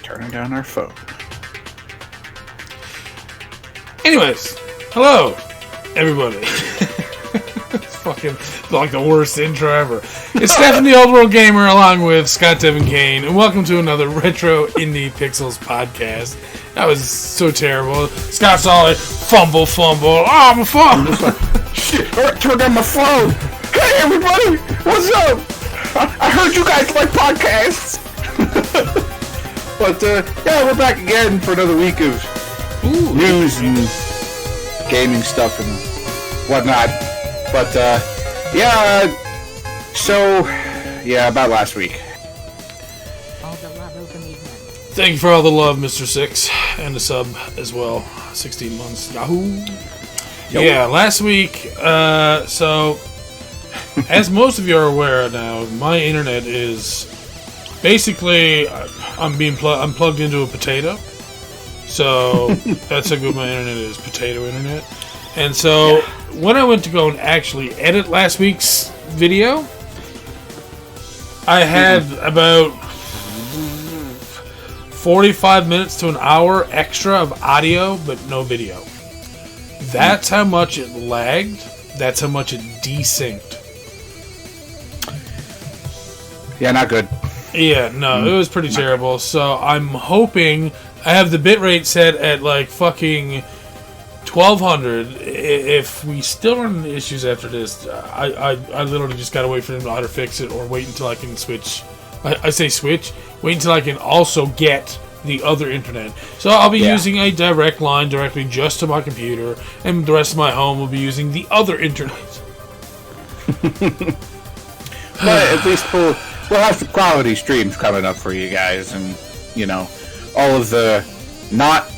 Turning down our phone. Anyways, hello, everybody. It's fucking like the worst intro ever. It's Stephen the Old World Gamer along with Scott Devin Kane, and welcome to another Retro Indie Pixels podcast. That was so terrible. Scott's all like, fumble. Oh, my phone. Shit, turn down my phone. Hey, everybody, what's up? I heard you guys like podcasts. But, yeah, we're back again for another week of news and gaming stuff and whatnot. But, about last week. Thank you for all the love, Mr. Six, and the sub as well. 16 months. Yahoo! Yep. Yeah, last week, so, as most of you are aware now, my internet is basically, I'm plugged into a potato. So, that's how good my internet is, potato internet. And so, when I went to go and actually edit last week's video, I had about 45 minutes to an hour extra of audio, but no video. That's how much it lagged. That's how much it desynced. Yeah, not good. Yeah, no, it was pretty terrible. So I'm hoping I have the bitrate set at like fucking 1200. If we still run into issues after this, I literally just gotta wait for them to either fix it or wait until I can switch. I say switch. Wait until I can also get the other internet. So I'll be using a direct line directly just to my computer, and the rest of my home will be using the other internet. But at least we'll have some quality streams coming up for you guys, and all of the not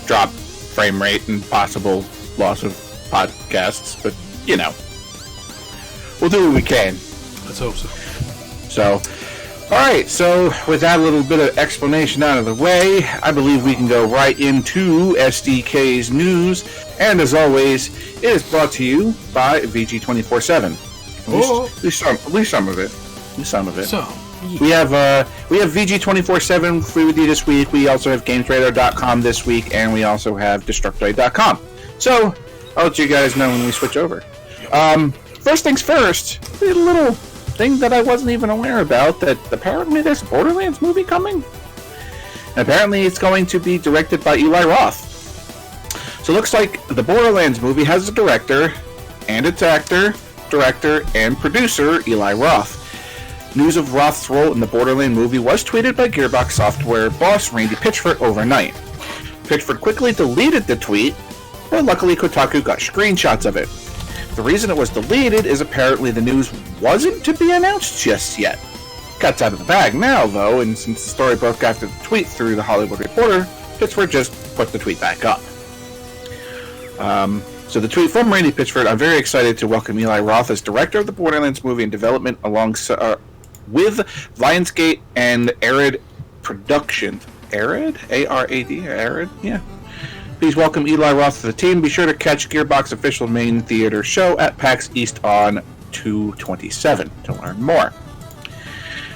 drop frame rate and possible loss of podcasts. But we'll do what we can. Let's hope so. So. Alright, so with that little bit of explanation out of the way, I believe we can go right into SDK's news. And as always, it is brought to you by VG247. At least some of it. So, we have VG247 free with you this week. We also have GamesRadar.com this week, and we also have Destructoid.com. So, I'll let you guys know when we switch over. First things first, a little thing that I wasn't even aware about, that apparently there's a Borderlands movie coming. And apparently it's going to be directed by Eli Roth. So it looks like the Borderlands movie has a director, and its actor, director, and producer, Eli Roth. News of Roth's role in the Borderlands movie was tweeted by Gearbox Software boss Randy Pitchford overnight. Pitchford quickly deleted the tweet, but luckily Kotaku got screenshots of it. The reason it was deleted is apparently the news wasn't to be announced just yet. Cat's out of the bag now, though, and since the story broke after the tweet through the Hollywood Reporter, Pitchford just put the tweet back up. So the tweet from Randy Pitchford: I'm very excited to welcome Eli Roth as director of the Borderlands movie in development alongside with Lionsgate and Arid Productions. Arid? A-R-A-D? Arid? Yeah. Please welcome Eli Roth to the team. Be sure to catch Gearbox official main theater show at PAX East on 2/27 to learn more.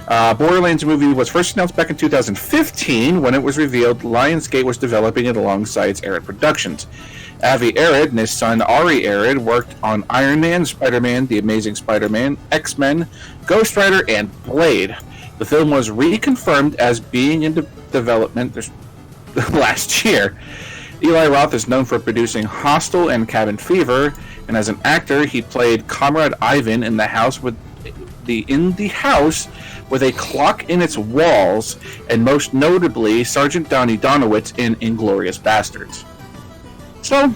Borderlands movie was first announced back in 2015 when it was revealed Lionsgate was developing it alongside its Arid Productions. Avi Arad and his son Ari Arad worked on Iron Man, Spider-Man, The Amazing Spider-Man, X-Men, Ghost Rider, and Blade. The film was reconfirmed as being in development last year. Eli Roth is known for producing Hostel and Cabin Fever, and as an actor, he played Comrade Ivan in the house with a clock in its walls, and most notably Sergeant Donnie Donowitz in Inglourious Bastards. So,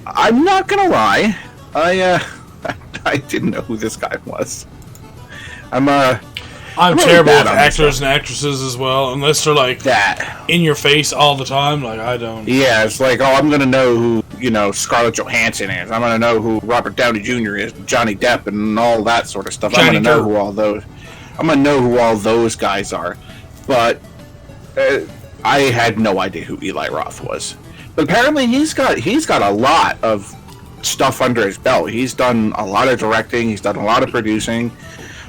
I'm not gonna lie, I didn't know who this guy was. I'm terrible with actors and actresses as well, unless they're like that in your face all the time. Like I don't. Yeah, it's like, I'm gonna know who Scarlett Johansson is. I'm gonna know who Robert Downey Jr. is, Johnny Depp, and all that sort of stuff. I'm gonna know who all those guys are. But I had no idea who Eli Roth was. But apparently he's got a lot of stuff under his belt. He's done a lot of directing. He's done a lot of producing.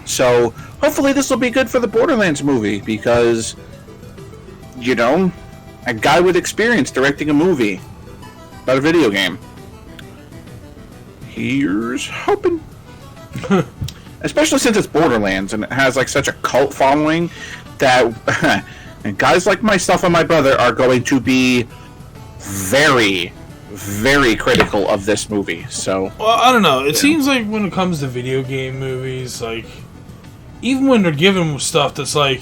So hopefully this will be good for the Borderlands movie because, you know, a guy with experience directing a movie about a video game. Here's hoping. Especially since it's Borderlands and it has like such a cult following that and guys like myself and my brother are going to be very, very critical of this movie. So, well, I don't know. It seems like when it comes to video game movies, like even when they're giving them stuff that's like,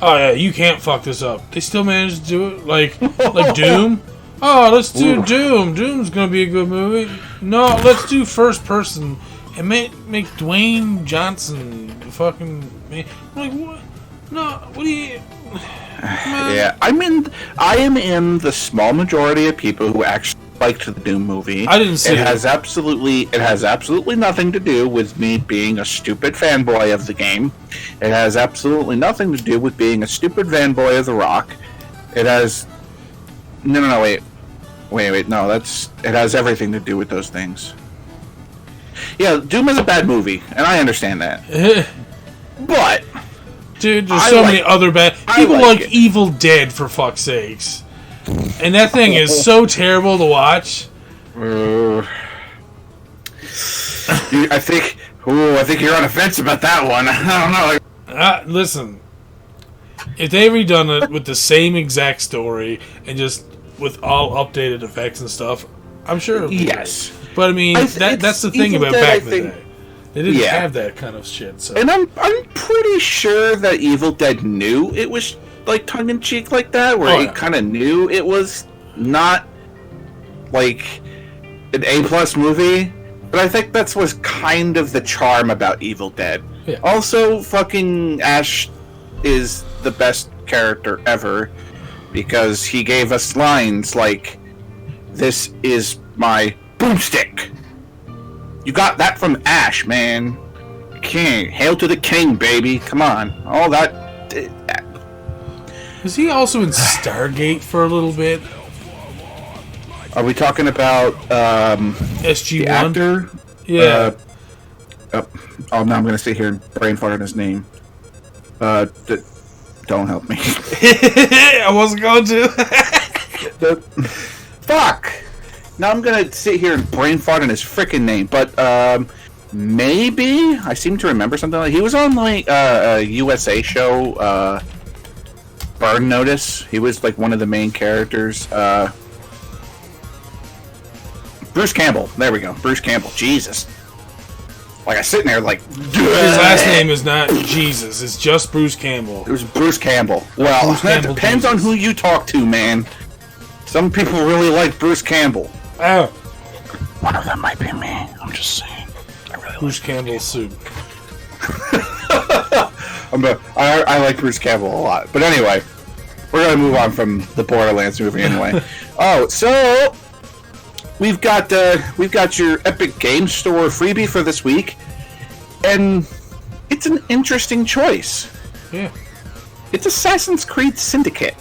oh yeah, you can't fuck this up, they still manage to do it. Like Doom. Oh, let's do Doom. Doom's gonna be a good movie. No, let's do first person and make Dwayne Johnson fucking. Like what? No, what do you? Yeah, I am in the small majority of people who actually liked the Doom movie. I didn't see it. It has absolutely nothing to do with me being a stupid fanboy of the game. It has absolutely nothing to do with being a stupid fanboy of The Rock. It has no, wait, no, it has everything to do with those things. Yeah, Doom is a bad movie, and I understand that. But dude, there's so many other bad people like Evil Dead, for fuck's sakes. And that thing is so terrible to watch. I think you're on the fence about that one. I don't know. Listen, if they redone it with the same exact story and just with all updated effects and stuff, I'm sure it'll be yes. Great. But I mean, that's the thing about back in the day. They didn't have that kind of shit. So. And I'm pretty sure that Evil Dead knew it was like tongue in cheek like that, where it kind of knew it was not like an A+ movie. But I think that's was kind of the charm about Evil Dead. Yeah. Also, fucking Ash is the best character ever because he gave us lines like, "This is my boomstick." You got that from Ash, man. King, hail to the king, baby. Come on, all that. Was he also in Stargate for a little bit? Are we talking about SG-1? the actor? Yeah. Now I'm gonna sit here and brain fart on his name. Don't help me. I wasn't going to. Fuck. Now I'm gonna sit here and brain fart on his freaking name, but maybe I seem to remember something like he was on like a USA show, Burn Notice. He was like one of the main characters. Bruce Campbell. There we go. Bruce Campbell. Jesus. Like I sitting there like. His last name is not Jesus. It's just Bruce Campbell. It was Bruce Campbell. Well, Bruce that Campbell depends on who you talk to, man. Some people really like Bruce Campbell. Oh. One of them might be me. I'm just saying. I really Bruce Campbell soup. I like Bruce Campbell a lot. But anyway, we're going to move on from the Borderlands movie anyway. So we've got your Epic Games Store freebie for this week. And it's an interesting choice. Yeah. It's Assassin's Creed Syndicate.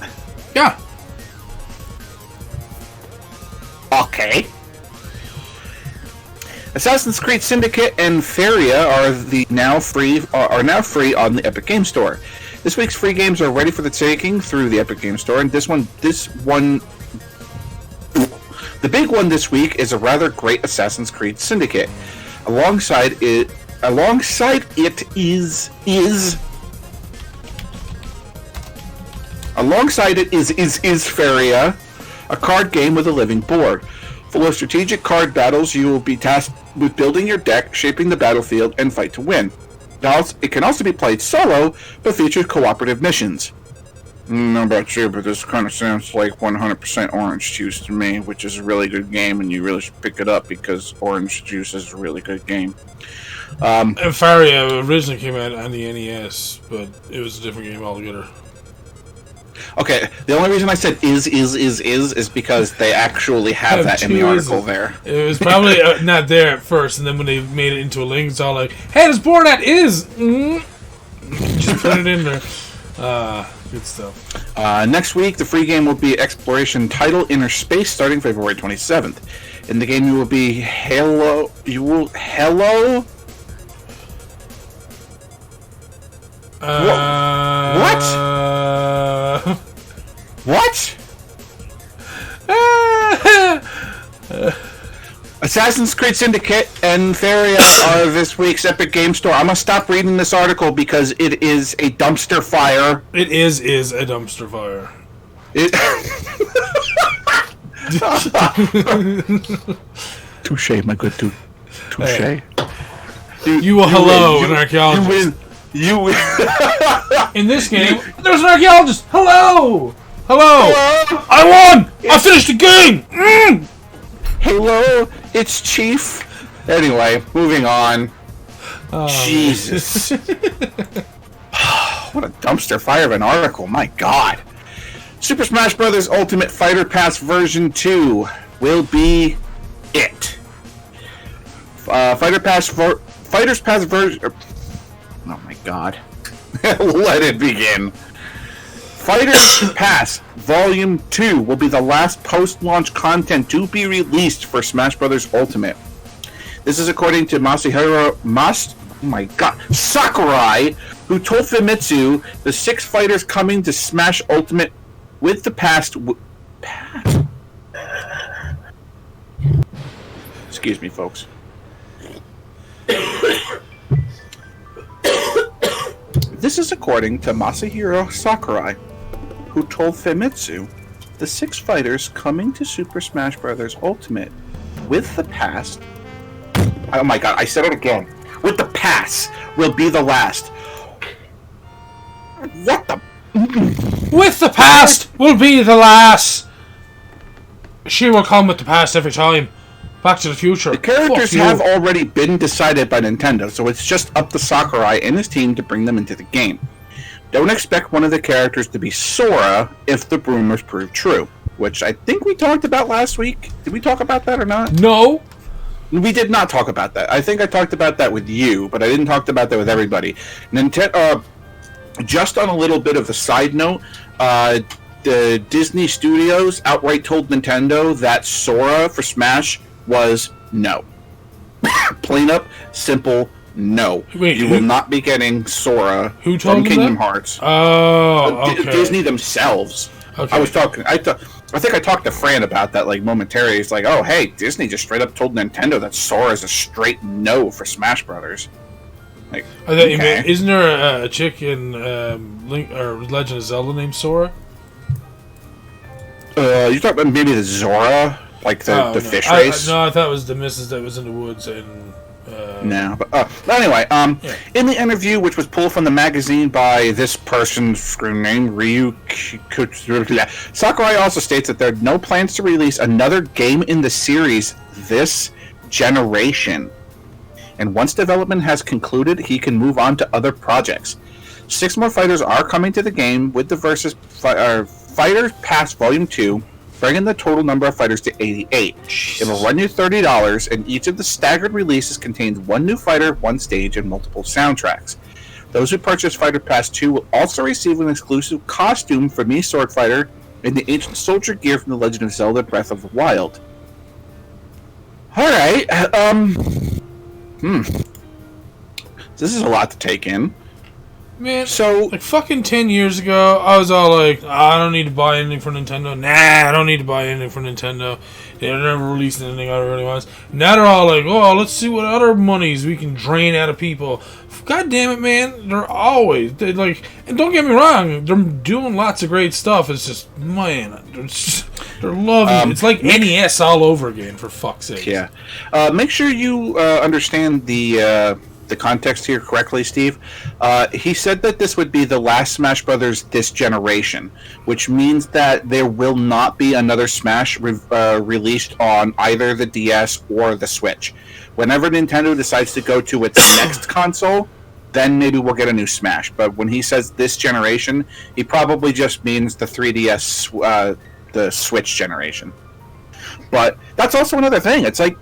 Yeah. Okay. Assassin's Creed Syndicate and Feria are now free on the Epic Games Store. This week's free games are ready for the taking through the Epic Games Store, and this one, the big one this week is a rather great Assassin's Creed Syndicate. Alongside it is Feria, a card game with a living board. Full of strategic card battles, you will be tasked with building your deck, shaping the battlefield, and fight to win. It can also be played solo, but features cooperative missions. I don't know about you, but this kind of sounds like 100% Orange Juice to me, which is a really good game, and you really should pick it up because Orange Juice is a really good game. And Feria originally came out on the NES, but it was a different game altogether. Okay, the only reason I said is because they actually have that in the article there. It was probably not there at first, and then when they made it into a link, it's all like, hey, this board at is! Just put it in there. Good stuff. Next week, the free game will be Exploration Title Inner Space, starting February 27th. In the game, you will be Hello. You will Hello. What? What? Assassin's Creed Syndicate and Theria are this week's Epic Game Store. I'm gonna stop reading this article because it is a dumpster fire. It is a dumpster fire. Touche, my good dude. Touche. Hey. You will hello an archaeologist. You win. In this game, there's an archaeologist. Hello. I won. I finished the game. Hello, it's Chief. Anyway, moving on. Oh, Jesus. What a dumpster fire of an article. My God. Super Smash Bros. Ultimate Fighter Pass version 2 will be it. Fighters Pass version... Oh my God. Let it begin. Fighters Pass Volume 2 will be the last post-launch content to be released for Smash Bros. Ultimate. This is according to Sakurai, who told Famitsu the 6 fighters coming to Smash Ultimate with the past... Excuse me, folks. This is according to Masahiro Sakurai, who told Famitsu the 6 fighters coming to Super Smash Bros. Ultimate with the past... Oh my God, I said it again. With the pass will be the last. What the... With the past will be the last. She will come with the past every time. Back to the Future. The characters have already been decided by Nintendo, so it's just up to Sakurai and his team to bring them into the game. Don't expect one of the characters to be Sora if the rumors prove true, which I think we talked about last week. Did we talk about that or not? No. We did not talk about that. I think I talked about that with you, but I didn't talk about that with everybody. Just on a little bit of a side note, the Disney Studios outright told Nintendo that Sora for Smash was no. Plain up, simple, no. Wait, you will not be getting Sora who told from Kingdom that? Hearts. Oh, okay. Disney themselves. Okay. I was talking. I think I talked to Fran about that like momentarily. It's like, oh hey, Disney just straight up told Nintendo that Sora is a straight no for Smash Brothers. Like, okay. Isn't there a chick in Link or Legend of Zelda named Sora? You talking about maybe the Zora, like the fish race? I thought it was the missus that was in the woods and. No, but anyway, in the interview, which was pulled from the magazine by this person's screen name, Ryu Sakurai also states that there are no plans to release another game in the series this generation. And once development has concluded, he can move on to other projects. 6 more fighters are coming to the game with the Fighter Pass Volume 2, bringing the total number of fighters to 88. It will run you $30, and each of the staggered releases contains 1 new fighter, 1 stage, and multiple soundtracks. Those who purchase Fighter Pass 2 will also receive an exclusive costume for Mii Sword Fighter and the ancient soldier gear from The Legend of Zelda Breath of the Wild. Alright, This is a lot to take in. Man, so like fucking 10 years ago, I was all like, I don't need to buy anything for Nintendo. Nah, I don't need to buy anything for Nintendo. They never released anything I really want. Now they're all like, oh, let's see what other monies we can drain out of people. God damn it, man. They're like, and don't get me wrong, they're doing lots of great stuff. It's just, man, they're loving it. It's like NES all over again, for fuck's sake. Yeah. Make sure you understand the context here correctly, Steve. He said that this would be the last Smash Brothers this generation, which means that there will not be another Smash released on either the DS or the Switch. Whenever Nintendo decides to go to its next console, then maybe we'll get a new Smash. But when he says this generation, he probably just means the 3DS, the Switch generation. But that's also another thing. It's like,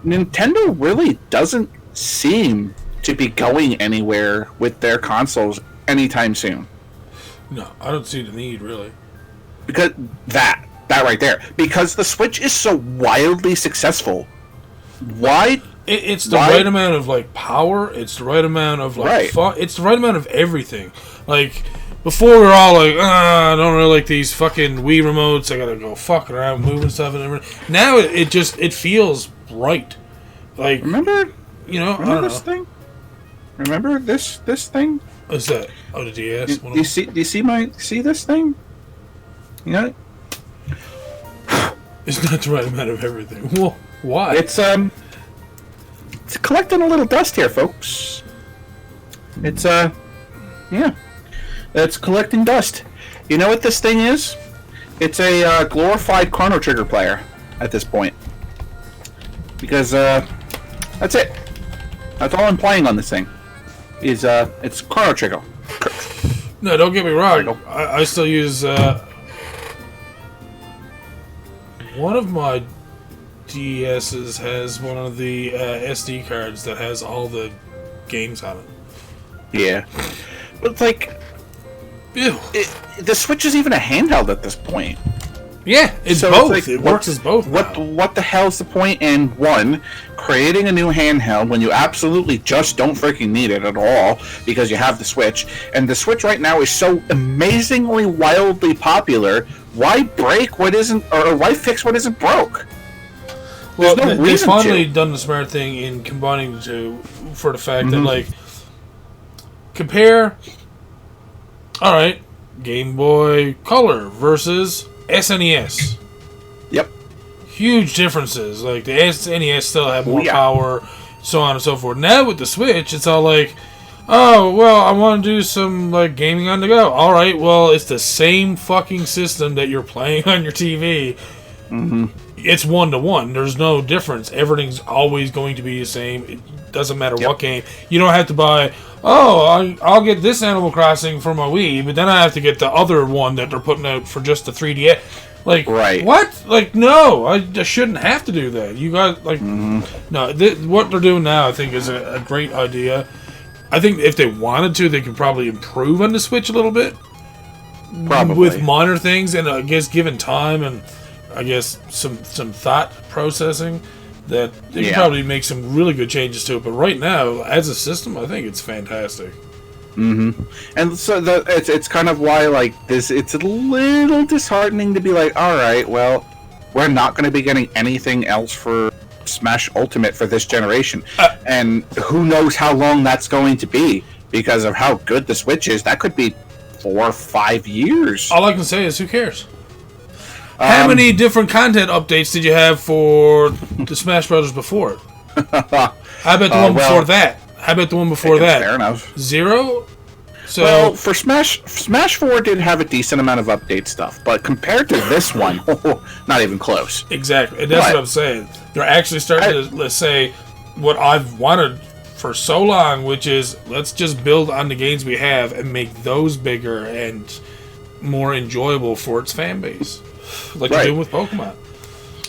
Nintendo really doesn't seem to be going anywhere with their consoles anytime soon. No, I don't see the need, really. Because that. That right there. Because the Switch is so wildly successful. Why? It's the right amount of, like, power. It's the right amount of, like, fun. It's the right amount of everything. Like, before we were all like, I don't really like these fucking Wii remotes. I gotta go fucking around, moving stuff and everything. Now it feels right. Like, remember this thing? Remember this thing? What's that? Oh, the DS. Do you see this thing? You know? It's not the right amount of everything. Well, why? It's collecting a little dust here, folks. It's it's collecting dust. You know what this thing is? It's a glorified Chrono Trigger player at this point. Because that's it. That's all I'm playing on this thing. It's Chrono Trigger. No, don't get me wrong. I still use one of my DS's has one of the SD cards that has all the games on it. Yeah, but it's like, ew. The Switch is even a handheld at this point. Yeah, it's so both. Like, it works as both. What the hell's the point in one, creating a new handheld when you absolutely just don't freaking need it at all because you have the Switch, and the Switch right now is so amazingly wildly popular. Why break what isn't, or why fix what isn't broke? Well, they've finally done the smart thing in combining the two for the fact that, like, compare, alright, Game Boy Color versus SNES. Yep. Huge differences. Like, the SNES still had more power, so on and so forth. Now with the Switch, it's all like, oh, well, I want to do some, like, gaming on the go. Alright, well, it's the same fucking system that you're playing on your TV. Mm-hmm. It's 1-to-1. There's no difference. Everything's always going to be the same. It doesn't matter what game. You don't have to buy, I'll get this Animal Crossing for my Wii, but then I have to get the other one that they're putting out for just the 3DS. Like, what? Like, no, I shouldn't have to do that. You got, like, no, what they're doing now, I think, is a great idea. I think if they wanted to, they could probably improve on the Switch a little bit. Probably. With minor things, and I guess given time and I guess some thought processing, that they can probably make some really good changes to it. But right now, as a system, I think it's fantastic. Mm-hmm. And so it's kind of why, like, this, it's a little disheartening to be like, all right, well, we're not going to be getting anything else for Smash Ultimate for this generation. And who knows how long that's going to be because of how good the Switch is. That could be 4 or 5 years. All I can say is, who cares? How many different content updates did you have for the Smash Brothers before it? How about the one before that? How about the one before that? Fair enough. 0? So, well, for Smash 4 did have a decent amount of update stuff, but compared to this one, not even close. Exactly. And that's what I'm saying. They're actually starting to, let's say, what I've wanted for so long, which is, let's just build on the games we have and make those bigger and more enjoyable for its fan base. Like you're doing with Pokemon.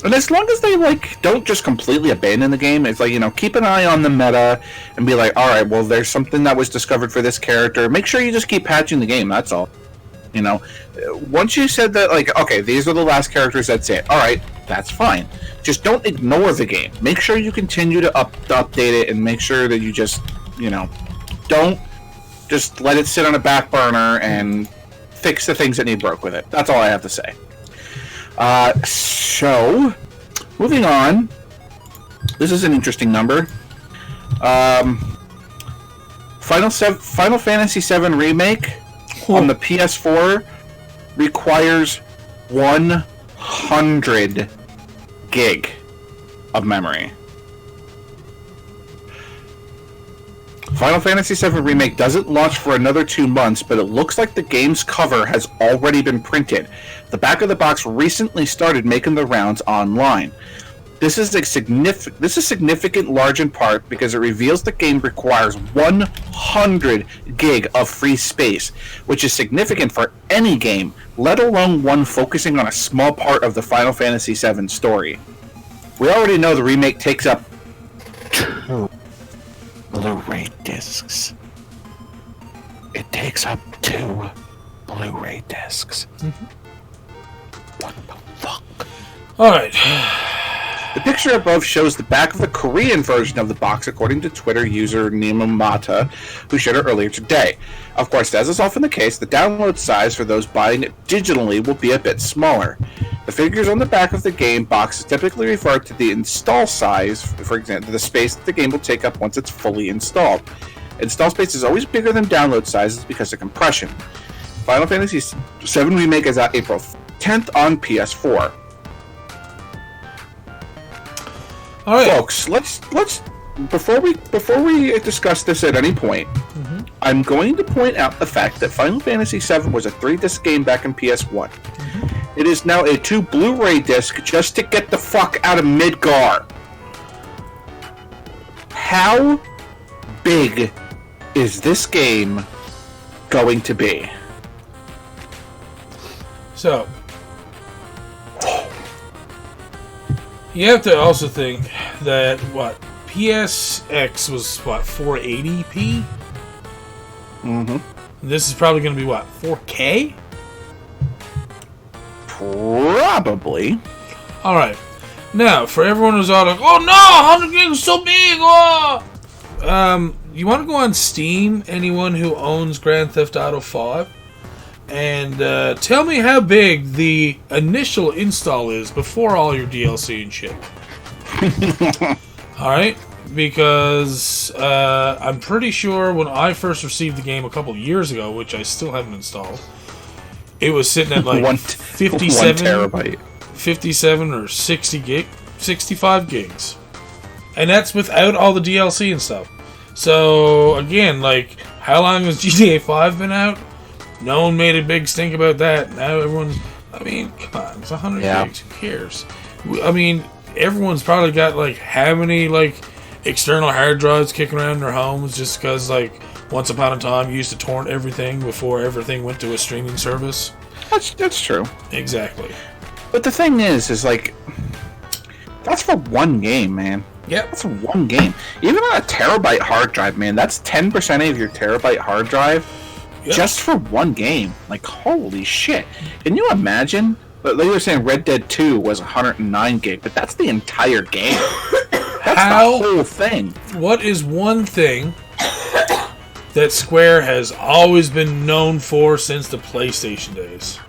And as long as they, like, don't just completely abandon the game, it's like, you know, keep an eye on the meta and be like, alright, well, there's something that was discovered for this character. Make sure you just keep patching the game, that's all. You know, once you said that, like, okay, these are the last characters, that's it. Alright, that's fine. Just don't ignore the game. Make sure you continue to update it and make sure that you just, you know, don't just let it sit on a back burner and fix the things that need broke with it. That's all I have to say. So, moving on. This is an interesting number. Final Fantasy VII Remake on the PS4 requires 100 gig of memory. Final Fantasy VII Remake doesn't launch for another 2 months, but it looks like the game's cover has already been printed. The back of the box recently started making the rounds online. This is significant large in part because it reveals the game requires 100 gig of free space, which is significant for any game, let alone one focusing on a small part of the Final Fantasy VII story. We already know the remake takes up 2 Blu-ray discs. It takes up 2 Blu-ray discs. What the fuck? Alright. The picture above shows the back of the Korean version of the box, according to Twitter user Nemomata, who shared it earlier today. Of course, as is often the case, the download size for those buying it digitally will be a bit smaller. The figures on the back of the game box typically refer to the install size, for example, the space that the game will take up once it's fully installed. Install space is always bigger than download sizes because of compression. Final Fantasy VII Remake is out April 10th on PS4. All right, folks. Let's before we discuss this at any point, I'm going to point out the fact that Final Fantasy VII was a 3-disc game back in PS1. It is now a 2 Blu-ray disc just to get the fuck out of Midgar. How big is this game going to be? So, you have to also think that, PSX was, 480p? Mm-hmm. This is probably going to be, 4K? Probably. Alright. Now, for everyone who's all like, oh no, 100 gigs is so big, oh! You want to go on Steam, anyone who owns Grand Theft Auto 5, and tell me how big the initial install is before all your DLC and shit. Alright? Because I'm pretty sure when I first received the game a couple of years ago, which I still haven't installed, it was sitting at like 57 terabyte. 57 or 65 gigs. And that's without all the DLC and stuff. So, again, like, how long has GTA 5 been out? No one made a big stink about that. Now everyone's... I mean, come on. It's 100 gigs. Who cares? I mean, everyone's probably got, like, how many, like, external hard drives kicking around in their homes just because, like, once upon a time you used to torrent everything before everything went to a streaming service? That's true. Exactly. But the thing is like... That's for one game, man. Yep. That's one game. Even on a terabyte hard drive, man, that's 10% of your terabyte hard drive just for one game. Like, holy shit. Can you imagine? Like you were saying Red Dead 2 was 109 gig, but that's the entire game. That's the whole thing. What is one thing that Square has always been known for since the PlayStation days?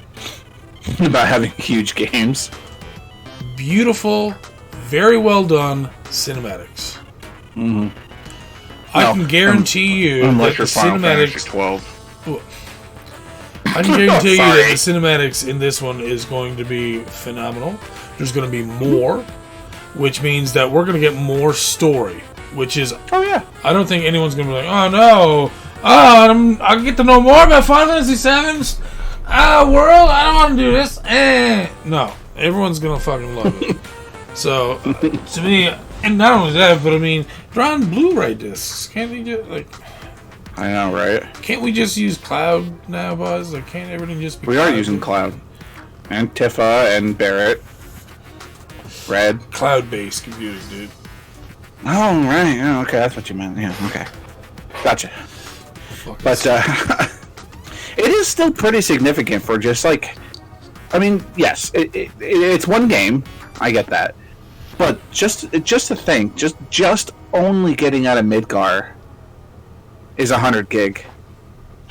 About having huge games. Beautiful, very well done cinematics. Mm-hmm. I can guarantee you that the cinematics... 12. I can guarantee you that the cinematics in this one is going to be phenomenal. There's going to be more, which means that we're going to get more story, which is... Oh, yeah. I don't think anyone's going to be like, oh, no. Oh, I get to know more about Final Fantasy VII's world. I don't want to do this. No. Everyone's going to fucking love it. So, to me, and not only that, but I mean, they're on Blu-ray discs. Can't we just, like... I know, right? Can't we just use Cloud now, Buzz? Like, can't everything just be We are using Cloud. And Tifa and Barrett. Red. Cloud-based computing, dude. Oh, right. Oh, okay, that's what you meant. Yeah, okay. Gotcha. But, it is still pretty significant for just, like... I mean, yes, it's one game. I get that. But just to think, just only getting out of Midgar is 100 gig.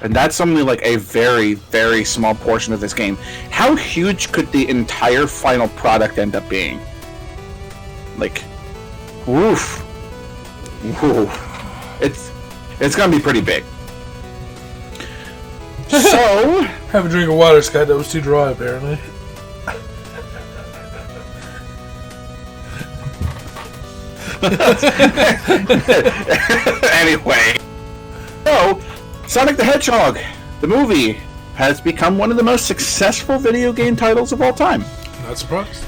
And that's only like a very, very small portion of this game. How huge could the entire final product end up being? Like, woof. Woo. It's gonna be pretty big. So... Have a drink of water, Scott. That was too dry, apparently. Anyway. So, Sonic the Hedgehog, the movie, has become one of the most successful video game titles of all time. Not surprised.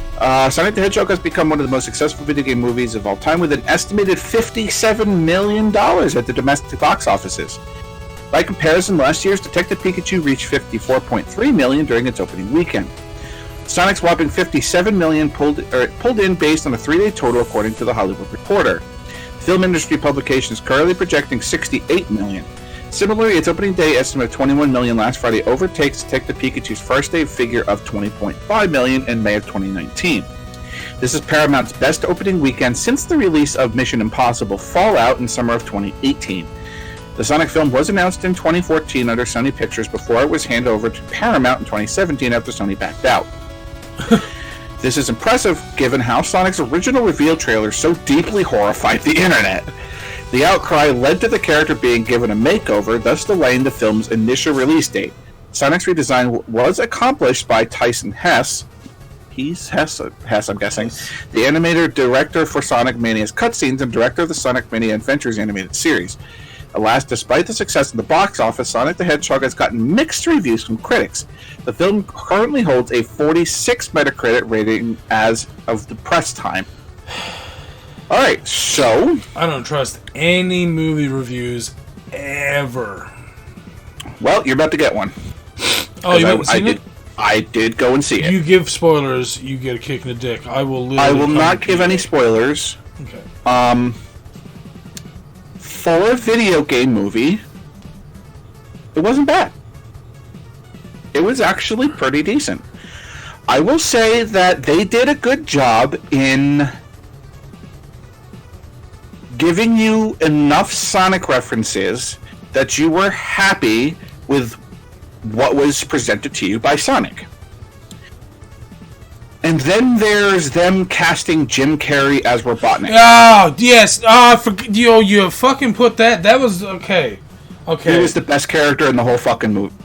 Sonic the Hedgehog has become one of the most successful video game movies of all time, with an estimated $57 million at the domestic box offices. By comparison, last year's Detective Pikachu reached $54.3 million during its opening weekend. Sonic's whopping $57 million pulled in based on a 3-day total, according to The Hollywood Reporter. Film industry publication is currently projecting $68 million. Similarly, its opening day estimate of $21 million last Friday overtakes Detective Pikachu's first day figure of $20.5 million in May of 2019. This is Paramount's best opening weekend since the release of Mission Impossible Fallout in summer of 2018. The Sonic film was announced in 2014 under Sony Pictures before it was handed over to Paramount in 2017 after Sony backed out. This is impressive given how Sonic's original reveal trailer so deeply horrified the internet. The outcry led to the character being given a makeover, thus delaying the film's initial release date. Sonic's redesign was accomplished by Tyson Hess. He's Hess, I'm guessing. The animator, director for Sonic Mania's cutscenes, and director of the Sonic Mania Adventures animated series. Alas, despite the success in the box office, Sonic the Hedgehog has gotten mixed reviews from critics. The film currently holds a 46 Metacritic rating as of the press time. Alright, so... I don't trust any movie reviews ever. Well, you're about to get one. Oh, you haven't seen it? I did go and see it. You give spoilers, you get a kick in the dick. I will not give any spoilers. Okay. For a video game movie, it wasn't bad. It was actually pretty decent. I will say that they did a good job in giving you enough Sonic references that you were happy with what was presented to you by Sonic. And then there's them casting Jim Carrey as Robotnik. Oh, yes. You fucking put that. That was okay. Okay. He was the best character in the whole fucking movie.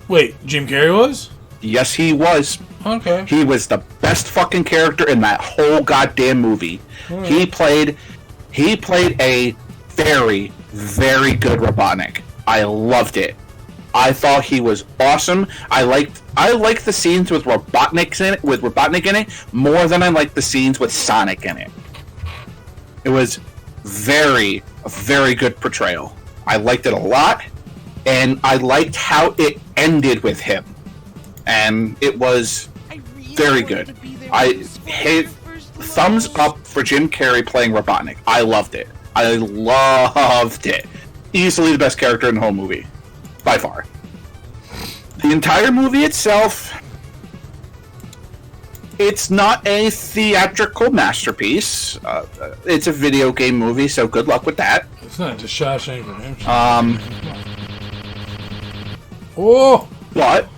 Wait, Jim Carrey was? Yes, he was. Okay. He was the best fucking character in that whole goddamn movie. Right. He played a very, very good Robotnik. I loved it. I thought he was awesome. I liked the scenes with Robotnik in it more than I liked the scenes with Sonic in it. It was a very good portrayal. I liked it a lot, and I liked how it ended with him. And it was very good. I hit thumbs up for Jim Carrey playing Robotnik. I loved it. Easily the best character in the whole movie. By far. The entire movie itself, it's not a theatrical masterpiece. It's a video game movie, so good luck with that. It's not just Shawshank Redemption. But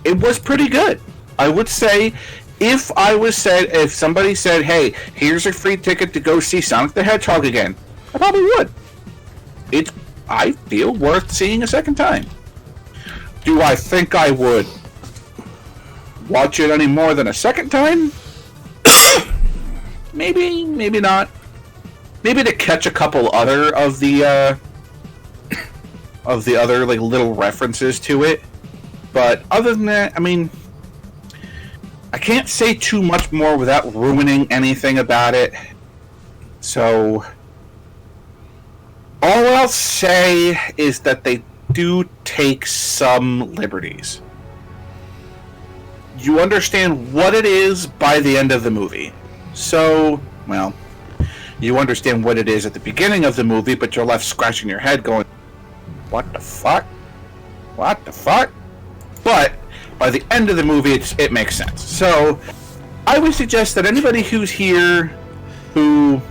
it was pretty good. I would say if somebody said, hey, here's a free ticket to go see Sonic the Hedgehog again, I probably would. I feel worth seeing a second time. Do I think I would watch it any more than a second time? Maybe not. Maybe to catch a couple other of the other like little references to it. But other than that, I mean, I can't say too much more without ruining anything about it. So all I'll say is that they do take some liberties. You understand what it is by the end of the movie. So, well, you understand what it is at the beginning of the movie, but you're left scratching your head going, what the fuck? What the fuck? But by the end of the movie, it makes sense. So, I would suggest that anybody who's here who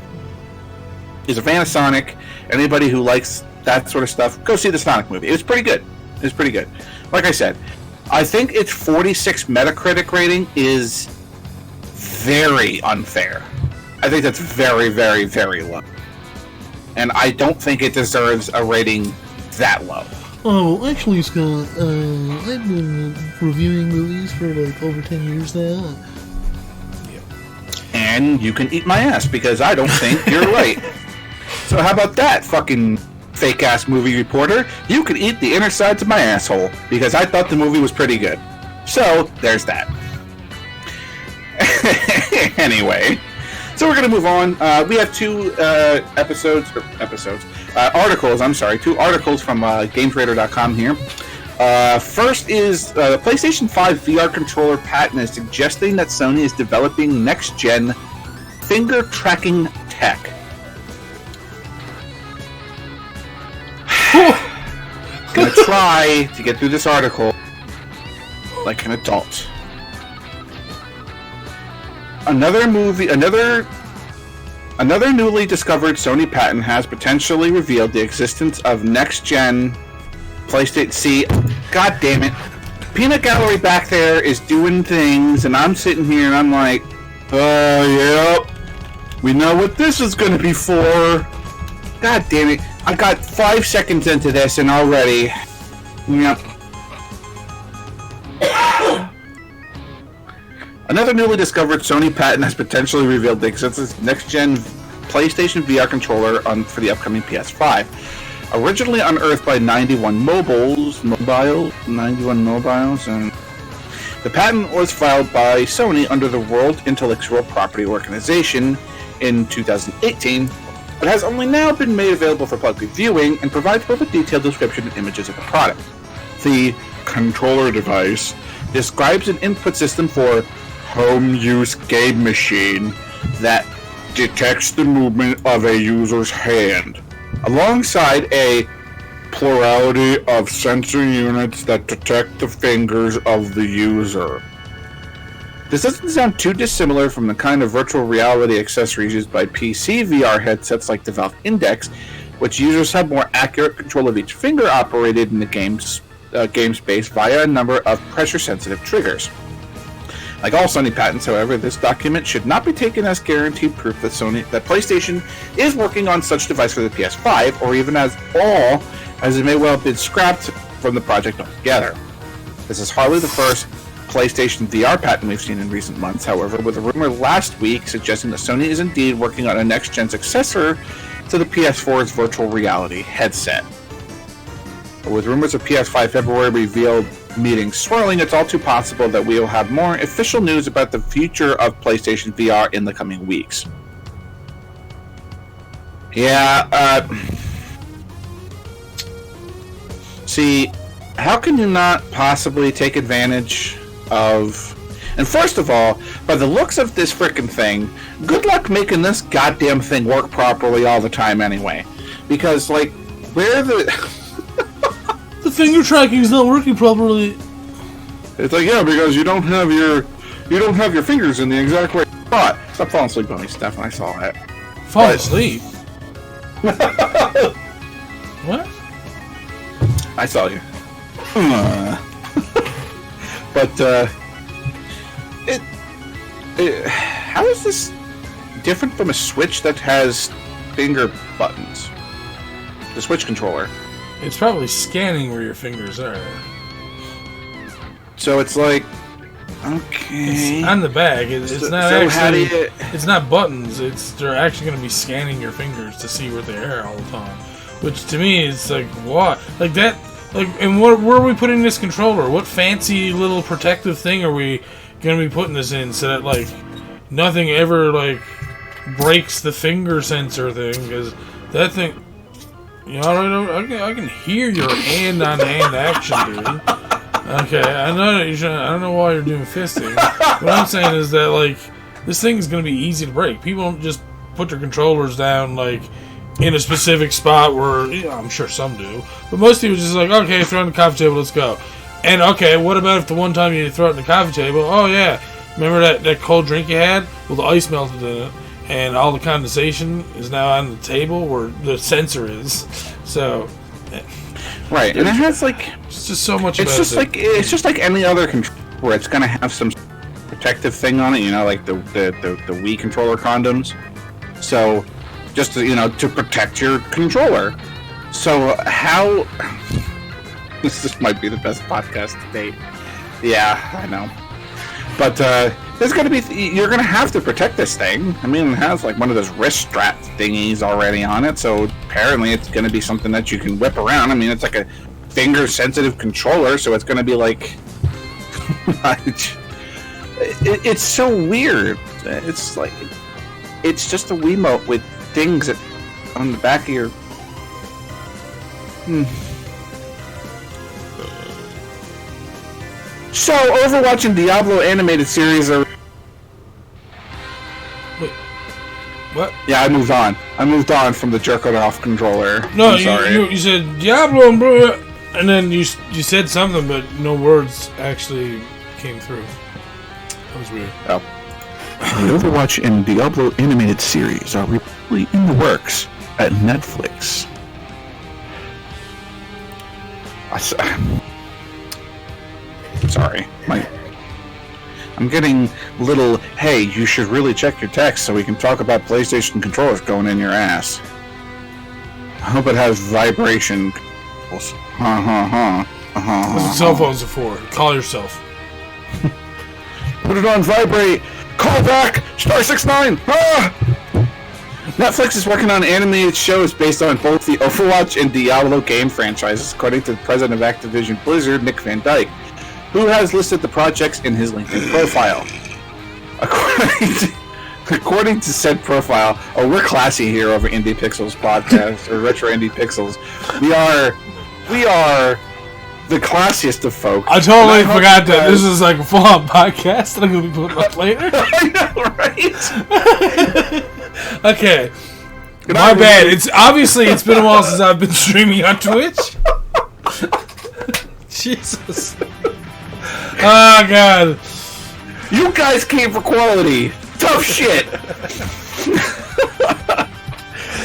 is a fan of Sonic, anybody who likes that sort of stuff, go see the Sonic movie. It was pretty good. Like I said, I think its 46 Metacritic rating is very unfair. I think that's very, very, very low. And I don't think it deserves a rating that low. Oh, actually, Scott, I've been reviewing movies for like over 10 years now. And you can eat my ass because I don't think you're right. So how about that, fucking fake-ass movie reporter? You could eat the inner sides of my asshole because I thought the movie was pretty good. So, there's that. Anyway, so we're going to move on. We have two two articles from GameTrader.com here. First is the PlayStation 5 VR controller patent is suggesting that Sony is developing next-gen finger tracking tech. Gonna try to get through this article like an adult. Another newly discovered Sony patent has potentially revealed the existence of next-gen PlayStation. See, god damn it. Peanut Gallery back there is doing things, and I'm sitting here and I'm like, yep. We know what this is going to be for. God damn it. I got 5 seconds into this and already... Yep. Another newly discovered Sony patent has potentially revealed the existence of next-gen PlayStation VR controller for the upcoming PS5. Originally unearthed by 91 Mobiles, and the patent was filed by Sony under the World Intellectual Property Organization in 2018, but has only now been made available for public viewing and provides both a detailed description and images of the product. The controller device describes an input system for home-use game machine that detects the movement of a user's hand, alongside a plurality of sensor units that detect the fingers of the user. This doesn't sound too dissimilar from the kind of virtual reality accessories used by PC VR headsets like the Valve Index, which users have more accurate control of each finger operated in the game space via a number of pressure-sensitive triggers. Like all Sony patents, however, this document should not be taken as guaranteed proof that PlayStation is working on such device for the PS5, or even as it may well have been scrapped from the project altogether. This is hardly the first PlayStation VR patent we've seen in recent months, however, with a rumor last week suggesting that Sony is indeed working on a next-gen successor to the PS4's virtual reality headset. But with rumors of PS5 February revealed meetings swirling, it's all too possible that we will have more official news about the future of PlayStation VR in the coming weeks. See, how can you not possibly take advantage of... And first of all, by the looks of this frickin' thing, good luck making this goddamn thing work properly all the time anyway. Because, like, where the... The finger tracking is not working properly. It's like, yeah, because you don't have your fingers in the exact right spot. Stop falling asleep on me, Steph. I saw that. Fall asleep? What? I saw you. But how is this different from a Switch that has finger buttons? The Switch controller. It's probably scanning where your fingers are. So it's like, okay. It's on the bag. It's not so actually. It's not buttons. They're actually going to be scanning your fingers to see where they are all the time. Which to me is like what? Like that. Like, and where are we putting this controller? What fancy little protective thing are we going to be putting this in so that like nothing ever like breaks the finger sensor thing? Because that thing. You know, I can hear your hand-on-hand action, dude. Okay, I know that I don't know why you're doing fisting. What I'm saying is that, like, this thing is going to be easy to break. People don't just put their controllers down, like, in a specific spot where, you know, I'm sure some do. But most people just like, okay, throw it on the coffee table, let's go. And, okay, what about if the one time you throw it on the coffee table, oh, yeah, remember that cold drink you had? Well, the ice melted in it. And all the condensation is now on the table where the sensor is. So, right, and it has like it's just so much. It's just like any other controller where it's gonna have some protective thing on it. You know, like the Wii controller condoms. So, just to protect your controller. So how? This might be the best podcast to date. Yeah, I know. But there's going to be... You're going to have to protect this thing. I mean, it has like one of those wrist strap thingies already on it, so apparently it's going to be something that you can whip around. I mean, it's like a finger-sensitive controller, so it's going to be like... it's so weird. It's like... It's just a Wiimote with things on the back of your... So, Overwatch and Diablo animated series are... Wait, what? Yeah, I moved on. From the jerk-it-off controller. No, you said Diablo and then you said something, but no words actually came through. That was weird. Oh. The Overwatch and Diablo animated series are reportedly in the works at Netflix. Sorry, I'm getting little, hey, you should really check your text so we can talk about PlayStation controllers going in your ass. I hope it has vibration. That's what cell phones are for. Call yourself. Put it on vibrate. Call back. *69. Ah! Netflix is working on animated shows based on both the Overwatch and Diablo game franchises, according to the president of Activision Blizzard, Nick Van Dyke, who has listed the projects in his LinkedIn profile. According to said profile, we're classy here over Indie Pixels podcast or Retro Indie Pixels. We are the classiest of folk. I totally forgot that this is like a full-on podcast that I'm going to be putting up later. I know, right? Okay. My bad. It's been a while since I've been streaming on Twitch. Jesus. Oh, God. You guys came for quality. Tough shit.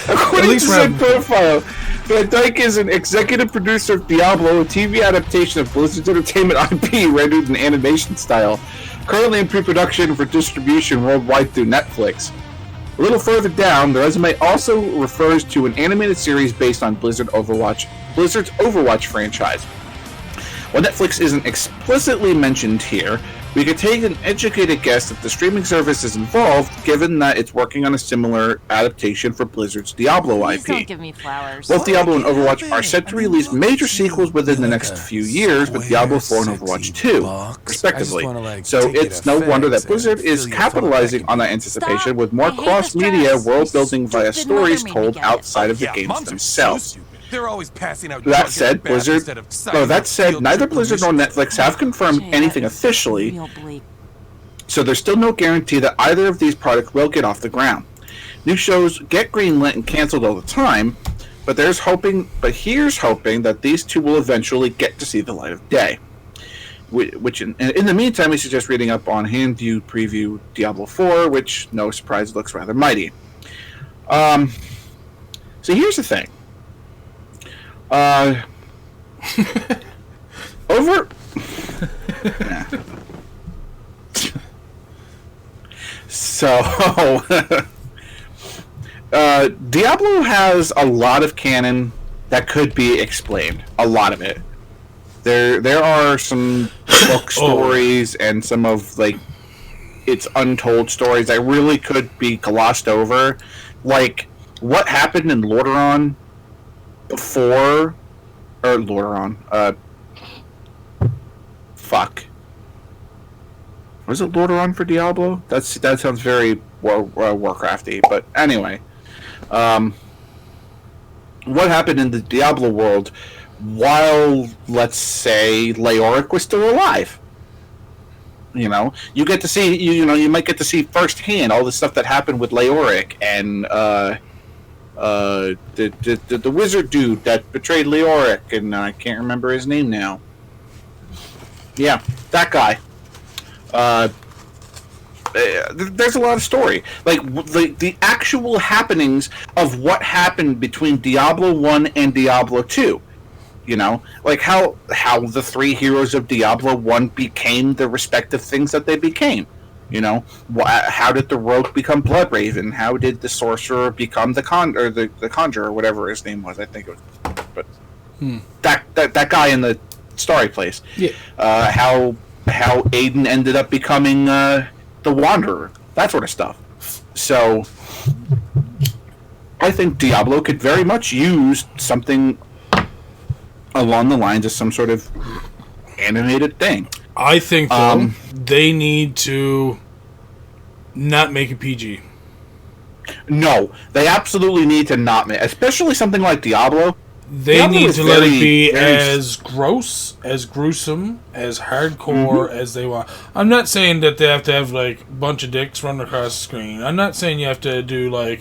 According to said profile, Van Dyke is an executive producer of Diablo, a TV adaptation of Blizzard's entertainment IP rendered in animation style, currently in pre-production for distribution worldwide through Netflix. A little further down, the resume also refers to an animated series based on Blizzard's Overwatch franchise. While Netflix isn't explicitly mentioned here, we could take an educated guess that the streaming service is involved, given that it's working on a similar adaptation for Blizzard's Diablo IP. Don't give me flowers. Both Diablo and Overwatch are set to release major sequels within the next few years, with Diablo 4 and Overwatch 2, respectively. So it's no wonder that Blizzard is capitalizing on that anticipation with more cross-media world-building via stories told outside of the games themselves. They're always passing out. That said, neither Blizzard nor Netflix have confirmed anything officially, so there's still no guarantee that either of these products will get off the ground. New shows get greenlit and canceled all the time, but here's hoping that these two will eventually get to see the light of day. Which in the meantime, we suggest reading up on hand-viewed preview Diablo 4, which, no surprise, looks rather mighty. So here's the thing. Diablo has a lot of canon that could be explained. A lot of it. There are some book stories and some of its untold stories that really could be glossed over, like what happened in Lordaeron before, or Lordaeron, was it Lordaeron for Diablo? That sounds very Warcrafty, but anyway. What happened in the Diablo world while, let's say, Leoric was still alive? You get to see, you might get to see firsthand all the stuff that happened with Leoric and, the wizard dude that betrayed Leoric, and I can't remember his name now. Yeah, that guy. There's a lot of story. The actual happenings of what happened between Diablo 1 and Diablo 2. How the three heroes of Diablo 1 became the respective things that they became. How did the rogue become Bloodraven? How did the sorcerer become the conjurer, whatever his name was? I think it was, but that guy in the Starry Place. Yeah. How Aiden ended up becoming the Wanderer. That sort of stuff. So I think Diablo could very much use something along the lines of some sort of animated thing. I think, though, they need to not make it PG. No, they absolutely need to not make, especially something like Diablo. They need to let it be as gross, as gruesome, as hardcore as they want. I'm not saying that they have to have, a bunch of dicks running across the screen. I'm not saying you have to do,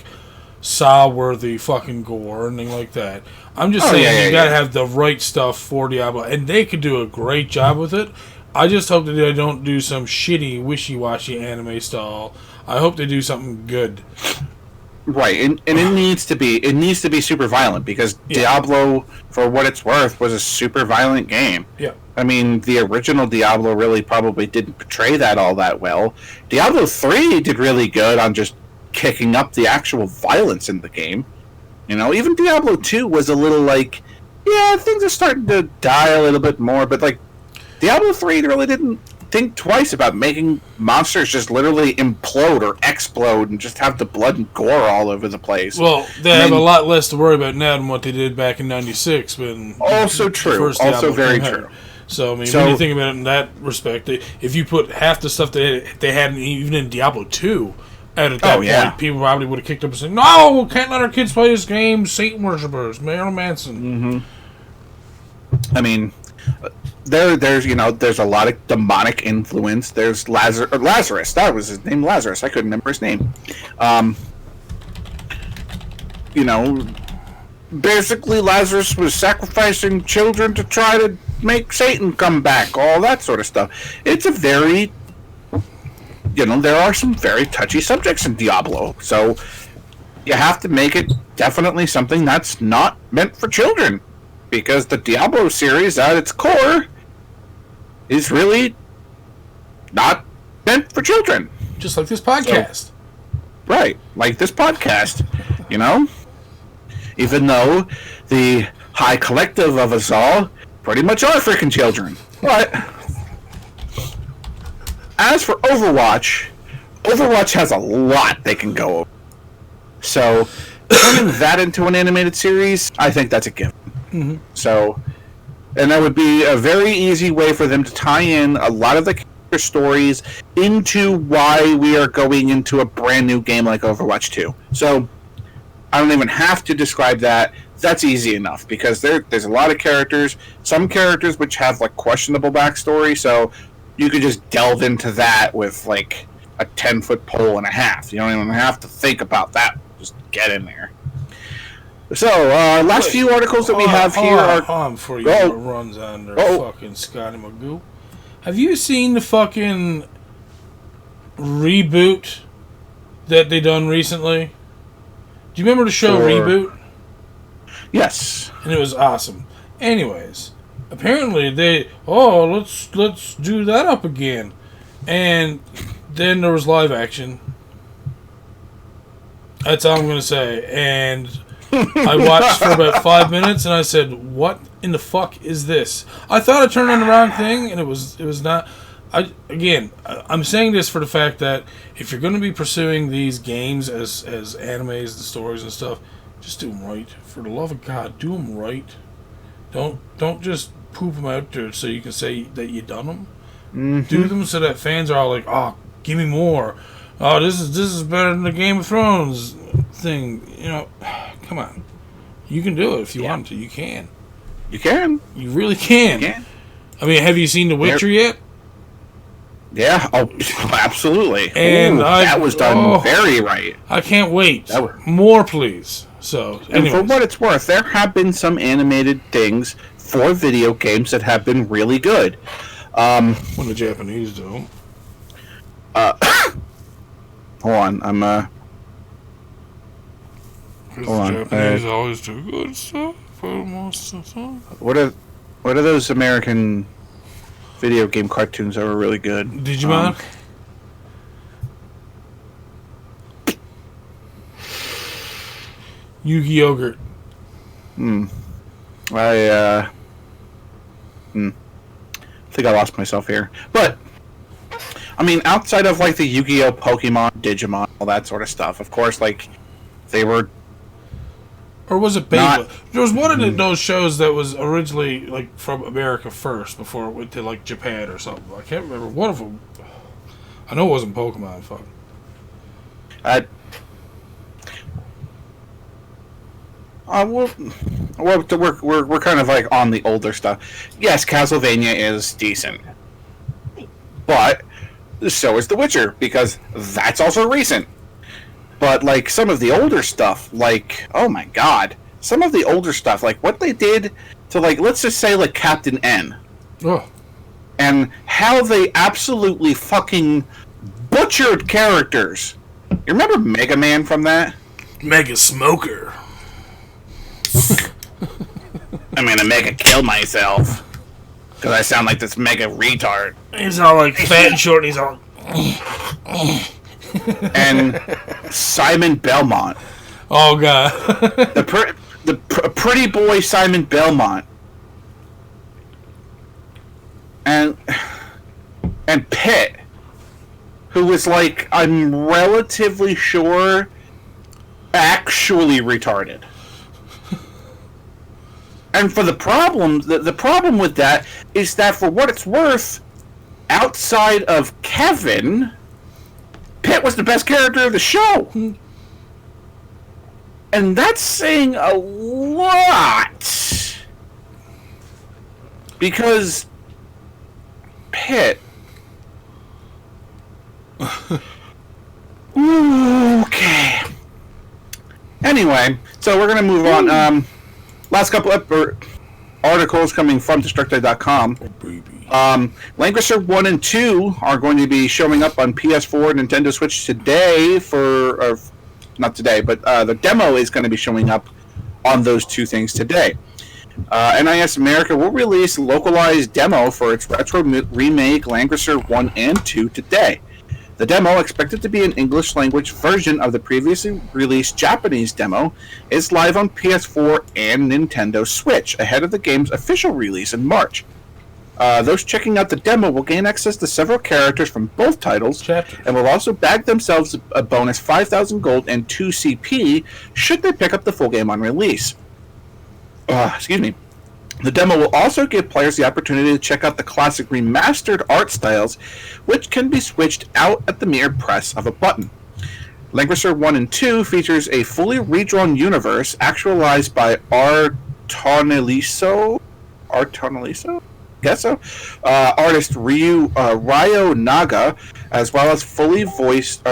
Saw-worthy fucking gore or anything like that. I'm just saying you gotta have the right stuff for Diablo, and they could do a great job with it. I just hope that they don't do some shitty, wishy-washy anime style. I hope they do something good. Right, and it needs to be super violent because Diablo, for what it's worth, was a super violent game. Yeah. I mean, the original Diablo really probably didn't portray that all that well. Diablo 3 did really good on just kicking up the actual violence in the game. You know, even Diablo 2 was a little like, yeah, things are starting to die a little bit more, but like Diablo 3 really didn't think twice about making monsters just literally implode or explode and just have the blood and gore all over the place. Well, they have a lot less to worry about now than what they did back in '96 when. Also true. Also very true. So I mean, when you think about it in that respect, if you put half the stuff that they had even in Diablo 2 out at that point, people probably would have kicked up and said, "No, we can't let our kids play this game. Satan worshippers, Marilyn Manson." Mm-hmm. I mean. There's a lot of demonic influence. There's Lazarus. That was his name, Lazarus. I couldn't remember his name. Basically Lazarus was sacrificing children to try to make Satan come back. All that sort of stuff. It's a very, there are some very touchy subjects in Diablo. So you have to make it definitely something that's not meant for children. Because the Diablo series, at its core, is really not meant for children. Just like this podcast. Right, like this podcast, Even though the high collective of us all pretty much are freaking children. But as for Overwatch has a lot they can go over. So turning that into an animated series, I think that's a gift. Mm-hmm. So, and that would be a very easy way for them to tie in a lot of the character stories into why we are going into a brand new game like Overwatch 2. So, I don't even have to describe that. That's easy enough because there's a lot of characters, some characters which have like questionable backstory, so you could just delve into that with like a 10-foot pole and a half. You don't even have to think about that. Just get in there. So, last few articles that we have here are... Hold on before you runs on there, fucking Scotty Magoo. Have you seen the fucking reboot that they done recently? Do you remember the show Reboot? Yes. And it was awesome. Anyways, apparently let's do that up again. And then there was live action. That's all I'm going to say. And... I watched for about 5 minutes and I said, "What in the fuck is this?" I thought I turned on the wrong thing, and it was not. I'm saying this for the fact that if you're going to be pursuing these games as animes, the stories and stuff, just do them right. For the love of God, do them right. Don't just poop them out there so you can say that you done them. Mm-hmm. Do them so that fans are all like, "Oh, give me more. Oh, this is better than the Game of Thrones thing." Come on. You can do it if you want to. You can. You can. You really can. You can. I mean, have you seen The Witcher yet? Yeah. Oh, absolutely. And that was done very right. I can't wait. More, please. So, and for what it's worth, there have been some animated things for video games that have been really good. When the Japanese do. Hold on. I'm Hold on. Japanese always do good stuff for most of the time. What are those American video game cartoons that were really good? Digimon? Yugi Yogurt. I think I lost myself here. But I mean, outside of like the Yu-Gi-Oh, Pokemon, Digimon, all that sort of stuff, of course, like they were. Or was it Beyblade? There was one of those shows that was originally like from America first before it went to like Japan or something. I can't remember. One of them. I know it wasn't Pokemon. Fuck. We're kind of like on the older stuff. Yes, Castlevania is decent, but so is The Witcher because that's also recent. But, like, some of the older stuff, like, oh my god. Some of the older stuff, like, what they did to, like, let's just say, like, Captain N. Oh. And how they absolutely fucking butchered characters You remember Mega Man from that? Mega Smoker. I'm gonna mega kill myself. Because I sound like this mega retard. He's all like fat and short, and he's all... And Simon Belmont. Oh, God. the pretty boy Simon Belmont. And Pitt, who was like, I'm relatively sure, actually retarded. And for the problem with that is that, for what it's worth, outside of Kevin, Pitt was the best character of the show. And that's saying a lot. Because Pitt... Okay. Anyway, so we're going to move on. Last couple of articles coming from Destructoid.com. Oh, baby. Langrisser I and II are going to be showing up on PS4 and Nintendo Switch today not today, but the demo is going to be showing up on those two things today. NIS America will release a localized demo for its retro remake Langrisser I and II today. The demo, expected to be an English-language version of the previously released Japanese demo, is live on PS4 and Nintendo Switch, ahead of the game's official release in March. Those checking out the demo will gain access to several characters from both titles, and will also bag themselves a bonus 5,000 gold and 2 CP should they pick up the full game on release. Excuse me. The demo will also give players the opportunity to check out the classic remastered art styles, which can be switched out at the mere press of a button. Langrisser I and II features a fully redrawn universe actualized by Artoneliso? Guess so. Artist Ryo Naga, as well as fully voiced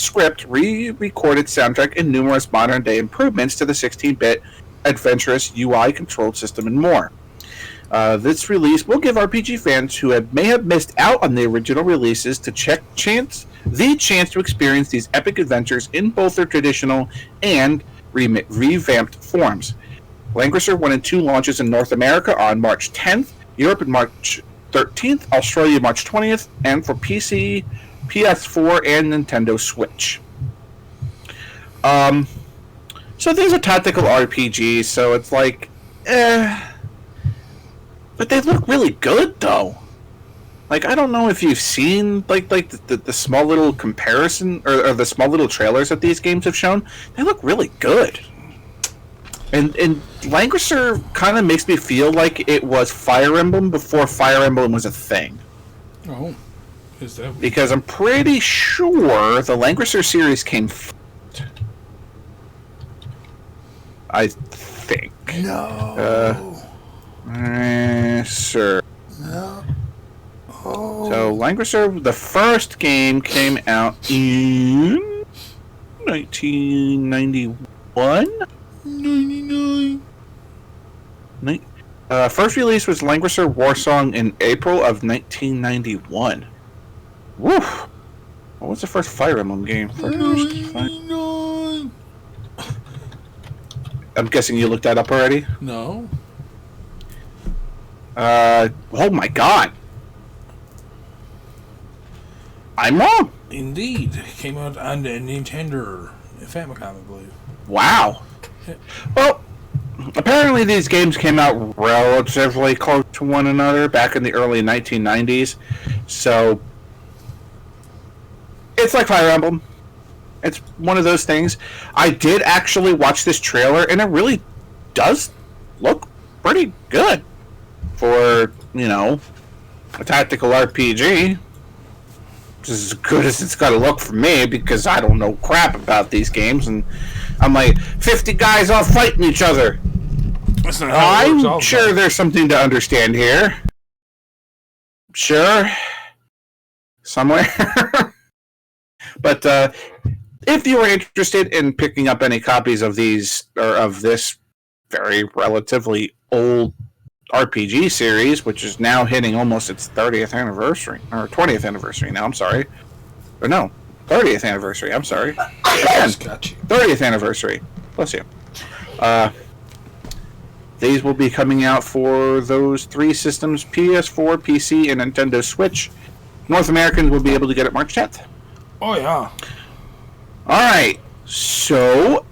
script, re-recorded soundtrack, and numerous modern-day improvements to the 16-bit adventurous UI control system and more. This release will give RPG fans who may have missed out on the original releases the chance to experience these epic adventures in both their traditional and revamped forms. Langrisser I and II launches in North America on March 10th, Europe on March 13th, Australia March 20th, and for PC, PS4, and Nintendo Switch. So these are tactical RPGs, so it's like, but they look really good, though. Like, I don't know if you've seen like the small little comparison or the small little trailers that these games have shown. They look really good. And Langrisser kind of makes me feel like it was Fire Emblem before Fire Emblem was a thing. Oh, is that? Because I'm pretty sure the Langrisser series came first. I think. No. Sir. No. Oh. So Langrisser, the first game came out in 1991. 99. First release was Langrisser Warsong in April of 1991. Woo! What was the first Fire Emblem game? I'm guessing you looked that up already? No. Oh my god. I'm wrong. Indeed. Came out on the Nintendo Famicom, I believe. Wow. Well, apparently these games came out relatively close to one another back in the early 1990s. So, it's like Fire Emblem. It's one of those things. I did actually watch this trailer, and it really does look pretty good for, a tactical RPG. It's as good as it's got to look for me, because I don't know crap about these games, and I'm like, 50 guys all fighting each other. That's not how it works. I'm sure there's something to understand here. Sure. Somewhere. But if you are interested in picking up any copies of these, or of this very relatively old RPG series, which is now hitting almost its 30th anniversary, or 20th anniversary now, I'm sorry. Or no, 30th anniversary. I'm sorry. Again, got you. 30th anniversary. Bless you. These will be coming out for those 3 systems: PS4, PC, and Nintendo Switch. North Americans will be able to get it March 10th. Oh, yeah. Alright, so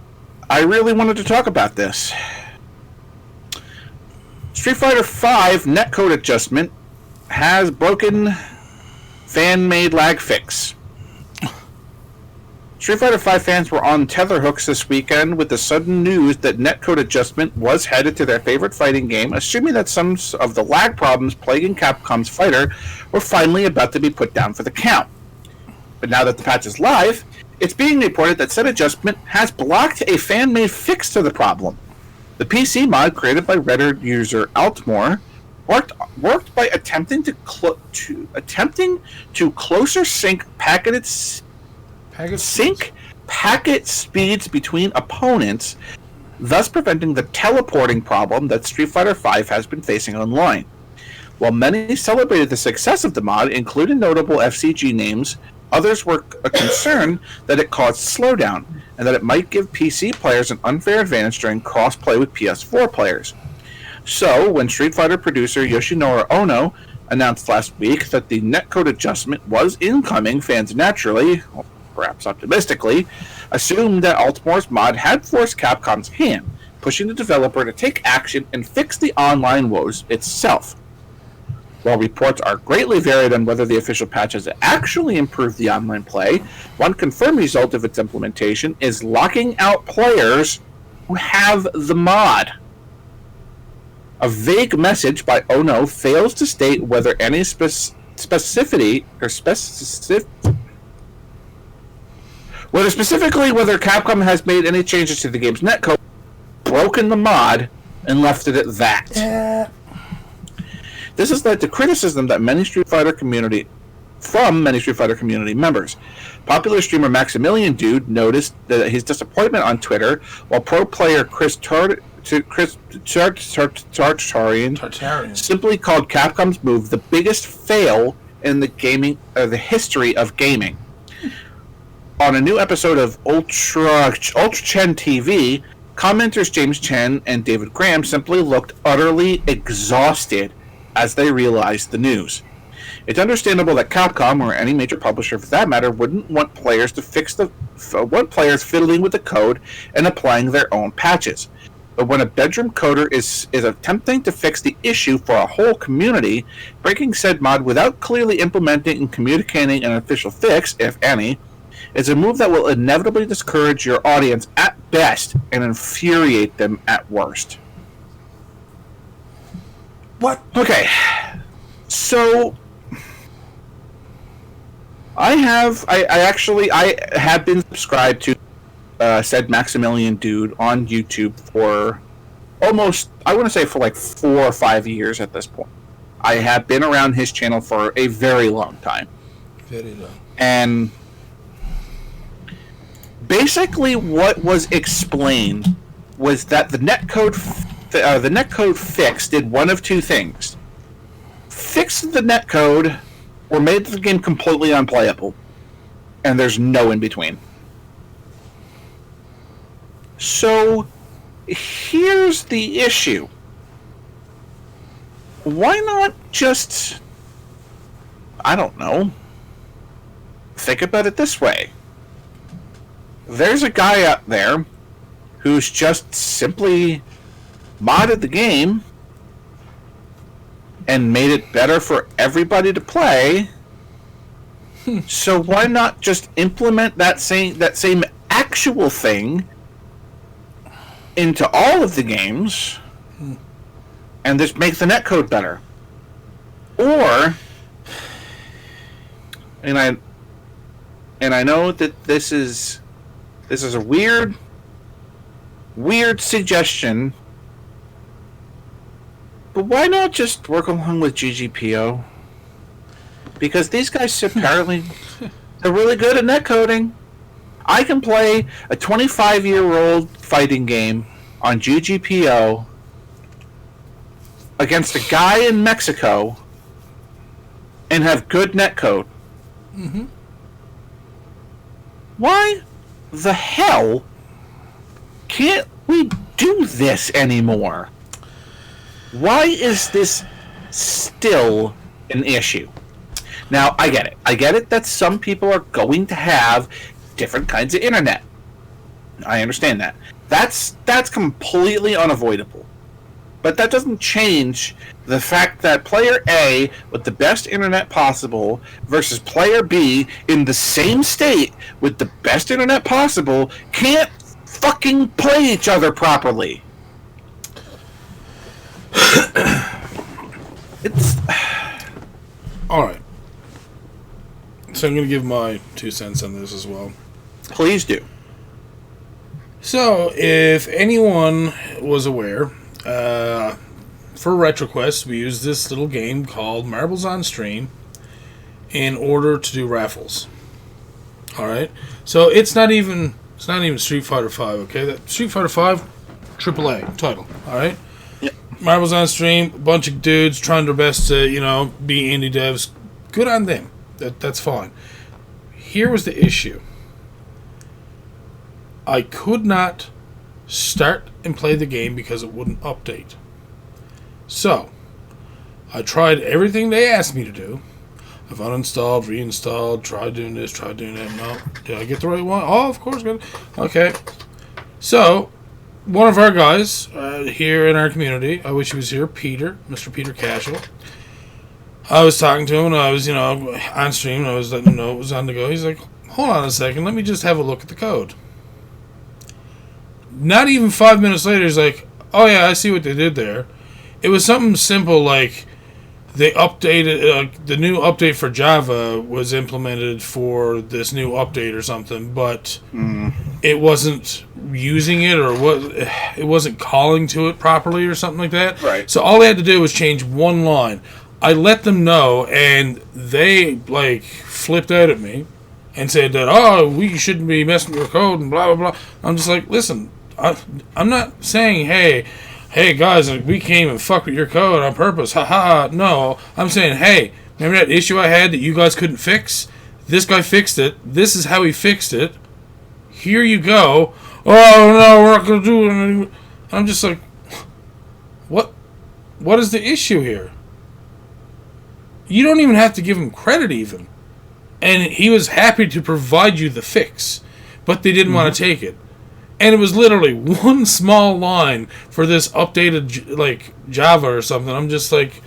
I really wanted to talk about this. Street Fighter V netcode adjustment has broken fan-made lag fix. Street Fighter V fans were on tetherhooks this weekend with the sudden news that netcode adjustment was headed to their favorite fighting game, assuming that some of the lag problems plaguing Capcom's fighter were finally about to be put down for the count. But now that the patch is live, it's being reported that said adjustment has blocked a fan-made fix to the problem. The PC mod created by Reddit user Altmore worked by attempting to closer sync packet speeds between opponents, thus preventing the teleporting problem that Street Fighter V has been facing online. While many celebrated the success of the mod, including notable FCG names, others were concerned that it caused slowdown and that it might give PC players an unfair advantage during cross-play with PS4 players. So, when Street Fighter producer Yoshinori Ono announced last week that the netcode adjustment was incoming, fans naturally, or perhaps optimistically, assumed that Altmore's mod had forced Capcom's hand, pushing the developer to take action and fix the online woes itself. While reports are greatly varied on whether the official patch has actually improved the online play, one confirmed result of its implementation is locking out players who have the mod. A vague message by Ono fails to state whether any specifically whether Capcom has made any changes to the game's netcode, broken the mod, and left it at that. This has led to criticism that many Street Fighter community members. Popular streamer Maximilian Dude noticed that his disappointment on Twitter, while pro player Chris Tartarian simply called Capcom's move the biggest fail in the history of gaming. On a new episode of Ultra Chen TV, commenters James Chen and David Graham simply looked utterly exhausted as they realized the news. It's understandable that Capcom, or any major publisher for that matter, wouldn't want players fiddling with the code and applying their own patches. But when a bedroom coder is attempting to fix the issue for a whole community, breaking said mod without clearly implementing and communicating an official fix, if any, is a move that will inevitably discourage your audience at best and infuriate them at worst. What? Okay, so I have been subscribed to said Maximilian Dude on YouTube for almost, I want to say for like 4 or 5 years at this point. I have been around his channel for a very long time. Very long. And basically what was explained was that the netcode fix did one of two things. Fixed the netcode or made the game completely unplayable. And there's no in between. So, here's the issue. Why not just, I don't know, think about it this way. There's a guy out there who's just simply modded the game and made it better for everybody to play. So why not just implement that same actual thing into all of the games and just make the netcode better? Or, and I know that this is a weird suggestion, but why not just work along with GGPO? Because these guys apparently are really good at netcoding. I can play a 25-year-old fighting game on GGPO against a guy in Mexico and have good netcode. Mm-hmm. why the hell can't we do this anymore? Why is this still an issue? Now, I get it. I get it that some people are going to have different kinds of internet. I understand that. That's completely unavoidable. But that doesn't change the fact that player A with the best internet possible versus player B in the same state with the best internet possible can't fucking play each other properly. It's... Alright. So I'm going to give my 2 cents on this as well. Please do. So, if anyone was aware, for RetroQuest, we use this little game called Marbles on Stream in order to do raffles. Alright? So, it's not even Street Fighter V, okay? That Street Fighter V, AAA title, alright? Yep. Marbles on Stream, a bunch of dudes trying their best to, be indie devs. Good on them. That's fine. Here was the issue. I could not start and play the game because it wouldn't update. So, I tried everything they asked me to do. I've uninstalled, reinstalled, tried doing this, tried doing that. No. Did I get the right one? Oh, of course. Good. Okay. So, one of our guys here in our community, I wish he was here, Peter, Mr. Peter Casual. I was talking to him, and I was, on stream, and I was letting him know it was on the go. He's like, hold on a second, let me just have a look at the code. Not even 5 minutes later, he's like, oh yeah, I see what they did there. It was something simple like they updated, the new update for Java was implemented for this new update or something, but it wasn't using it or it wasn't calling to it properly or something like that. Right. So all they had to do was change one line. I let them know, and they, flipped out at me and said that, oh, we shouldn't be messing with your code and blah, blah, blah. I'm just like, listen, I'm not saying, hey, guys, we came and fucked with your code on purpose. Ha ha. No, I'm saying, hey, remember that issue I had that you guys couldn't fix? This guy fixed it. This is how he fixed it. Here you go. Oh, no, we're not going to do it anymore. I'm just like, what is the issue here? You don't even have to give him credit even. And he was happy to provide you the fix. But they didn't want to take it. And it was literally one small line for this updated, Java or something. I'm just like...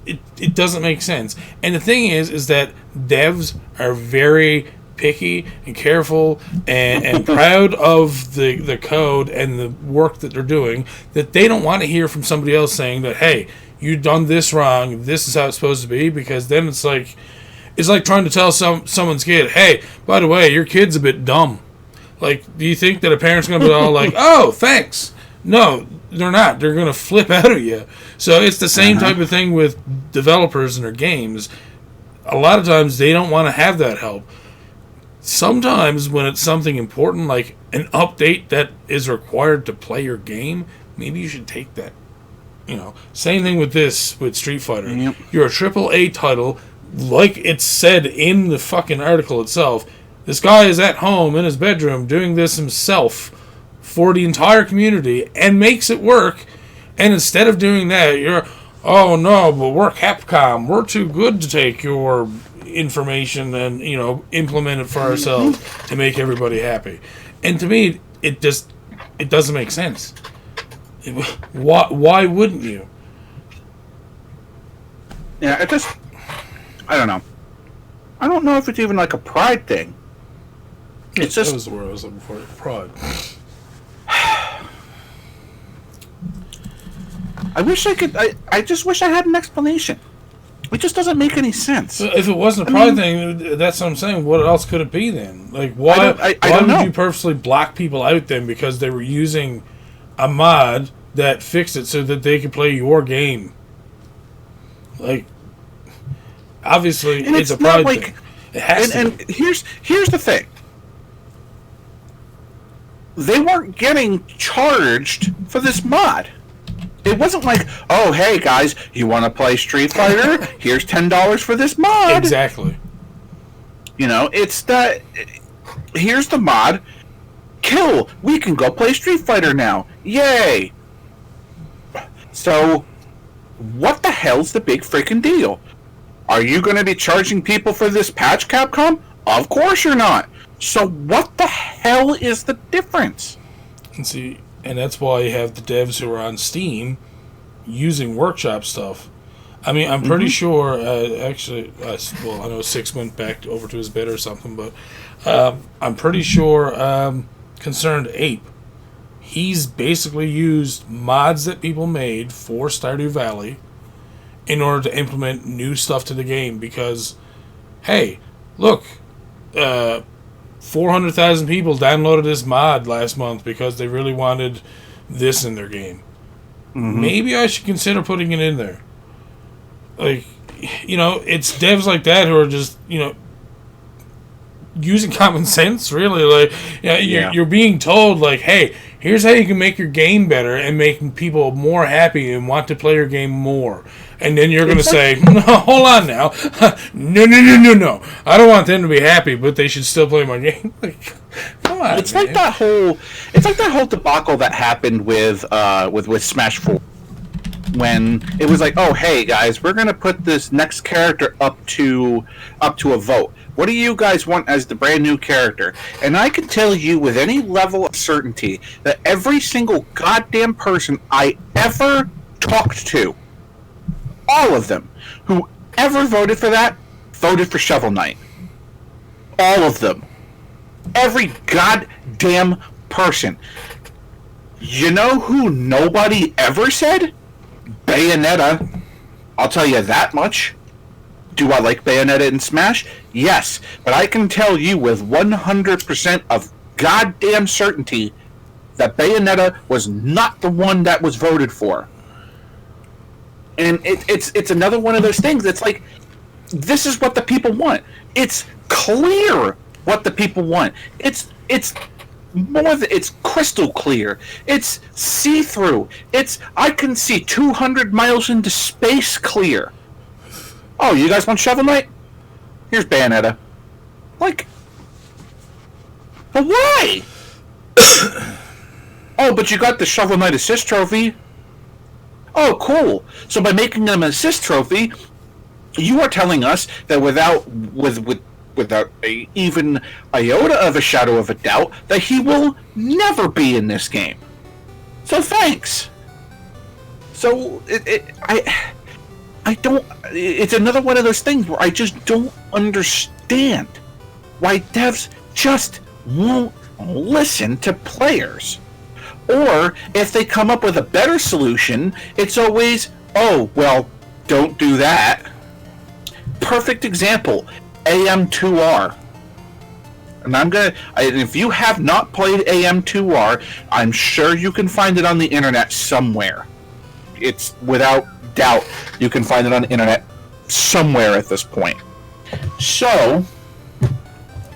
It doesn't make sense. And the thing is that devs are very picky and careful and proud of the code and the work that they're doing, that they don't want to hear from somebody else saying that, hey, you done this wrong, this is how it's supposed to be, because then it's like trying to tell someone's kid, hey, by the way, your kid's a bit dumb. Do you think that a parent's going to be all like, oh, thanks? No, they're not. They're going to flip out at you. So it's the same type of thing with developers and their games. A lot of times they don't want to have that help. Sometimes when it's something important, like an update that is required to play your game, maybe you should take that. Same thing with Street Fighter. Yep. You're a AAA title, like it said in the fucking article itself. This guy is at home in his bedroom doing this himself for the entire community and makes it work. And instead of doing that, you're, oh no, but we're Capcom. We're too good to take your information and, implement it for ourselves to make everybody happy. And to me, it doesn't make sense. Why wouldn't you? Yeah, I don't know. I don't know if it's even like a pride thing. It's just... That was the word I was looking for. Pride. I just wish I had an explanation. It just doesn't make any sense. If it wasn't a pride thing, that's what I'm saying. What else could it be then? Why would you purposely block people out then because they were using a mod that fixed it so that they could play your game? Obviously, it's a pride thing. It has to be. And here's the thing. They weren't getting charged for this mod. It wasn't like, oh, hey, guys, you want to play Street Fighter? Here's $10 for this mod. Exactly. You know, it's that. Here's the mod. Kill. We can go play Street Fighter now. Yay! So, what the hell's the big freaking deal? Are you going to be charging people for this patch, Capcom? Of course you're not. So what the hell is the difference? And see, and that's why you have the devs who are on Steam using workshop stuff. I mean, I'm pretty sure, well, I know Six went back over to his bed or something, but I'm pretty sure Concerned Ape, he's basically used mods that people made for Stardew Valley in order to implement new stuff to the game because, hey, look, 400,000 people downloaded this mod last month because they really wanted this in their game. Maybe I should consider putting it in there. Like, you know, it's devs like that who are just, you know, using common sense, really. Like, you're being told, like, hey, here's how you can make your game better and make people more happy and want to play your game more. And then you're going to say, no, hold on now. No. I don't want them to be happy, but they should still play my game. Like, come on, It's man. like that whole debacle that happened with Smash 4. When it was like, oh, hey, guys, we're going to put this next character up to a vote. What do you guys want as the brand new character? And I can tell you with any level of certainty that every single goddamn person I ever talked to, all of them, who ever voted for that, voted for Shovel Knight. All of them. Every goddamn person. You know who nobody ever said? Bayonetta. I'll tell you that much. Do I like Bayonetta in Smash? Yes, but I can tell you with 100% of goddamn certainty that Bayonetta was not the one that was voted for. And it's another one of those things that's like, this is what the people want. It's clear what the people want. It's crystal clear. It's see-through. I can see 200 miles into space clear. Oh, you guys want Shovel Knight? Here's Bayonetta. Like, but why? Oh, but you got the Shovel Knight assist trophy. Oh, cool. So by making them an assist trophy, you are telling us that without even iota of a shadow of a doubt, that he will never be in this game. So thanks. So I don't. It's another one of those things where I just don't understand why devs just won't listen to players. Or if they come up with a better solution, it's always, oh, well, don't do that. Perfect example, AM2R. And if you have not played AM2R, I'm sure you can find it on the internet somewhere. It's without doubt you can find it on the internet somewhere at this point. So,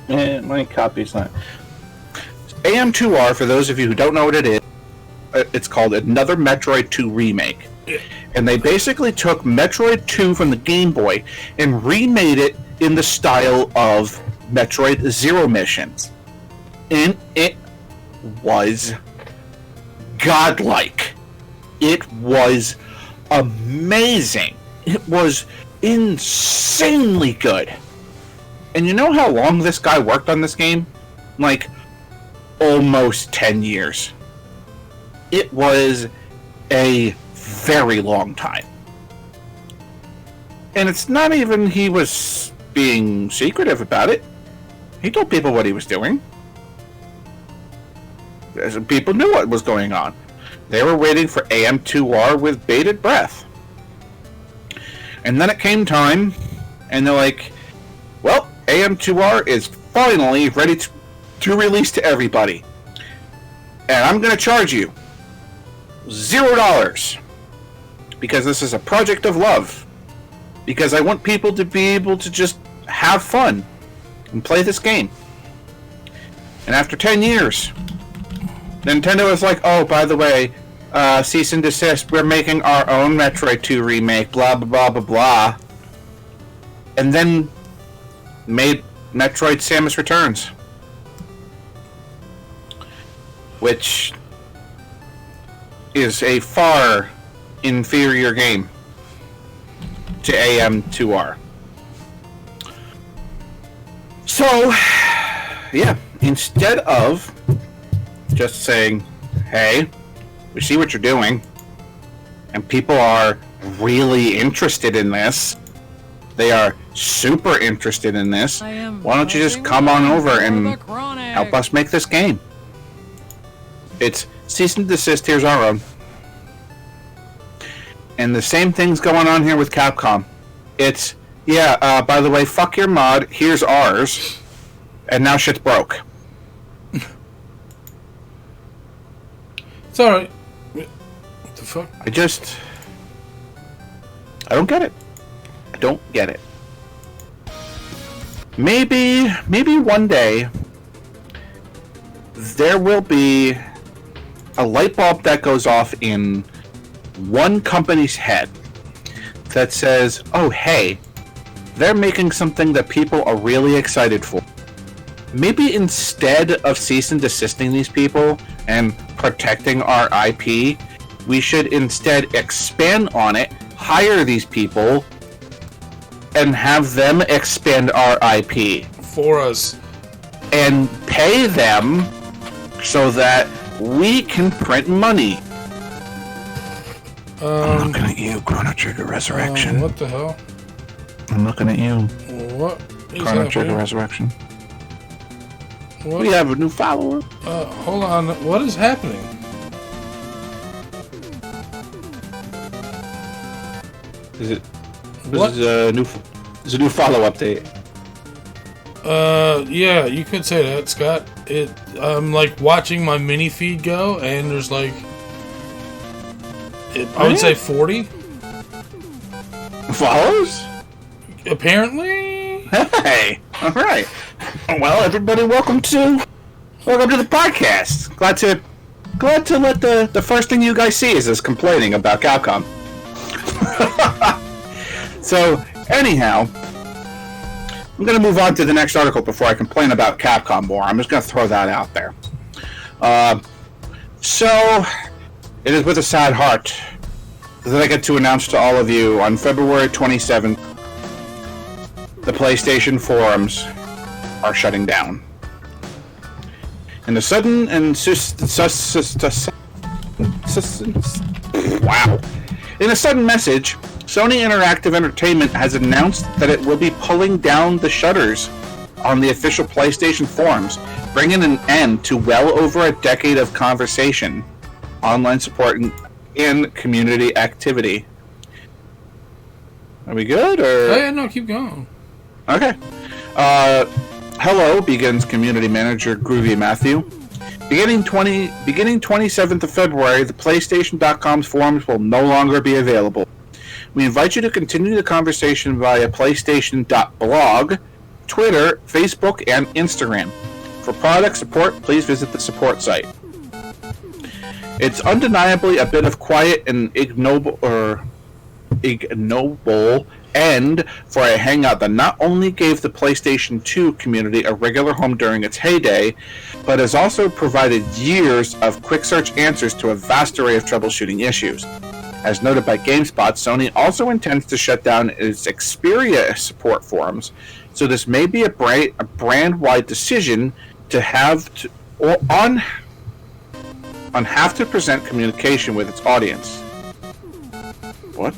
my copy's not. AM2R, for those of you who don't know what it is, it's called Another Metroid 2 Remake. And they basically took Metroid 2 from the Game Boy and remade it in the style of Metroid Zero Mission. And it was godlike. It was amazing. It was insanely good. And you know how long this guy worked on this game? Like, almost 10 years. It was a very long time. And it's not even he was being secretive about it. He told people what he was doing. People knew what was going on. They were waiting for AM2R with bated breath. And then it came time, and they're like, well, AM2R is finally ready to release to everybody. And I'm going to charge you $0. Because this is a project of love. Because I want people to be able to just have fun and play this game. And after 10 years, Nintendo was like, oh, by the way, cease and desist, we're making our own Metroid 2 remake, blah, blah, blah, blah, blah. And then made Metroid Samus Returns, which is a far inferior game to AM2R. So, yeah, instead of just saying, hey, we see what you're doing, and people are really interested in this, they are super interested in this, why don't you just come on over and help us make this game? It's cease and desist, here's our own. And the same thing's going on here with Capcom. It's, yeah, by the way, fuck your mod, here's ours, and now shit's broke. It's alright. What the fuck? I don't get it. I don't get it. Maybe one day there will be a light bulb that goes off in one company's head that says, oh hey, they're making something that people are really excited for. Maybe instead of cease and desisting these people and protecting our IP, we should instead expand on it, hire these people, and have them expand our IP. For us. And pay them so that we can print money. I'm looking at you, Chrono Trigger Resurrection. What the hell? I'm looking at you. What is Chrono Trigger Resurrection. What? We have a new follower. Hold on. What is happening? This What? is a new follow update. Yeah, you could say that, Scott. I'm like watching my mini feed go, and there's like, I would say 40 follows. Apparently. Hey, all right. Well, everybody, welcome to the podcast. Glad to let the first thing you guys see is us complaining about Capcom. So, anyhow, I'm going to move on to the next article before I complain about Capcom more. I'm just going to throw that out there. So, it is with a sad heart that I get to announce to all of you on February 27th, the PlayStation forums are shutting down. In a sudden and In a sudden message, Sony Interactive Entertainment has announced that it will be pulling down the shutters on the official PlayStation forums, bringing an end to well over a decade of conversation, online support, and community activity. Are we good, or? Oh, yeah, no, keep going. Okay. Hello, begins community manager Groovy Matthew. Beginning 27th of February, the PlayStation.com's forums will no longer be available. We invite you to continue the conversation via PlayStation.blog, Twitter, Facebook, and Instagram. For product support, please visit the support site. It's undeniably a bit of quiet and ignoble end for a hangout that not only gave the PlayStation 2 community a regular home during its heyday, but has also provided years of quick search answers to a vast array of troubleshooting issues. As noted by GameSpot, Sony also intends to shut down its Xperia support forums, so this may be a brand-wide decision to have to present communication with its audience. What?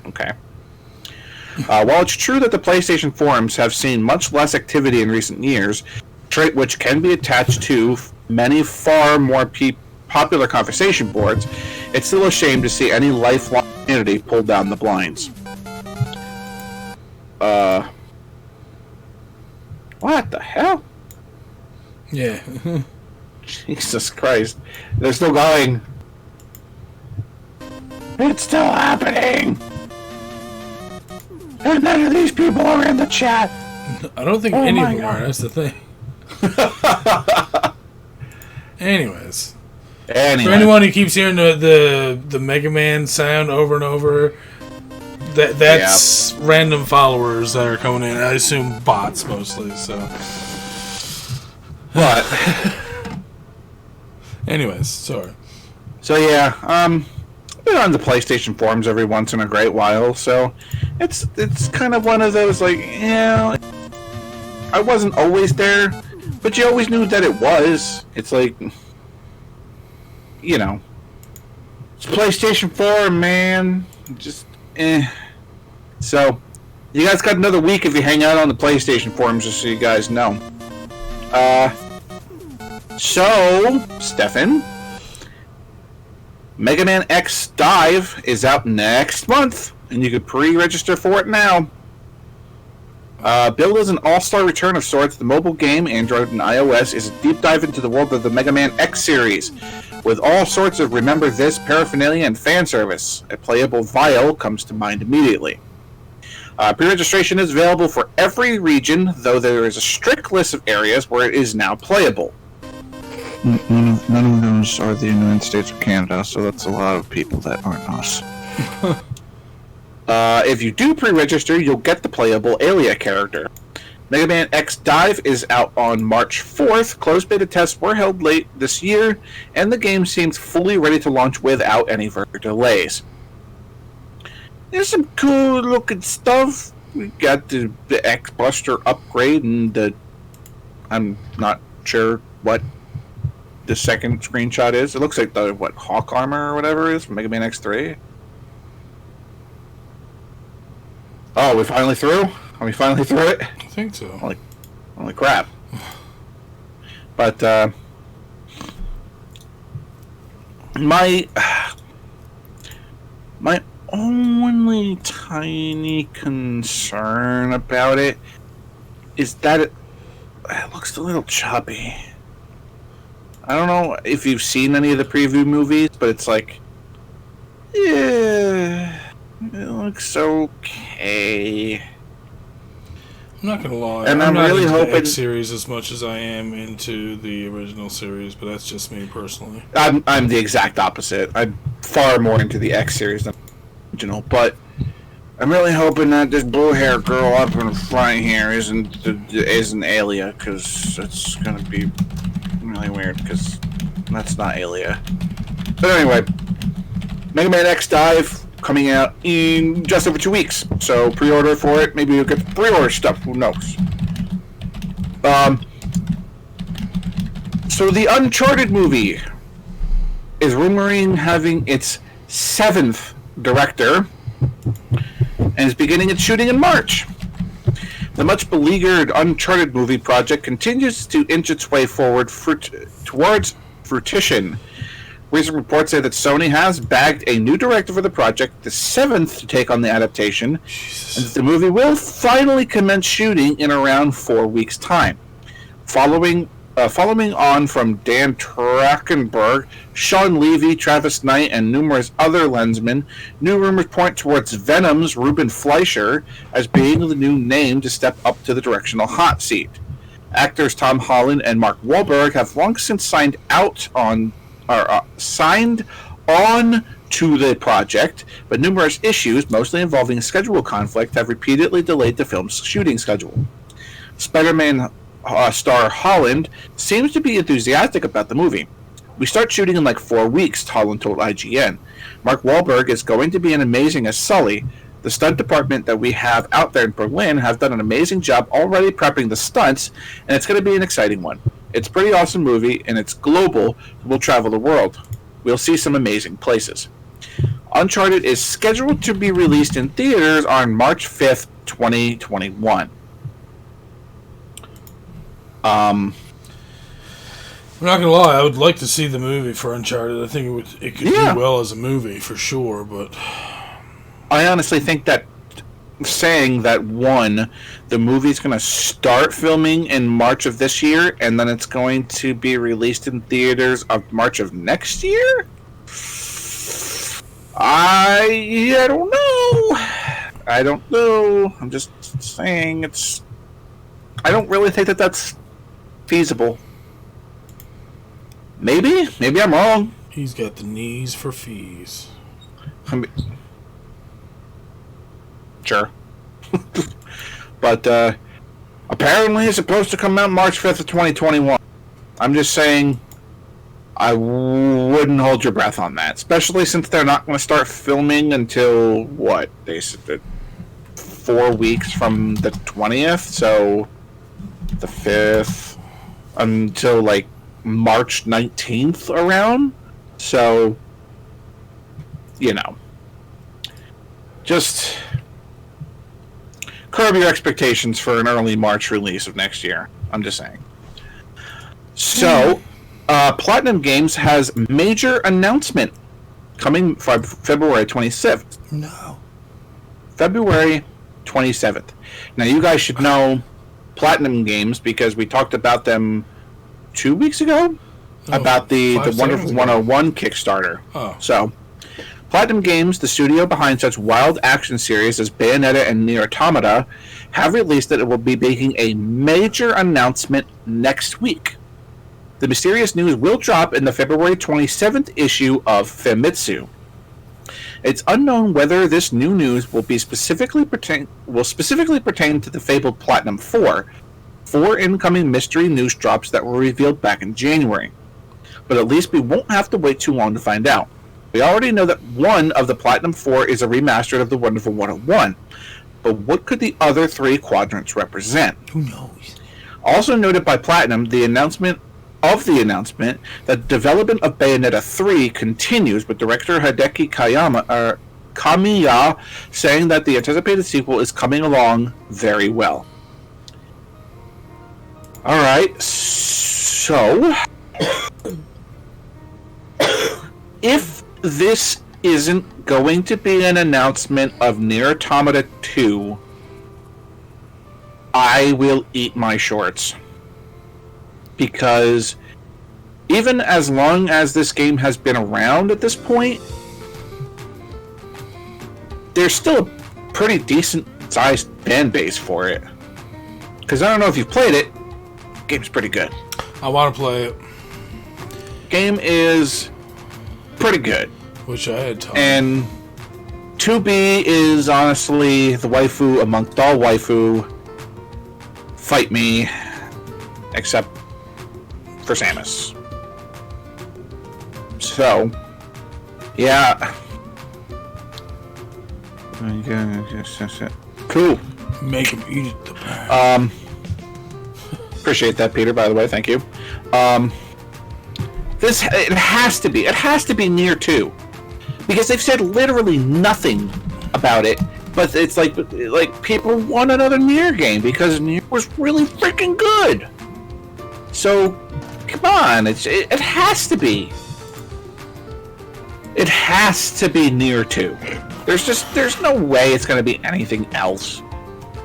Okay. While it's true that the PlayStation forums have seen much less activity in recent years, trait which can be attached to many far more popular conversation boards, it's still a shame to see any lifelong community pull down the blinds. What the hell? Yeah. Jesus Christ. They're still going. It's still happening! And none of these people are in the chat! I don't think any of them are, that's the thing. Anyways. For anyone who keeps hearing the Mega Man sound over and over, That's random followers that are coming in. I assume bots mostly. So, but anyways, sorry. So yeah, I've been on the PlayStation forums every once in a great while. So it's kind of one of those like, I wasn't always there, but you always knew that it was. It's like, it's PlayStation 4, man. Just So, you guys got another week if you hang out on the PlayStation forums, just so you guys know. So, Stefan, Mega Man X Dive is out next month, and you can pre-register for it now. Billed as an all-star return of sorts, the mobile game, Android and iOS, is a deep dive into the world of the Mega Man X series, with all sorts of remember this paraphernalia and fan service. A playable vial comes to mind immediately. Pre-registration is available for every region, though there is a strict list of areas where it is now playable. None of those are the United States or Canada, so that's a lot of people that aren't us. If you do pre-register, you'll get the playable Alia character. Mega Man X Dive is out on March 4th. Closed beta tests were held late this year, and the game seems fully ready to launch without any further delays. There's some cool looking stuff. We got the X Buster upgrade, and I'm not sure what the second screenshot is. It looks like the Hawk armor or whatever it is from Mega Man X3. Oh, we finally through? Are we finally through it? I think so. Holy crap. But, my only tiny concern about it is that it looks a little chubby. I don't know if you've seen any of the preview movies, but it's like, yeah, it looks okay. I'm not gonna lie. And I'm not really into hoping the X series as much as I am into the original series, but that's just me personally. I'm the exact opposite. I'm far more into the X series than the original, but I'm really hoping that this blue-haired girl up in the front here isn't Alia, because it's gonna be really weird, because that's not Alia. But anyway, Mega Man X Dive coming out in just over 2 weeks, so pre-order for it. Maybe you'll get the pre-order stuff. Who knows? So the Uncharted movie is rumoring having its 7th director, and is beginning its shooting in March. The much beleaguered Uncharted movie project continues to inch its way forward towards fruition. Recent reports say that Sony has bagged a new director for the project, the 7th to take on the adaptation, Jesus. and that the movie will finally commence shooting in around 4 weeks' time. Following on from Dan Trachtenberg, Sean Levy, Travis Knight, and numerous other lensmen, new rumors point towards Venom's Ruben Fleischer as being the new name to step up to the directional hot seat. Actors Tom Holland and Mark Wahlberg have long since signed on to the project, but numerous issues, mostly involving schedule conflict, have repeatedly delayed the film's shooting schedule. Spider-Man star Holland seems to be enthusiastic about the movie. We start shooting in like 4 weeks, Holland told IGN. Mark Wahlberg is going to be amazing as Sully. The stunt department that we have out there in Berlin have done an amazing job already prepping the stunts, and it's going to be an exciting one. It's a pretty awesome movie, and it's global. We'll travel the world. We'll see some amazing places. Uncharted is scheduled to be released in theaters on March 5th, 2021. I'm not gonna lie, I would like to see the movie for Uncharted. I think it could do well as a movie for sure, but I honestly think that saying that the movie's going to start filming in March of this year, and then it's going to be released in theaters of March of next year. I don't know. I don't know. I'm just saying I don't really think that that's feasible. Maybe I'm wrong. he's got the knees for fees. Sure. But apparently it's supposed to come out March 5th of 2021. I'm just saying, I wouldn't hold your breath on that, especially since they're not going to start filming until, what, they said 4 weeks from the 20th, so the 5th until, like, March 19th around. So, you know, just curb your expectations for an early March release of next year. I'm just saying. So, Platinum Games has major announcement coming February 27th. No. February 27th. Now, you guys should know Platinum Games because we talked about them 2 weeks ago about the Wonderful 101 Kickstarter. Oh. So, Platinum Games, the studio behind such wild action series as Bayonetta and Nier Automata, have released that it will be making a major announcement next week. The mysterious news will drop in the February 27th issue of Famitsu. It's unknown whether this new news will specifically pertain to the fabled Platinum 4 incoming mystery news drops that were revealed back in January. But at least we won't have to wait too long to find out. We already know that one of the Platinum 4 is a remaster of the Wonderful 101, but what could the other 3 quadrants represent? Who knows? Also noted by Platinum, the announcement that development of Bayonetta 3 continues, with director Hideki Kamiya saying that the anticipated sequel is coming along very well. Alright, so if this isn't going to be an announcement of Nier Automata 2, I will eat my shorts. Because even as long as this game has been around at this point, there's still a pretty decent sized fan base for it. Because I don't know if you've played it, the game's pretty good. I want to play it. Game is pretty good. Wish I had time. And 2B is honestly the waifu amongst all waifu. Fight me. Except for Samus. So, yeah. Cool. Make him eat it. Appreciate that, Peter, by the way. Thank you. It has to be Nier 2. Because they've said literally nothing about it, but it's like people want another Nier game because Nier was really freaking good. So, come on, it has to be. It has to be Nier 2. There's no way it's going to be anything else.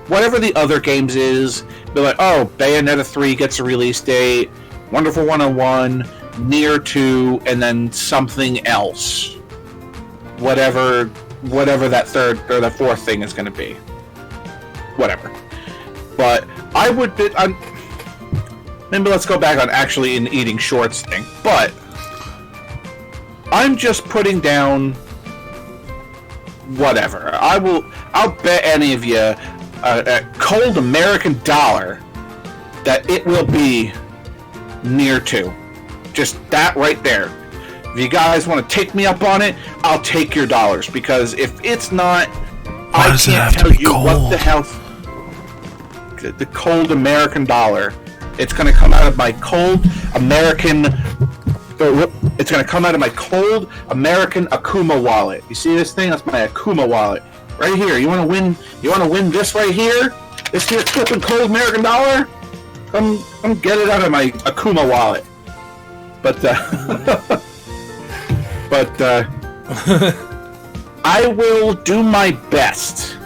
Whatever the other games is, be like, oh, Bayonetta 3 gets a release date, Wonderful 101, Nier 2, and then something else. Whatever that third or that fourth thing is going to be. Whatever. But I would be... maybe let's go back on actually an eating shorts thing. But I'm just putting down whatever. I'll bet any of you a cold American dollar that it will be Nier 2. Just that right there. If you guys want to take me up on it, I'll take your dollars. Because if it's not, I can't tell you what the hell. The cold American dollar. It's going to come out of my cold American. It's going to come out of my cold American Akuma wallet. You see this thing? That's my Akuma wallet. Right here. You want to win? You want to win this right here? This here flipping cold American dollar? Come get it out of my Akuma wallet. But I will do my best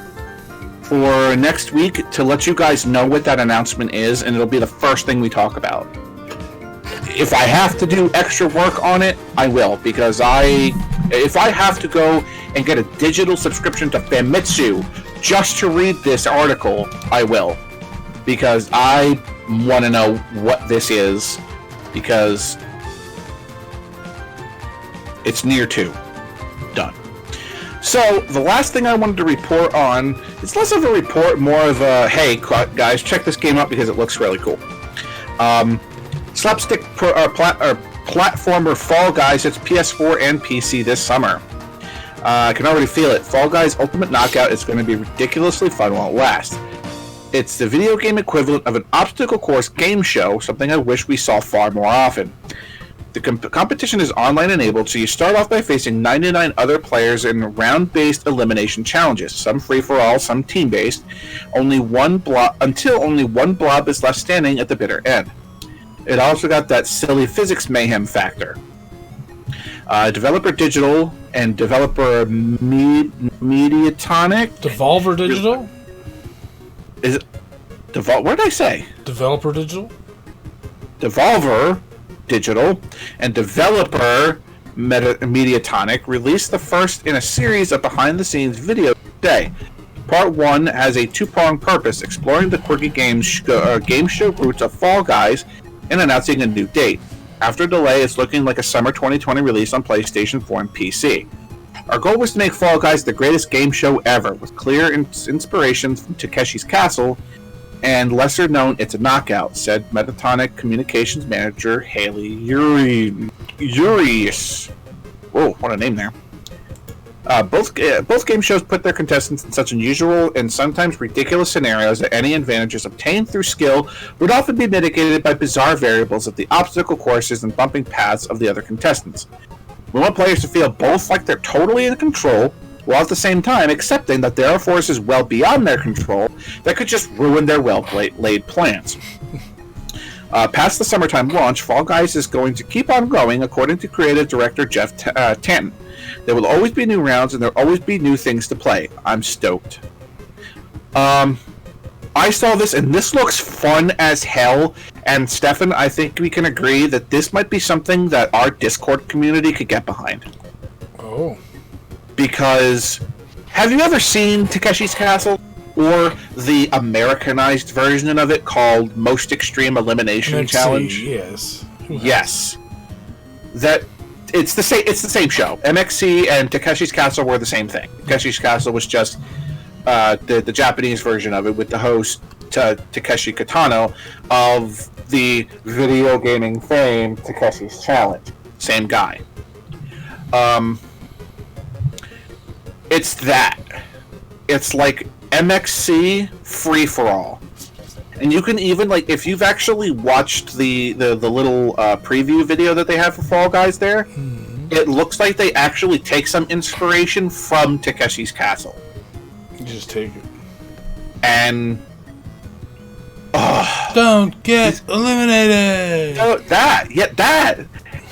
for next week to let you guys know what that announcement is, and it'll be the first thing we talk about. If I have to do extra work on it, I will, because if I have to go and get a digital subscription to Famitsu just to read this article, I will, because I want to know what this is, because it's Nier 2. Done. So, the last thing I wanted to report on, it's less of a report, more of a, hey, guys, check this game out because it looks really cool. Slapstick platformer Fall Guys hits PS4 and PC this summer. I can already feel it. Fall Guys Ultimate Knockout is going to be ridiculously fun while it lasts. It's the video game equivalent of an obstacle course game show, something I wish we saw far more often. The competition is online enabled, so you start off by facing 99 other players in round-based elimination challenges, some free-for-all, some team-based, until only one blob is left standing at the bitter end. It also got that silly physics mayhem factor. Developer Digital and developer Mediatonic. Devolver Digital? Is it what did I say? Developer Digital? Devolver Digital and developer Mediatonic released the first in a series of behind-the-scenes videos today. Part 1 has a two-pronged purpose, exploring the quirky game show roots of Fall Guys and announcing a new date. After a delay, it's looking like a summer 2020 release on PlayStation 4 and PC. Our goal was to make Fall Guys the greatest game show ever, with clear inspiration from Takeshi's Castle, and lesser known, it's a knockout, said Mediatonic Communications Manager Haley Urias. Whoa, what a name there. Both game shows put their contestants in such unusual and sometimes ridiculous scenarios that any advantages obtained through skill would often be mitigated by bizarre variables of the obstacle courses and bumping paths of the other contestants. We want players to feel both like they're totally in control, while at the same time accepting that there are forces well beyond their control that could just ruin their well-laid plans. Past the summertime launch, Fall Guys is going to keep on going, according to creative director Jeff Tanton. There will always be new rounds, and there will always be new things to play. I'm stoked. I saw this, and this looks fun as hell. And Stefan, I think we can agree that this might be something that our Discord community could get behind. Oh. Because, have you ever seen Takeshi's Castle? Or the Americanized version of it called Most Extreme Elimination Challenge? Yes. Yes. It's the same show. MXC and Takeshi's Castle were the same thing. Takeshi's Castle was just the Japanese version of it with the host Takeshi Katana of the video gaming fame Takeshi's Challenge. Same guy. It's that. It's like MXC free-for-all. And you can even, like, if you've actually watched the little preview video that they have for Fall Guys there, it looks like they actually take some inspiration from Takeshi's Castle. You just take it. And... don't get eliminated! That!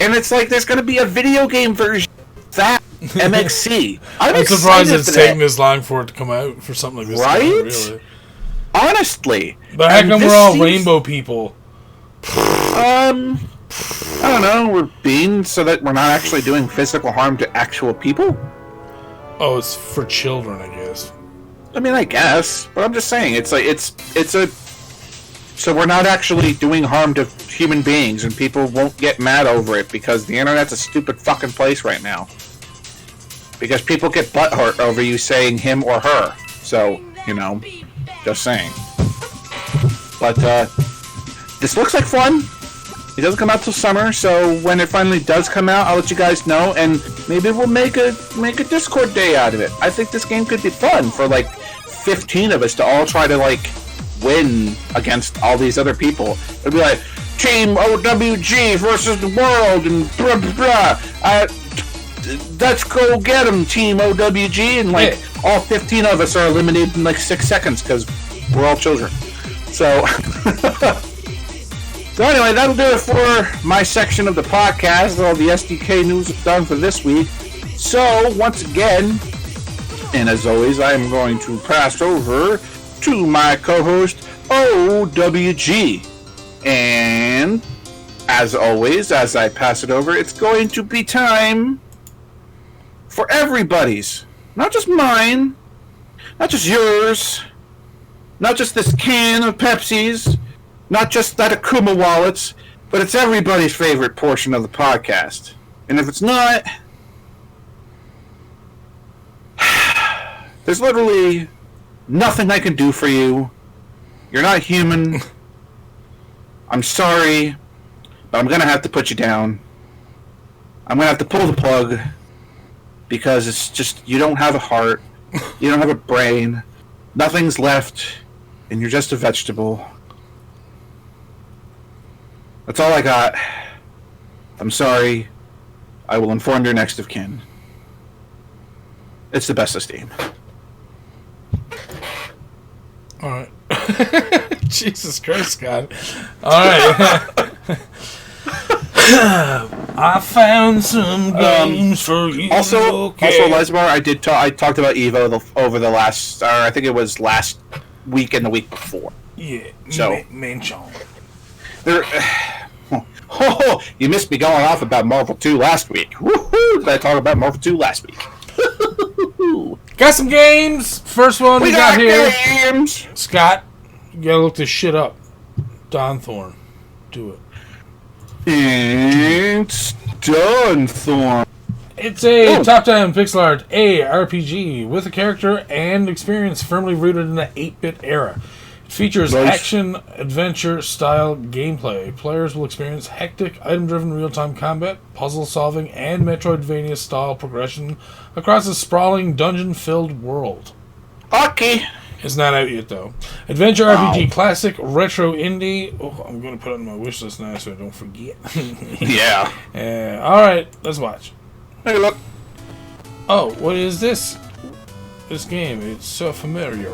And it's like there's going to be a video game version of that. MXC. I'm surprised it's taking this long for it to come out for something like this. Right? Really. Honestly. But how come we're all rainbow people? I don't know. We're being so that we're not actually doing physical harm to actual people? Oh, it's for children, I guess. I mean, I guess. But I'm just saying, it's like, it's a... So we're not actually doing harm to human beings, and people won't get mad over it because the internet's a stupid fucking place right now. Because people get butthurt over you saying him or her. So, you know, just saying. But, this looks like fun. It doesn't come out till summer, so when it finally does come out, I'll let you guys know, and maybe we'll make a Discord day out of it. I think this game could be fun for, like, 15 of us to all try to, like, win against all these other people. It'd be like, Team OWG versus the world, and blah, blah, blah. Let's go get them, Team OWG, and like all 15 of us are eliminated in like 6 seconds because we're all children. So, so anyway, that'll do it for my section of the podcast. All the SDK news is done for this week. So once again, and as always, I'm going to pass over to my co-host OWG, and as always, as I pass it over, it's going to be time for everybody's, not just mine, not just yours, not just this can of Pepsi's, not just that Akuma wallets, but it's everybody's favorite portion of the podcast. And if it's not, There's literally nothing I can do for you. You're not human. I'm sorry, but I'm gonna have to put you down. I'm gonna have to pull the plug because it's just you don't have a heart, you don't have a brain, nothing's left, and you're just a vegetable. That's all I got. I'm sorry. I will inform your next of kin. It's the best of Steam. Alright. Jesus Christ, Scott. Alright. I found some games for you. Also, okay. Lesbar, I talked about Evo over the last, I think it was last week and the week before. Yeah. So, mention. There. Oh, you missed me going off about Marvel 2 last week. Woohoo! Did I talk about Marvel 2 last week? Got some games. First one we got here. Games. Scott, you gotta look this shit up. Dawnthorn. Do it. It's Dawnthorn. It's a top-down pixel art RPG with a character and experience firmly rooted in the 8-bit era. It features action-adventure style gameplay. Players will experience hectic, item-driven real-time combat, puzzle-solving, and Metroidvania-style progression across a sprawling, dungeon-filled world. Okay. It's not out yet, though. Adventure RPG, classic, retro indie. Oh, I'm going to put it on my wish list now so I don't forget. Yeah. Alright, let's watch. Hey, look. Oh, what is this? This game, it's so familiar.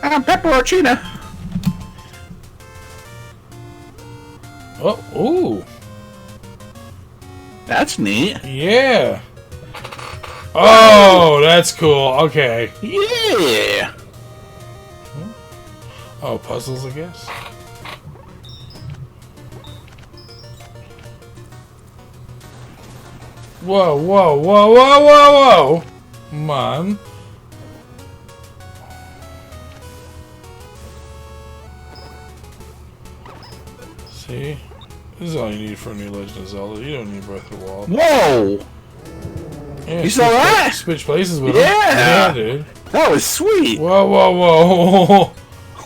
I'm Pepperoncino. Oh, ooh. That's neat. Yeah. Oh, that's cool. Okay. Yeah. Oh, puzzles, I guess. Whoa, whoa, whoa, whoa, whoa, whoa. Come on. See? This is all you need for a new Legend of Zelda. You don't need Breath of the Wild. Whoa! Yeah, You saw that? Switch places with Yeah. him. Yeah, dude. That was sweet. Whoa, whoa, whoa.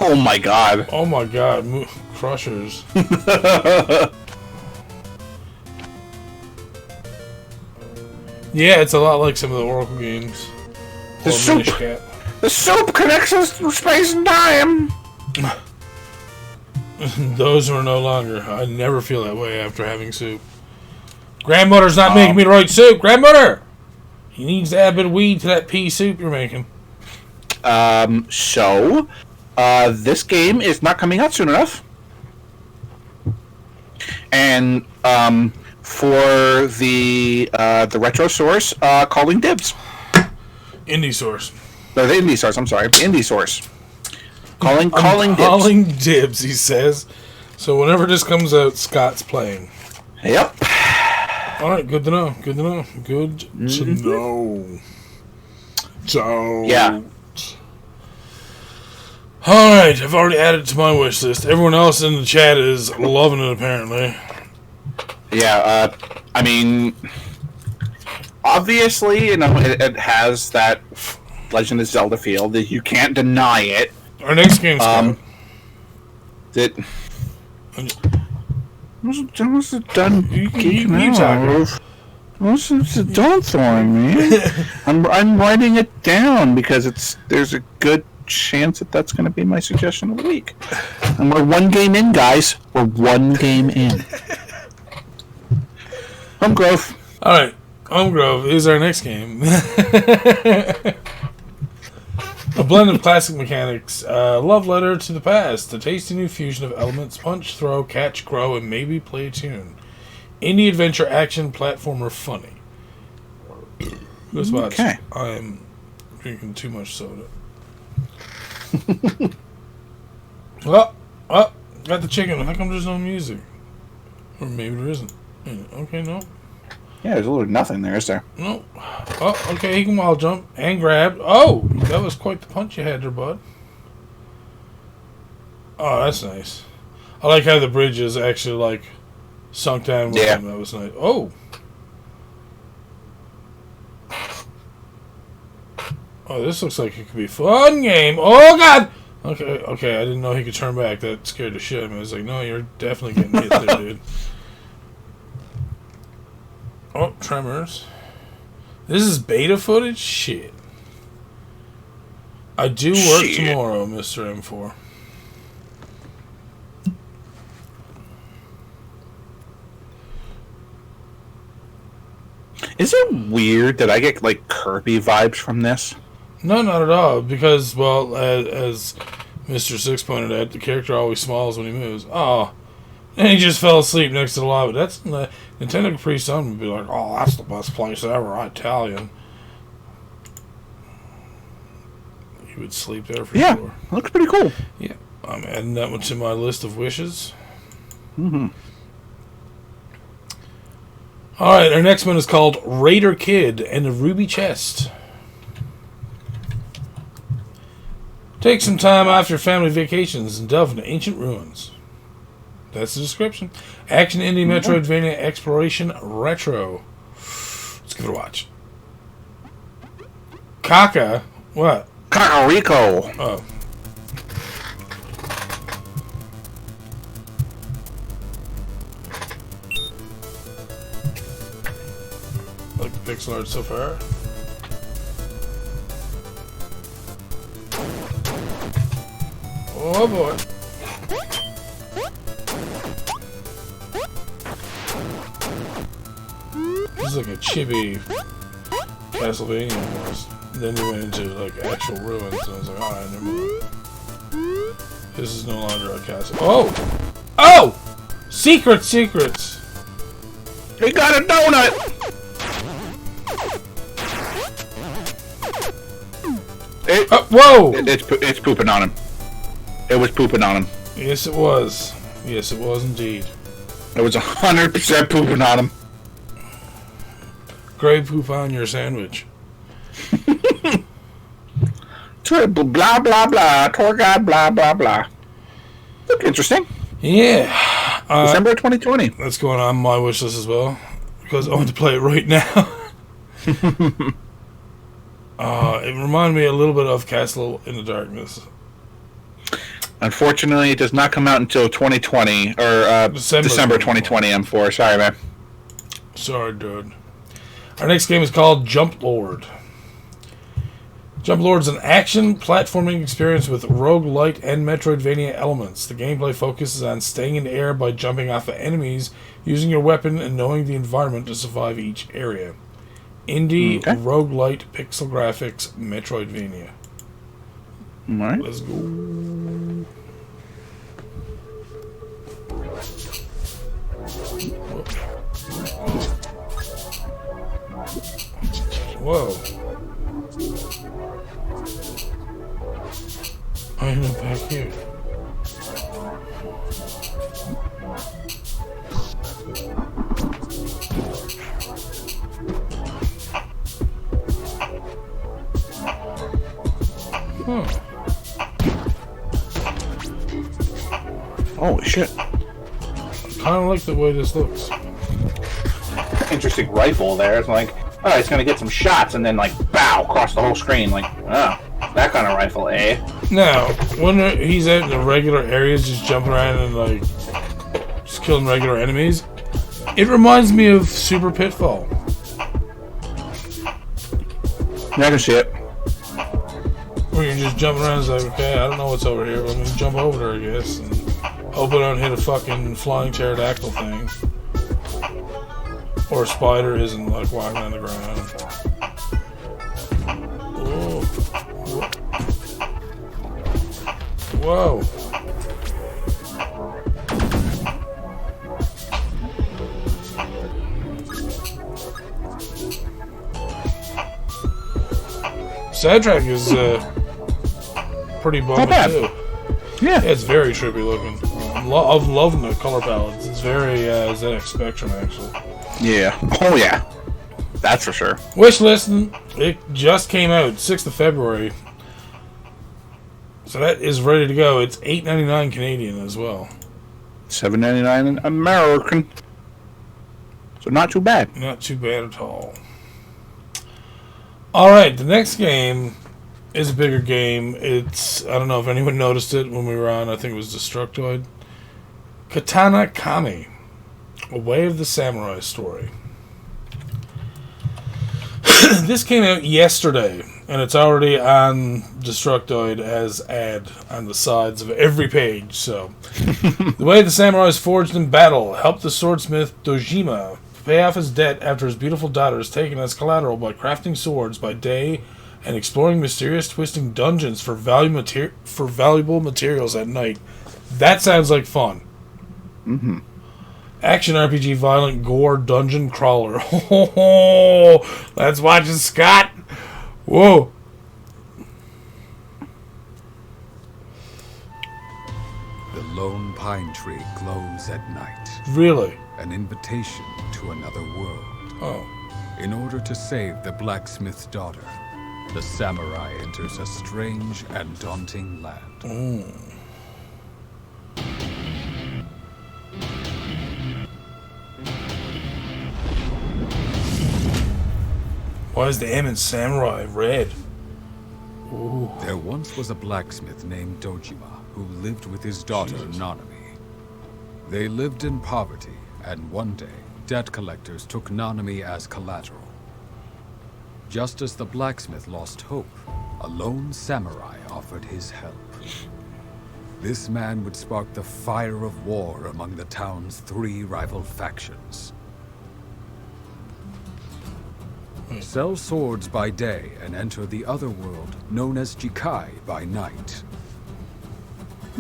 Oh my god. Oh my god. Crushers. Yeah, it's a lot like some of the Oracle games. The soup. The soup connects us to space and time. Those are no longer. I never feel that way after having soup. Grandmother's not making me the right soup. Grandmother! He needs to add a bit of weed to that pea soup you're making. This game is not coming out soon enough. And, for the retro source, calling dibs. Indie source. No, the indie source, I'm sorry. Indie source. Calling dibs. Calling dibs, he says. So whenever this comes out, Scott's playing. Yep. Alright, good to know. Good to know. Good to know. So. Yeah. Alright, I've already added it to my wish list. Everyone else in the chat is loving it, apparently. Yeah, I mean, obviously, you know, it has that Legend of Zelda feel. That you can't deny it. Our next game's What's it done geeking talking. What's it Dawnthorn, man? I'm writing it down because there's a good chance that's going to be my suggestion of the week. And we're one game in, guys. We're one game in. HomeGrove. Alright, HomeGrove is our next game. A blend of classic mechanics, love letter to the past, a tasty new fusion of elements, punch, throw, catch, grow, and maybe play a tune. Indie adventure action platformer funny. This watch, Okay. I am drinking too much soda. Well, got the chicken. How come there's no music? Or maybe there isn't. Okay, no. Yeah, there's a little nothing there, is there? No. Oh, okay, he can wall jump and grab. Oh, that was quite the punch you had there, bud. Oh, that's nice. I like how the bridge is actually, like, sunk down. Yeah. That was nice. Oh. Oh, this looks like it could be a fun game. Oh, God! Okay, I didn't know he could turn back. That scared the shit out of me. I was like, no, you're definitely getting hit there, dude. Oh, Tremors. This is beta footage? Shit. I do work tomorrow, Mr. M4. Is it weird that I get like Kirby vibes from this? No, not at all. Because, well, as Mr. Six pointed out, the character always smiles when he moves. Oh, and he just fell asleep next to the lobby. That's Nintendo Capri Sun would be like, oh, that's the best place ever. I tell you. He would sleep there for sure. Yeah, looks pretty cool. Yeah, I'm adding that one to my list of wishes. Mm-hmm. All right, our next one is called Raider Kid and the Ruby Chest. Take some time off your family vacations and delve into ancient ruins. That's the description. Action indie Metroidvania exploration retro. Let's give it a watch. Kaka. What? Kakariko. Oh. Like the pixel art so far. Oh boy. This is like a chibi Castlevania almost. Then you went into like actual ruins, and I was like, alright, never mind. This is no longer a castle. Oh! Oh! Secrets! He got a donut! Whoa! It's pooping on him. It was pooping on him. Yes, it was. Yes, it was indeed. It was 100% pooping on him. Grave poop on your sandwich. Blah, blah, blah. Tour guide, blah, blah, blah. Look interesting. Yeah. December 2020. That's going on my wish list as well. Because I want to play it right now. It reminded me a little bit of Castle in the Darkness. Unfortunately, it does not come out until 2020, or December 2020, M4. Sorry, man. Sorry, dude. Our next game is called Jumplord. Jumplord is an action platforming experience with roguelite and Metroidvania elements. The gameplay focuses on staying in the air by jumping off of enemies, using your weapon, and knowing the environment to survive each area. Indie, roguelite, pixel graphics, Metroidvania. Alright. Let's go. Whoa. I am back here. Holy shit. Kind of like the way this looks. Interesting rifle there. It's like, oh, it's going to get some shots and then, like, bow, across the whole screen. Like, oh, that kind of rifle, eh? Now, when he's out in the regular areas just jumping around and, like, just killing regular enemies, it reminds me of Super Pitfall. Yeah, I can see it. Where you're just jumping around and it's like, okay, I don't know what's over here, but I'm going to jump over there, I guess, and hope I don't hit a fucking flying pterodactyl thing. Or a spider isn't, like, walking on the ground. Whoa. Whoa. Soundtrack is pretty bumpy too. Yeah, it's very trippy looking. I'm loving the color palettes. It's very ZX Spectrum actually. Yeah. Oh yeah. That's for sure. Wish list. It just came out 6th of February, so that is ready to go. It's $8.99 Canadian as well. $7.99 American. So not too bad. Not too bad at all. Alright, the next game is a bigger game. It's, I don't know if anyone noticed it when we were on, I think it was Destructoid. Katana Kami, A Way of the Samurai Story. This came out yesterday, and it's already on Destructoid as ad on the sides of every page. So, the way the samurai is forged in battle, help the swordsmith Dojima pay off his debt after his beautiful daughter is taken as collateral by crafting swords by day and exploring mysterious twisting dungeons for valuable materials at night. That sounds like fun. Mm-hmm. Action RPG, violent gore, dungeon crawler. Oh, let's watch it, Scott. Whoa. The lone pine tree glows at night. Really? An invitation to another world. Oh. In order to save the blacksmith's daughter, the samurai enters a strange and daunting land. Why is the M in samurai red? Ooh. There once was a blacksmith named Dojima who lived with his daughter Nanami. They lived in poverty, and one day, debt collectors took Nanami as collateral. Just as the blacksmith lost hope, a lone samurai offered his help. This man would spark the fire of war among the town's 3 rival factions. Sell swords by day and enter the other world, known as Jikai, by night.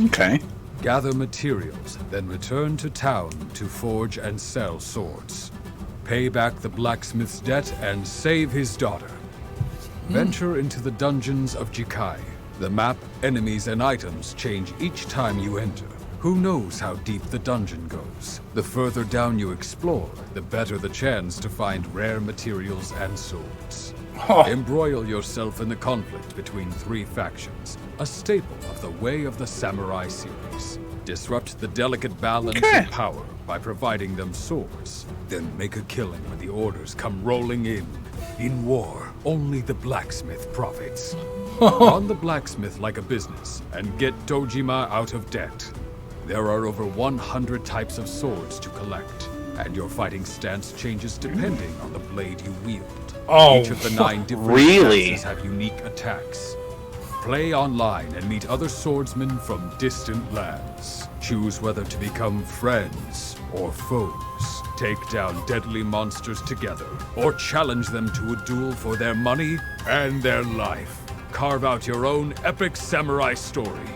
Okay. Gather materials, then return to town to forge and sell swords. Pay back the blacksmith's debt and save his daughter. Venture into the dungeons of Jikai. The map, enemies, and items change each time you enter. Who knows how deep the dungeon goes? The further down you explore, the better the chance to find rare materials and swords. Embroil yourself in the conflict between 3 factions, a staple of the Way of the Samurai series. Disrupt the delicate balance of power by providing them swords, then make a killing when the orders come rolling in. In war, only the blacksmith profits. Run the blacksmith like a business, and get Dojima out of debt. There are over 100 types of swords to collect, and your fighting stance changes depending on the blade you wield. Each of the 9 different stances have unique attacks. Play online and meet other swordsmen from distant lands. Choose whether to become friends or foes. Take down deadly monsters together, or challenge them to a duel for their money and their life. Carve out your own epic samurai story.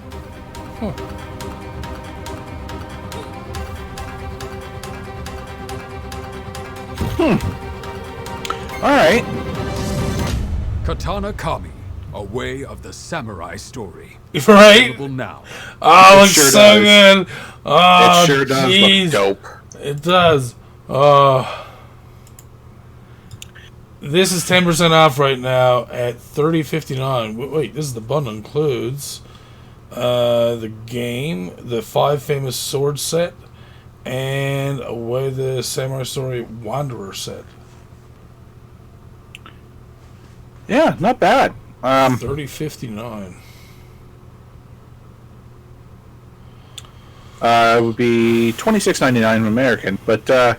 Alright. Katana Kami, A Way of the Samurai Story. Right? Available now. Oh, It it's sure so does. good. Oh, It sure does jeez. look dope. It does. This is 10% off right now at $30.59. Wait, this is the bundle. Includes the game, the 5 famous sword set, and A Way the Samurai Story Wanderer set. Yeah, not bad. $30.59. It would be $26.99 American, but that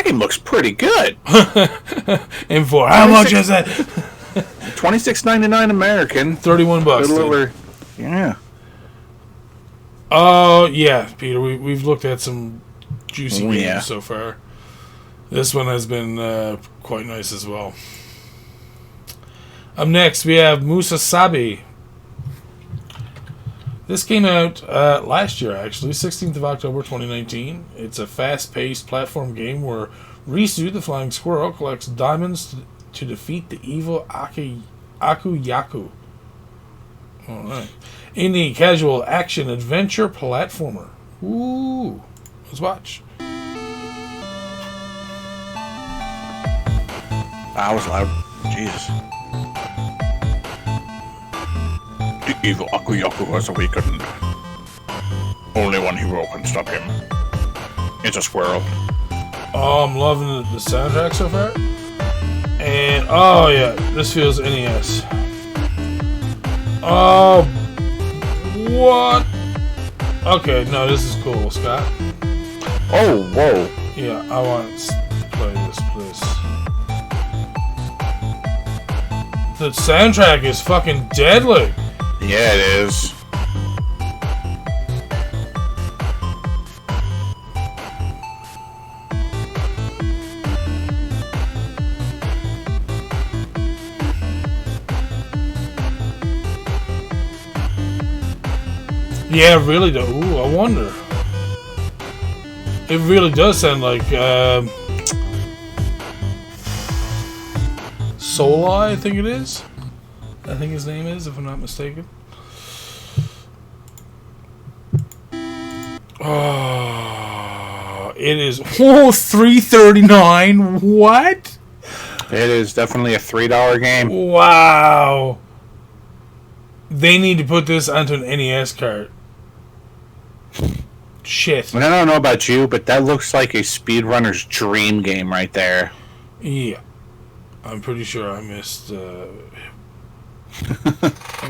game looks pretty good. And for how much is it? $26.99 American. $31. Little over. Yeah. Oh, yeah, Peter. We've looked at some juicy games yeah. so far. This one has been quite nice as well. Up next, we have Musasabi. This came out last year, actually, 16th of October 2019. It's a fast-paced platform game where Risu, the flying squirrel, collects diamonds to defeat the evil Aku-Yaku. Alright. Indie casual action adventure platformer. Ooh. Let's watch. That was loud. Jesus. The evil Aku-Yaku has awakened. Only one hero can stop him. It's a squirrel. Oh, I'm loving the soundtrack so far. And, oh yeah, this feels NES. Oh, what? Okay, no, this is cool, Scott. Oh, whoa. Yeah, I want to play this, please. The soundtrack is fucking deadly. Yeah, it is. Yeah, it really does. Ooh, I wonder. It really does sound like Solai, I think it is. I think his name is, if I'm not mistaken. Oh, it is. Whoa, $3.39. What? It is definitely a $3 game. Wow. They need to put this onto an NES cart. Shit. And I don't know about you, but that looks like a speedrunner's dream game right there. Yeah. I'm pretty sure I missed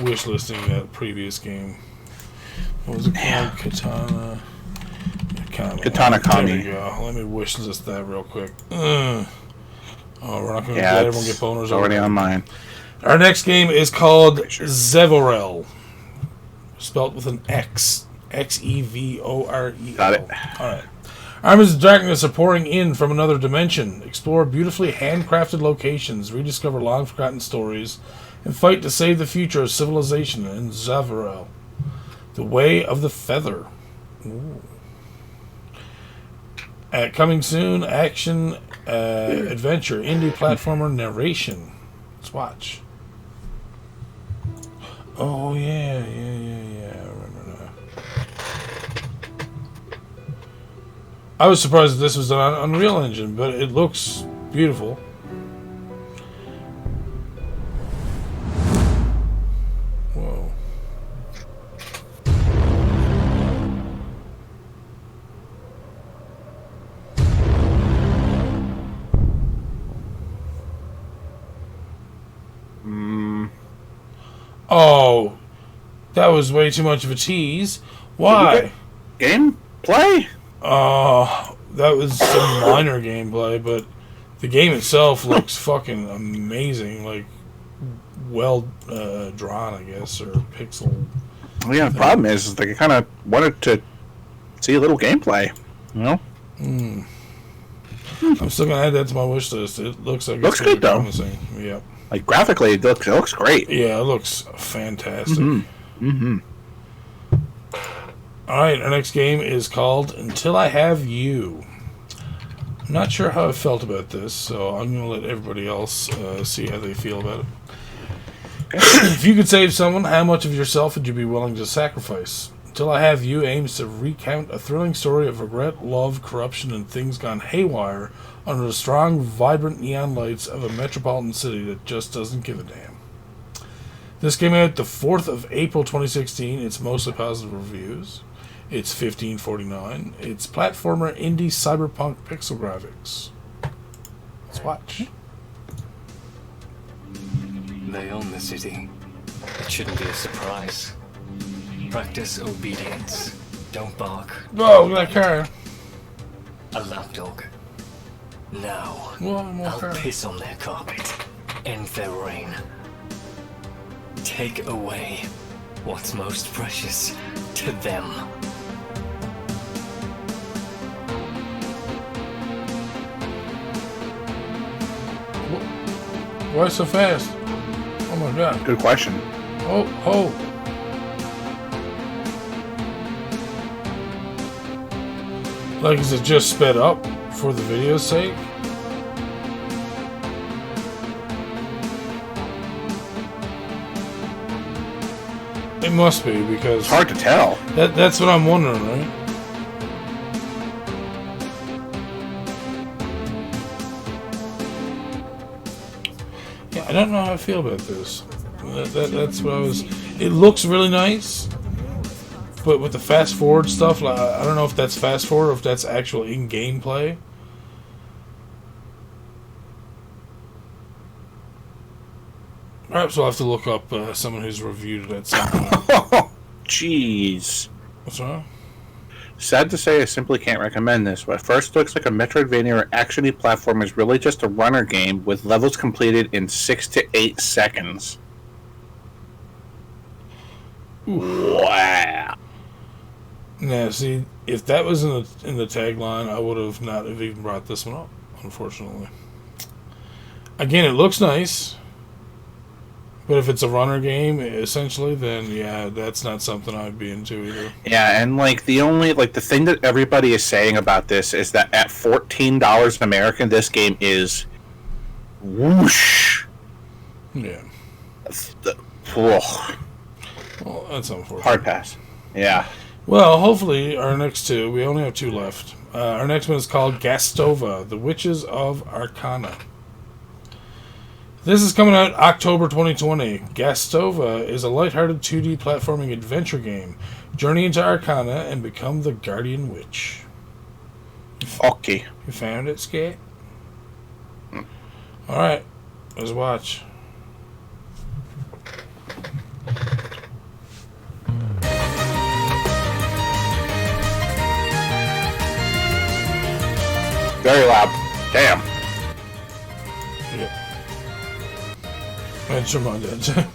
wish listing that previous game. What was it called? Katana. Katana Kami. There we go. Let me wish list that real quick. Oh, we're not going to let everyone get boners already on mine. Our next game is called Zevorel. Spelled with an X. Xevorel. Got it. Alright. Armies of darkness are pouring in from another dimension. Explore beautifully handcrafted locations, rediscover long forgotten stories, and fight to save the future of civilization in Zevorel. The Way of the Feather. Ooh. Coming soon, action, adventure, indie platformer, narration. Let's watch. Oh, yeah. I remember now. I was surprised that this was done on Unreal Engine, but it looks beautiful. Whoa. Oh, that was way too much of a tease. Why? Gameplay? That was some minor gameplay, but the game itself looks fucking amazing. Like, well drawn, I guess, or pixel. Well, yeah, the problem is like I kind of wanted to see a little gameplay. You know? I'm still gonna add that to my wish list. It looks like looks it's gonna good be though. promising. Yeah. Like graphically, it looks great. Yeah, it looks fantastic. Alright, our next game is called Until I Have You. I'm not sure how I felt about this, so I'm going to let everybody else see how they feel about it. If you could save someone, how much of yourself would you be willing to sacrifice? Until I Have You aims to recount a thrilling story of regret, love, corruption, and things gone haywire under the strong, vibrant neon lights of a metropolitan city that just doesn't give a damn. This came out the 4th of April 2016. It's mostly positive reviews. It's $15.49. It's platformer indie cyberpunk pixel graphics. Let's watch. They own the city. It shouldn't be a surprise. Practice obedience. Don't bark. Oh, look at that car. A lapdog. Now, Whoa, more I'll car. piss on their carpet. End their reign. Take away what's most precious to them. Why so fast? Oh my god. Good question. Oh. Like, is it just sped up for the video's sake? It must be, because It's hard to tell. that's what I'm wondering, right? Yeah, I don't know how I feel about this. That's what I was. It looks really nice, but with the fast forward stuff, like, I don't know if that's fast forward or if that's actual in-game play. Perhaps we'll have to look up someone who's reviewed it at some point. Jeez. What's wrong? Sad to say, I simply can't recommend this. What first looks like a Metroidvania or action-y platform is really just a runner game with levels completed in 6 to 8 seconds. Wow. Now, see, if that was in the tagline, I would have not have even brought this one up, unfortunately. Again, it looks nice, but if it's a runner game, essentially, then yeah, that's not something I'd be into either. Yeah, and like the thing that everybody is saying about this is that at $14 American, this game is whoosh. Yeah. Whoa. Well, that's unfortunate. Hard pass. Yeah. Well, hopefully, our next two, we only have two left. Our next one is called Gastova, The Witches of Arcana. This is coming out October 2020. Gastova is a lighthearted 2D platforming adventure game. Journey into Arcana and become the Guardian Witch. Okay. You found it, Skate? Alright, let's watch. Very loud. Damn. Yep. That's your mind, Dad.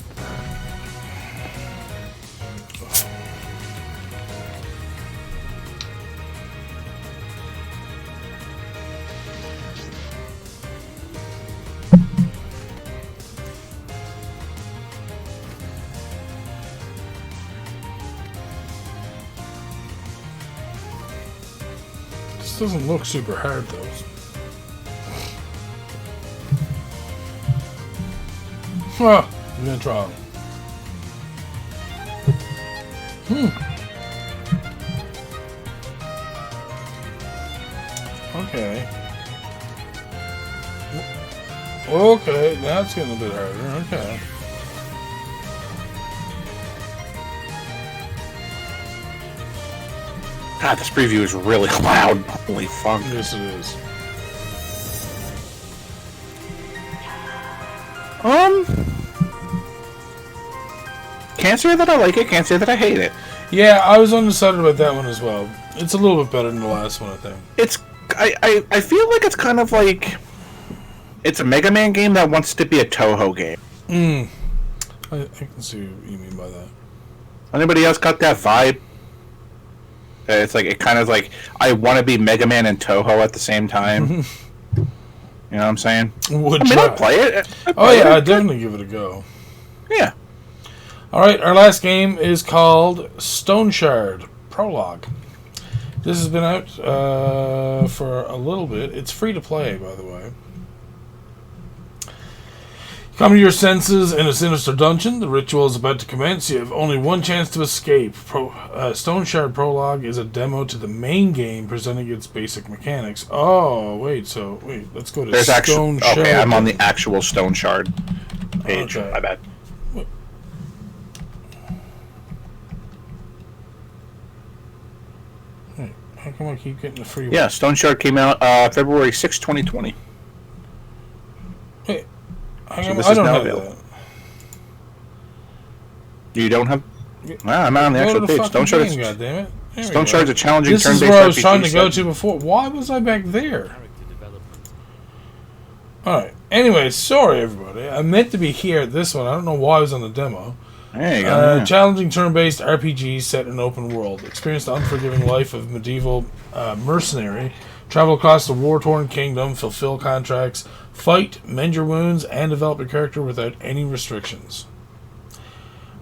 This doesn't look super hard, though. Ah, I'm gonna try. Okay. Okay, that's getting a bit harder. Okay. God, this preview is really loud. Holy fuck. Yes, it is. Can't say that I like it, can't say that I hate it. Yeah, I was undecided about that one as well. It's a little bit better than the last one, I think. I feel like it's kind of like it's a Mega Man game that wants to be a Toho game. I can see what you mean by that. Anybody else got that vibe? It's like it kind of like I want to be Mega Man and Toho at the same time. You know what I'm saying? I'll play it. I'd definitely give it a go. Yeah. Alright, our last game is called Stone Shard Prologue. This has been out for a little bit. It's free to play, by the way. Come to your senses in a sinister dungeon. The ritual is about to commence. You have only one chance to escape. Stone Shard Prologue is a demo to the main game presenting its basic mechanics. Oh, wait, let's go to Stone Shard. Okay, I'm on the actual Stone Shard page. Okay. My bad. Hey, how come I keep getting the free one? Yeah, Stone Shard came out February 6, 2020. Hey. I So this don't is now have available. that. You don't have? I'm on the actual page. Stone Shard. Stone Shard's a challenging This turn-based is where I was RPG trying to go set. to before. Why was I back there? Alright. Anyway, sorry everybody. I meant to be here at this one. I don't know why I was on the demo. There you go. Yeah. Challenging turn-based RPG set in an open world. Experience the unforgiving life of medieval mercenary. Travel across the war-torn kingdom. Fulfill contracts. Fight, mend your wounds, and develop your character without any restrictions.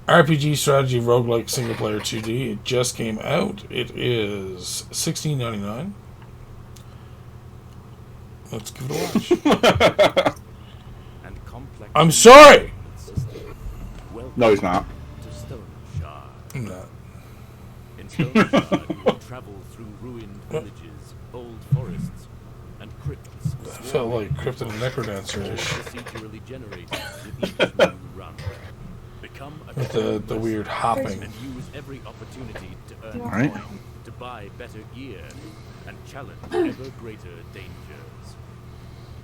RPG strategy roguelike single-player 2D. It just came out. It is $16.99. Let's give it a watch. I'm sorry! No, he's not. I'm not. In Stone Shard, you will travel through ruined villages, old forests, and crypts. I felt like Crypt and Necrodancer-ish. Procedurally generated with each new run. Become a With the weird hopping. and use every opportunity to earn Alright. coin, to buy better gear, and challenge ever greater dangers.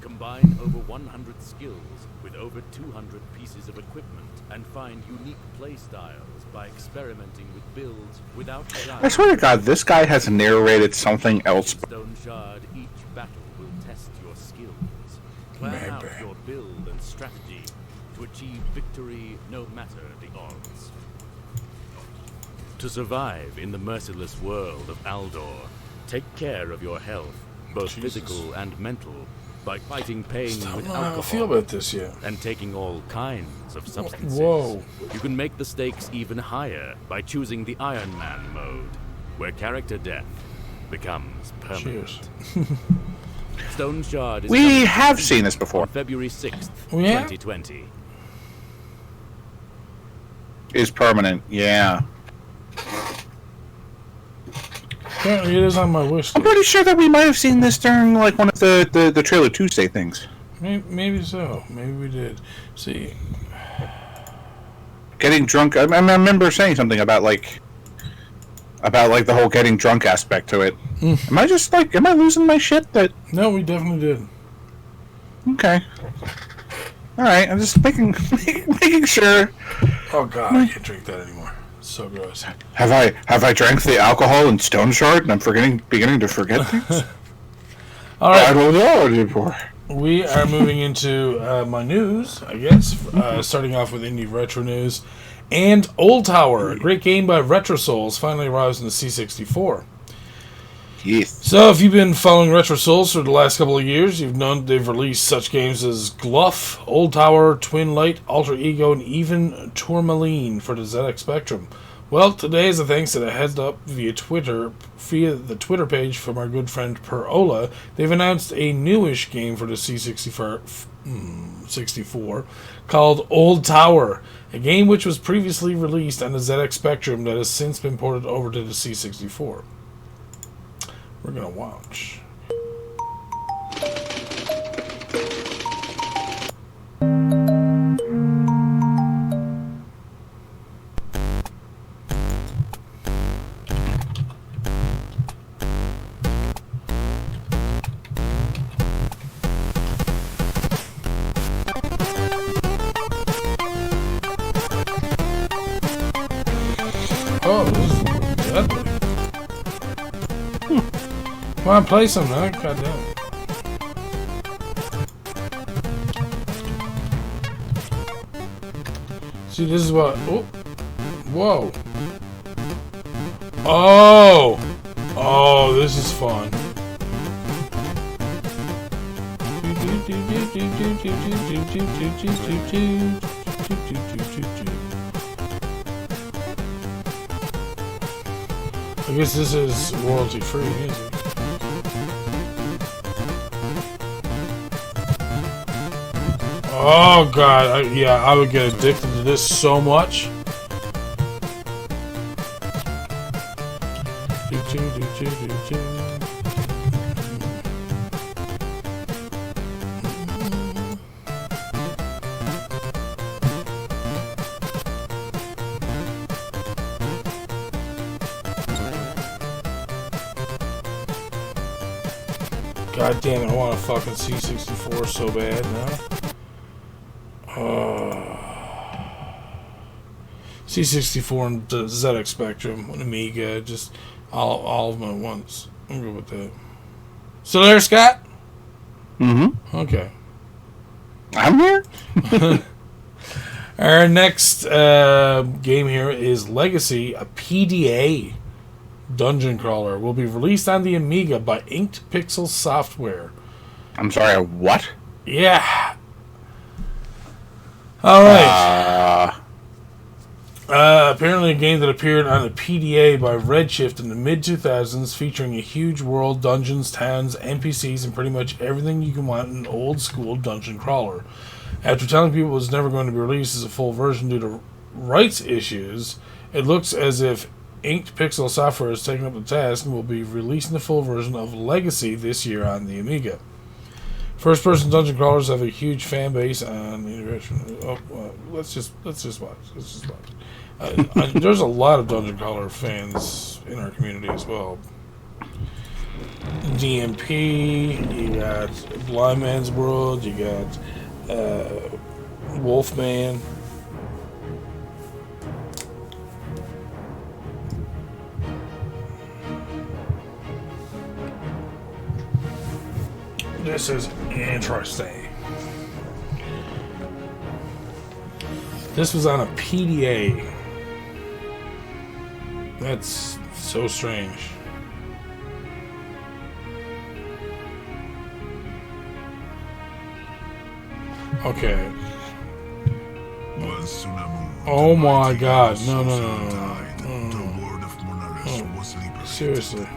Combine over 100 skills with over 200 pieces of equipment and find unique play styles by experimenting with builds without I swear to God, this guy has narrated something else. Stone Shard, each battle will test your skills. Plan out your build and strategy to achieve victory no matter the odds. To survive in the merciless world of Aldor, take care of your health, both physical and mental, by fighting pain with I don't alcohol feel about this yet. and taking all kinds of substances. Whoa. You can make the stakes even higher by choosing the Iron Man mode, where character death becomes permanent. Cheers. Stone Shard is We coming have to seen this before. on February 6th, We have? 2020. Is permanent, yeah. Apparently it is on my wish I'm list. pretty sure that we might have seen this during like one of the Trailer Tuesday things. Maybe so. Maybe we did. See, Getting drunk. I remember saying something about like the whole getting drunk aspect to it. Am I losing my shit? That no, we definitely did. okay. All right, I'm just making sure. Oh God, I can't drink that anymore. It's so gross. Have I drank the alcohol in Stone Shard and I'm beginning to forget things? All I right, don't know anymore. we are moving into my news, I guess. Starting off with indie retro news. And Old Tower, a great game by Retro Souls, finally arrives in the C64. Yes. So, if you've been following Retro Souls for the last couple of years, you've known they've released such games as Gluff, Old Tower, Twin Light, Alter Ego, and even Tourmaline for the ZX Spectrum. Well, today is a thanks to the heads up via the Twitter page from our good friend Per Ola. They've announced a newish game for the C64 called Old Tower, a game which was previously released on the ZX Spectrum that has since been ported over to the C64. We're gonna watch. Oh, this is deadly. Come on, play some, huh? God damn it. See, this is what... Oh. Whoa. Oh! Oh, this is fun. I guess this is royalty-free music. Oh god, I would get addicted to this so much. God damn it, I want a fucking C64 so bad now. C64 and the ZX Spectrum, an Amiga, just all of them at once. I'm good with that. Still there, Scott? Mm-hmm. Okay. I'm here. Our next game here is Legacy, a PDA dungeon crawler. Will be released on the Amiga by Inked Pixel Software. I'm sorry, what? Yeah. All right. Apparently a game that appeared on the PDA by Redshift in the mid-2000s, featuring a huge world, dungeons, towns, NPCs, and pretty much everything you can want in an old-school dungeon crawler. After telling people it was never going to be released as a full version due to rights issues, it looks as if Inked Pixel Software has taken up the task and will be releasing the full version of Legacy this year on the Amiga. First-person dungeon crawlers have a huge fan base on the internet. Let's just watch. There's a lot of dungeon crawler fans in our community as well. DMP, you got Blind Man's World, you got Wolfman. This is interesting. This was on a PDA. That's so strange. Okay. Oh my god. No. Seriously.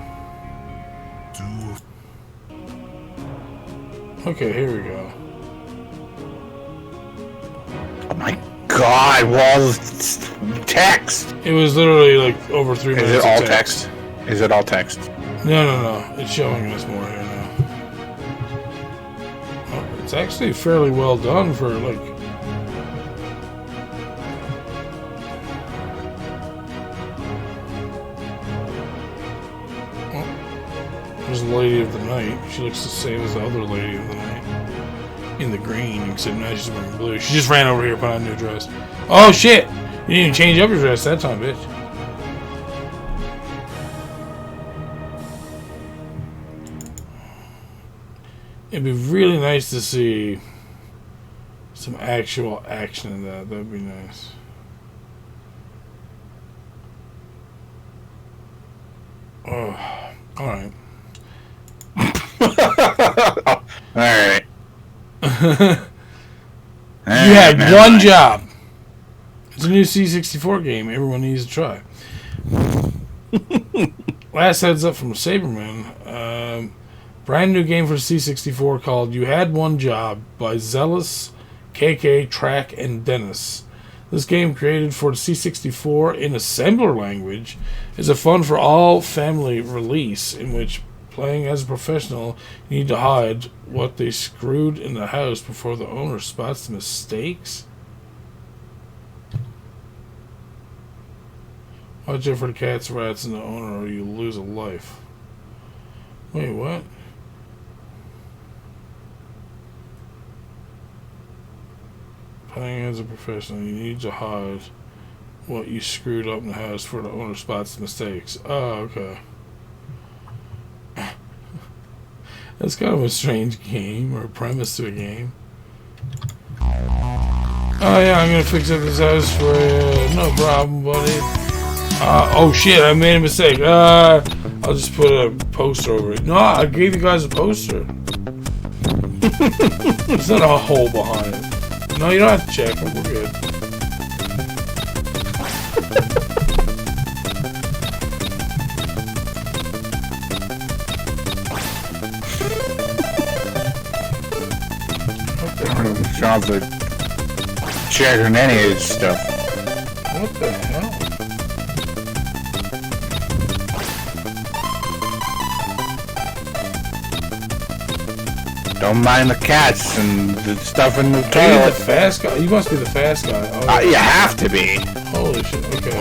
Okay, here we go. Oh my god, wall text! It was literally like over 3 minutes. Is it all text? Is it all text? No. It's showing us more here now. Oh, it's actually fairly well done for like. Oh, there's the Lady of the Night. She looks the same as the other Lady of the Night. In the green, except now she's wearing blue. She just ran over here, put on a new dress. Oh shit! You didn't even change up your dress that time, bitch. It'd be really nice to see some actual action in that. That'd be nice. Oh, alright. Alright. You had one job. It's a new C64 game everyone needs to try. Last heads up from Saberman. Brand new game for C64 called You Had One Job by Zealous, KK, Track, and Dennis. This game, created for the C64 in assembler language, is a fun for all family release in which, playing as a professional, you need to hide what they screwed in the house before the owner spots the mistakes. Watch out for the cats, rats, and the owner, or you'll lose a life. Wait, what? Playing as a professional, you need to hide what you screwed up in the house before the owner spots the mistakes. Oh, okay. That's kind of a strange game, or premise to a game. Oh yeah, I'm gonna fix up this house for you. No problem, buddy. Oh shit, I made a mistake. I'll just put a poster over it. No, I gave you guys a poster. There's not a hole behind it. No, you don't have to check. We're good. Sounds like checking any of this stuff. What the hell? Don't mind the cats and the stuff in the Are you the toilet. fast guy? You must be the fast guy. Oh, You have to be. holy shit, okay.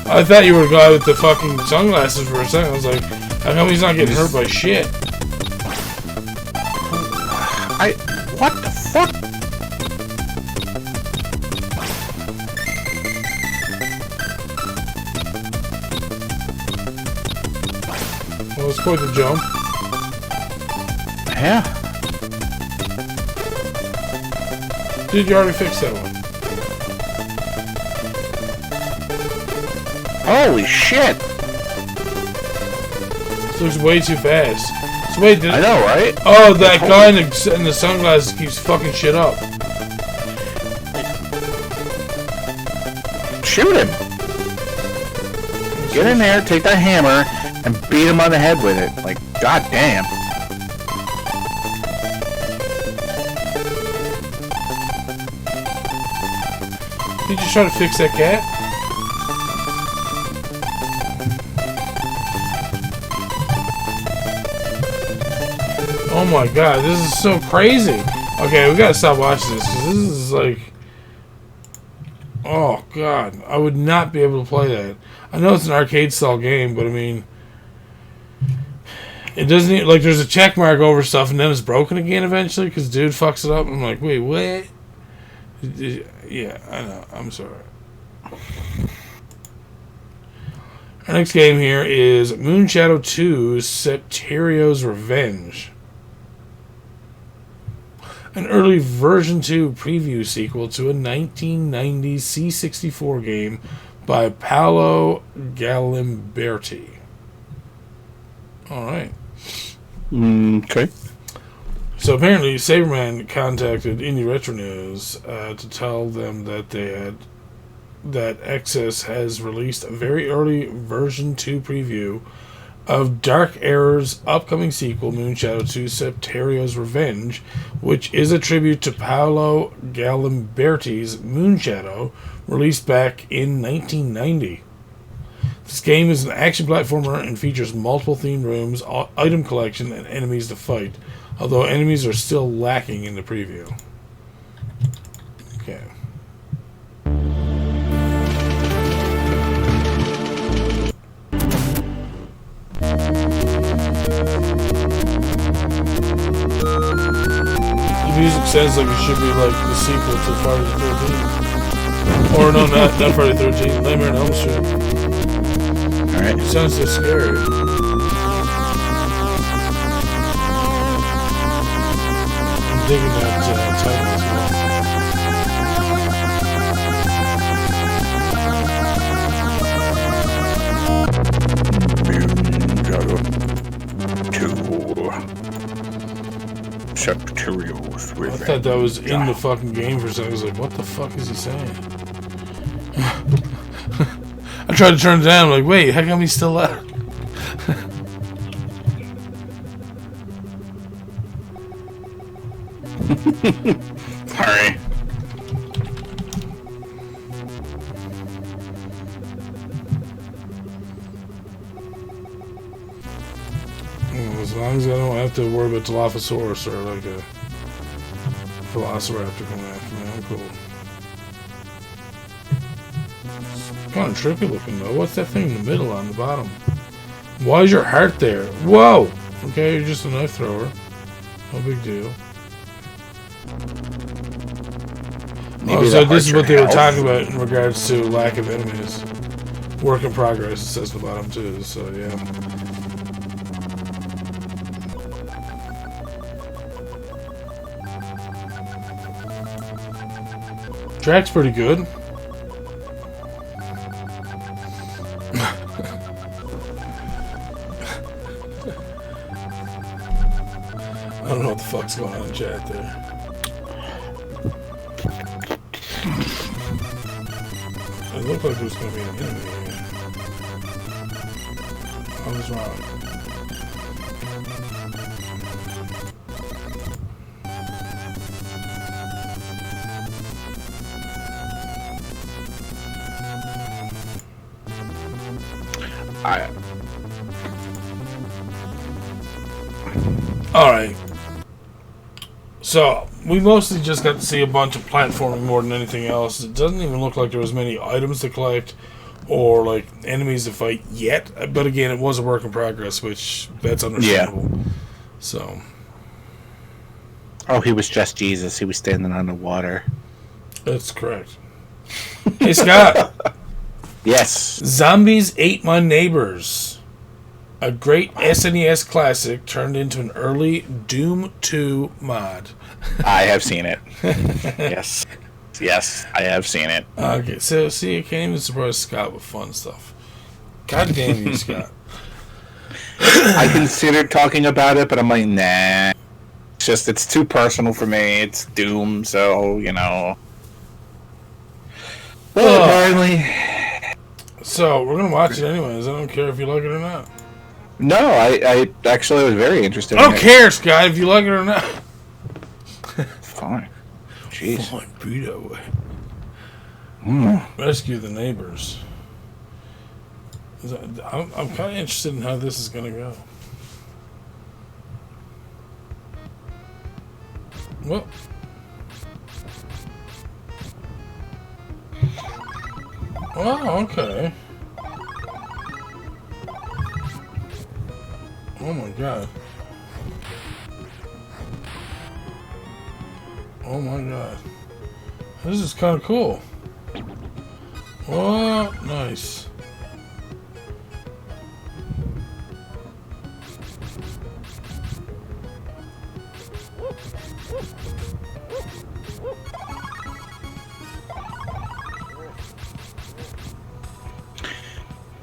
I thought you were the guy with the fucking sunglasses for a second. I was like, how come he's not getting hurt by shit? What the fuck? Well, let's go to jump. Yeah. Dude, you already fixed that one. Holy shit. This looks way too fast. So wait, I know, right? oh, that guy in the sunglasses keeps fucking shit up. Shoot him. Get in there, take that hammer, and beat him on the head with it. Like, goddamn. Did you try to fix that cat? Oh my god, this is so crazy. Okay, we gotta stop watching this, because this is like... Oh god, I would not be able to play that. I know it's an arcade style game, but I mean... It doesn't even, like, there's a check mark over stuff and then it's broken again eventually because dude fucks it up. I'm like, wait, what? Yeah, I know. I'm sorry. Our next game here is Moonshadow 2 Septerios Revenge. An early version 2 preview sequel to a 1990s C64 game by Paolo Galimberti. Alright. Okay. So apparently Saberman contacted Indie Retro News to tell them that that Excess has released a very early version 2 preview of Dark Error's upcoming sequel, Moonshadow 2 Septerios Revenge, which is a tribute to Paolo Galimberti's Moonshadow, released back in 1990. This game is an action platformer and features multiple themed rooms, item collection, and enemies to fight, although enemies are still lacking in the preview. Okay. The music sounds like it should be like the sequel to Friday the 13th. Or no, not Friday the 13th, Nightmare on Elm Street. Alright. It sounds so scary. I'm digging that title as well. Septerios I Revenge. thought that was in the fucking game for a second. I was like, what the fuck is he saying? I tried to turn it down. I'm like, wait, how come he's still out? Alright. As long as I don't have to worry about Dilophosaurus or like a Velociraptor coming after me, I'm cool. It's kind of trippy looking though. What's that thing in the middle on the bottom? Why is your heart there? Whoa! Okay, you're just a knife thrower. No big deal. Maybe So that this is hurts what they your were health. talking about in regards to lack of enemies. Work in progress, it says at the bottom too, so yeah. Track's pretty good. I don't know what the fuck's going on in chat there. It looked like there was going to be an enemy here. I was wrong. Alright. So, we mostly just got to see a bunch of platforming more than anything else. It doesn't even look like there was many items to collect or, like, enemies to fight yet. But again, it was a work in progress, which, that's understandable. Yeah. So. Oh, he was just Jesus. He was standing on the water. That's correct. Hey, Scott. Yes. Zombies Ate My Neighbors. A great SNES classic turned into an early Doom 2 mod. I have seen it. Yes. Yes, I have seen it. Okay, so see, I can't even surprise Scott with fun stuff. God damn you, Scott. I considered talking about it, but I'm like, nah. It's just, it's too personal for me. It's Doom, so, you know. But apparently. So, we're going to watch it anyways. I don't care if you like it or not. No, I actually was very interested I don't care, Scott, if you like it or not. Fine. Jeez. Fine, be that way. Mm. Rescue the neighbors. I'm kind of interested in how this is going to go. Well. Oh, okay. Oh my god. Oh my god. This is kind of cool. Oh, nice.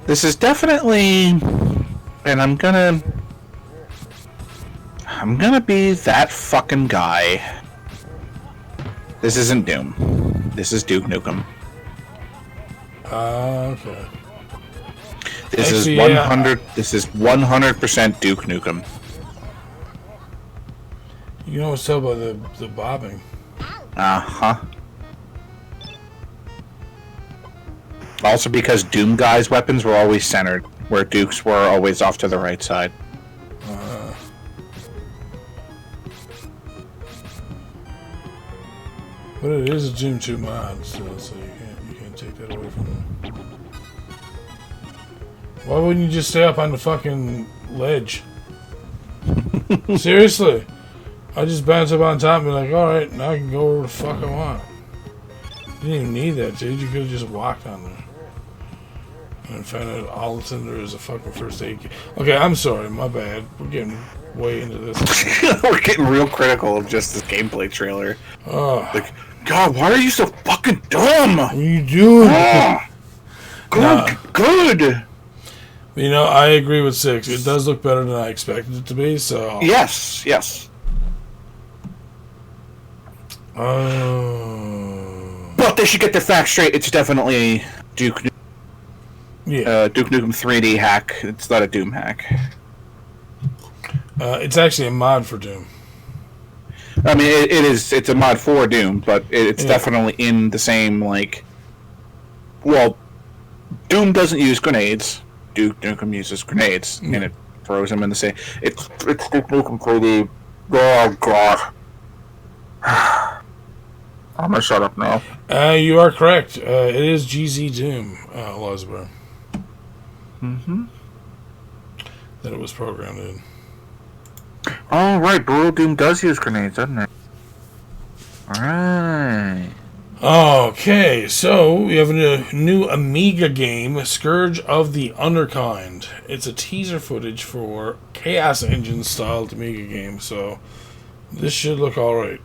This is definitely, and I'm gonna be that fucking guy. This isn't Doom. This is Duke Nukem. Okay. This Actually, is 100. This is 100% Duke Nukem. You can always tell by the bobbing. Uh-huh. Also because Doom guys' weapons were always centered, where Duke's were always off to the right side. But it is a Doom 2 mod, so you can't take that away from them. Why wouldn't you just stay up on the fucking ledge? Seriously. I just bounce up on top and be like, alright, now I can go where the fuck I want. You didn't even need that, dude. You could have just walked on there. And found out all that's in there is a fucking first aid kit. Okay, I'm sorry, my bad. We're getting way into this. We're getting real critical of just this gameplay trailer. Oh. Like, God, why are you so fucking dumb? What are you doing? Good. You know, I agree with 6. It does look better than I expected it to be, so... Yes. But they should get their facts straight. It's definitely Duke Nukem 3D hack. It's not a Doom hack. It's actually a mod for Doom. I mean, it is. It's a mod for Doom, but it's definitely in the same, like... Well, Doom doesn't use grenades. Duke Nukem uses grenades, and it throws them in the same... It's Duke Nukem 3D. Oh, God. I'm gonna shut up now. You are correct. It is GZ Doom, Losber. Mm-hmm. That it was programmed in. Oh, right. Brutal Doom does use grenades, doesn't it? Alright. Okay, so we have a new Amiga game, Scourge of the Underkind. It's a teaser footage for Chaos Engine styled Amiga game, so this should look alright.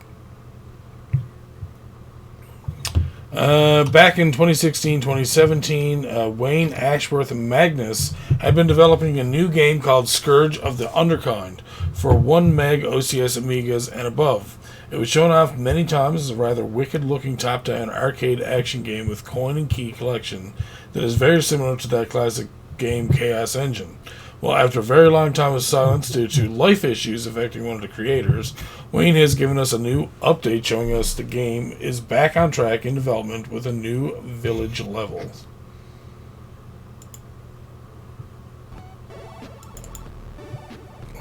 Back in 2016-2017, Wayne Ashworth and Magnus had been developing a new game called Scourge of the Underkind for 1 meg OCS Amigas and above. It was shown off many times as a rather wicked-looking top-down arcade action game with coin and key collection that is very similar to that classic game Chaos Engine. Well, after a very long time of silence due to life issues affecting one of the creators, Wayne has given us a new update showing us the game is back on track in development with a new village level.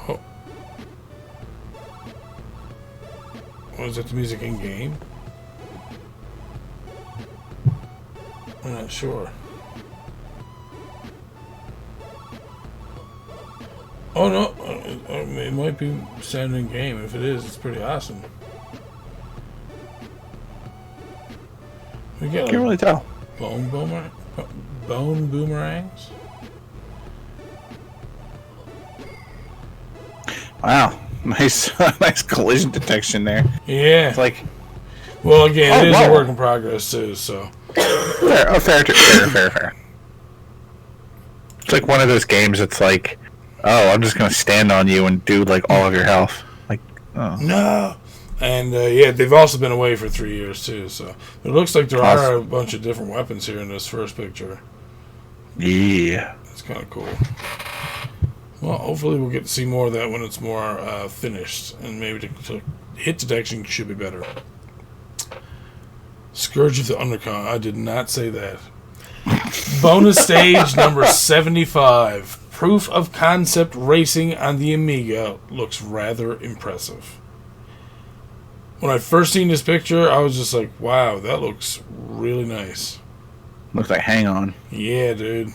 Oh. Was that the music in game? I'm not sure. Oh no, it might be sounding game. If it is, it's pretty awesome. We get Can't really tell. Bone boomerangs. Wow, nice, nice collision detection there. Yeah, It's like, well, again, it is a work in progress too. So fair. It's like one of those games. It's like, oh, I'm just gonna stand on you and do like all of your health. Like, oh no. And yeah, they've also been away for 3 years too. So it looks like there are a bunch of different weapons here in this first picture. Yeah, it's kind of cool. Well, hopefully we'll get to see more of that when it's more finished, and maybe the hit detection should be better. Scourge of the Underkind. I did not say that. Bonus stage number 75. Proof of concept racing on the Amiga looks rather impressive. When I first seen this picture, I was just like, wow, that looks really nice. Looks like Hang On. Yeah, dude.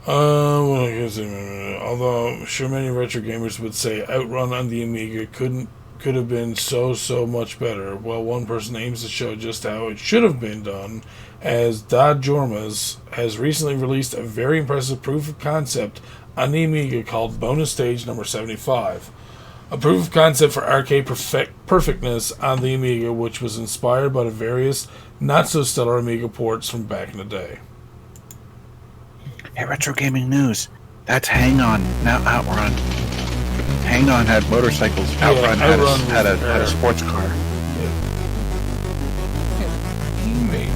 Well, I guess, although sure many retro gamers would say Outrun on the Amiga could have been so much better. Well, one person aims to show just how it should have been done, as Jormas has recently released a very impressive proof of concept on the Amiga called Bonus Stage Number 75. A proof of concept for arcade perfectness on the Amiga, which was inspired by the various not-so-stellar Amiga ports from back in the day. Hey, retro gaming news. That's Hang On, now Outrun. Hang On had motorcycles. Outrun had a sports car. He made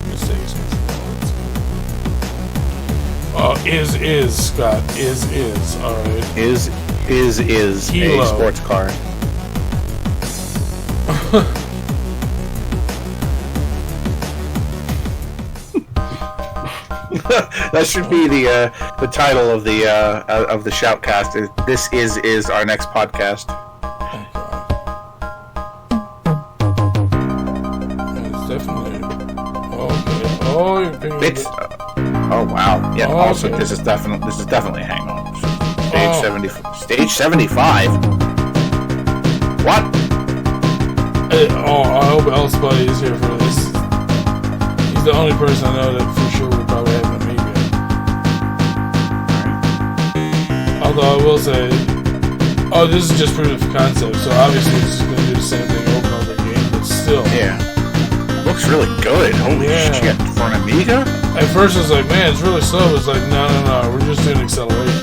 mistakes. Scott. Is, alright. Is Kilo. a sports car. That should be the title of the shoutcast. This is our next podcast. It's definitely. Okay. Oh, you're picking It's. Oh wow. Yeah. Oh, Also, okay. this is definitely Hang On. Stage 70. Stage 75. What? I hope Else Buddy is here for this. He's the only person I know that for sure would probably have an Amiga. Although I will say, this is just proof of concept, so obviously it's just going to do the same thing over and over again, but still. Yeah. Looks really good. Holy shit. For an Amiga? At first I was like, man, it's really slow. It's like, no, we're just doing acceleration.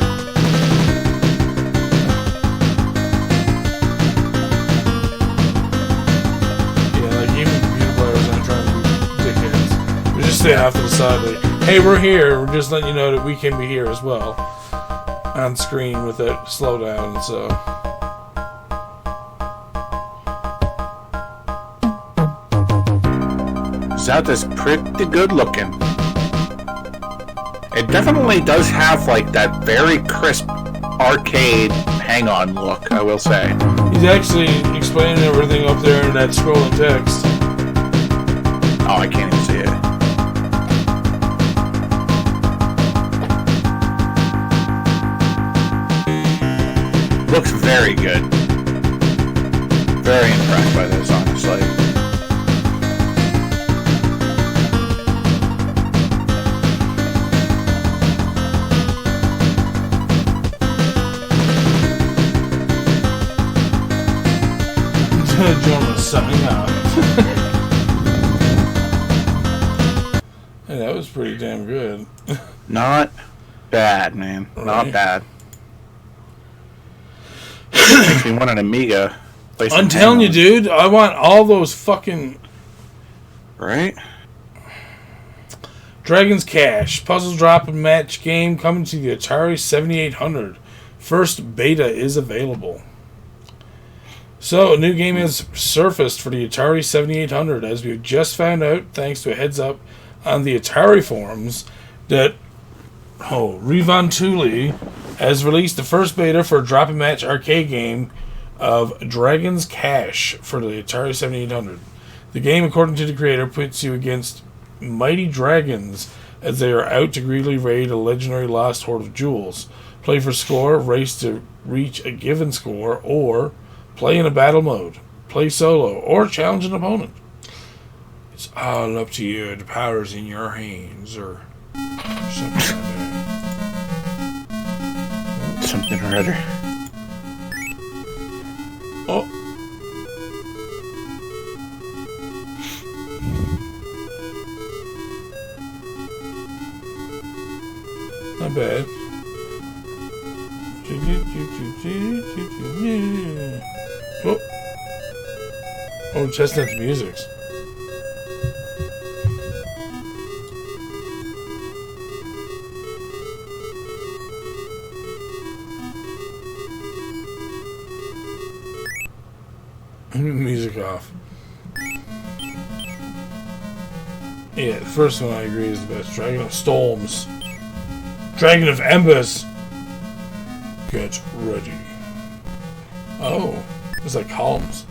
Yeah, like even computer players aren't trying to be dickheads. We just stay off to the side like, hey, we're here. We're just letting you know that we can be here as well. On screen with that slowdown, so. Zelda's pretty good looking. It definitely does have like that very crisp arcade Hang On look, I will say. He's actually explaining everything up there in that scrolling text. Oh, I can't even see it. Looks very good. Very impressed by this, honestly. John was sucking out. Hey, that was pretty damn good. Not bad, man. Right. Not bad. Makes me want an Amiga. I'm telling you, dude, I want all those fucking... Right? Dragon's Cash, puzzle drop and match game coming to the Atari 7800. First beta is available. So, a new game has surfaced for the Atari 7800, as we've just found out, thanks to a heads up on the Atari forums, that Revon Tooley has released the first beta for a drop and match arcade game of Dragon's Cash for the Atari 7800. The game, according to the creator, puts you against mighty dragons as they are out to greedily raid a legendary lost hoard of jewels. Play for score, race to reach a given score, or play in a battle mode, play solo, or challenge an opponent. It's all up to you. The power's in your hands, or something like that. Something or other. Oh. Not bad. Oh, Chestnut's music's. Music off. Yeah, the first one I agree is the best. Dragon of Storms. Dragon of Embers. Get ready. Oh, it's like columns.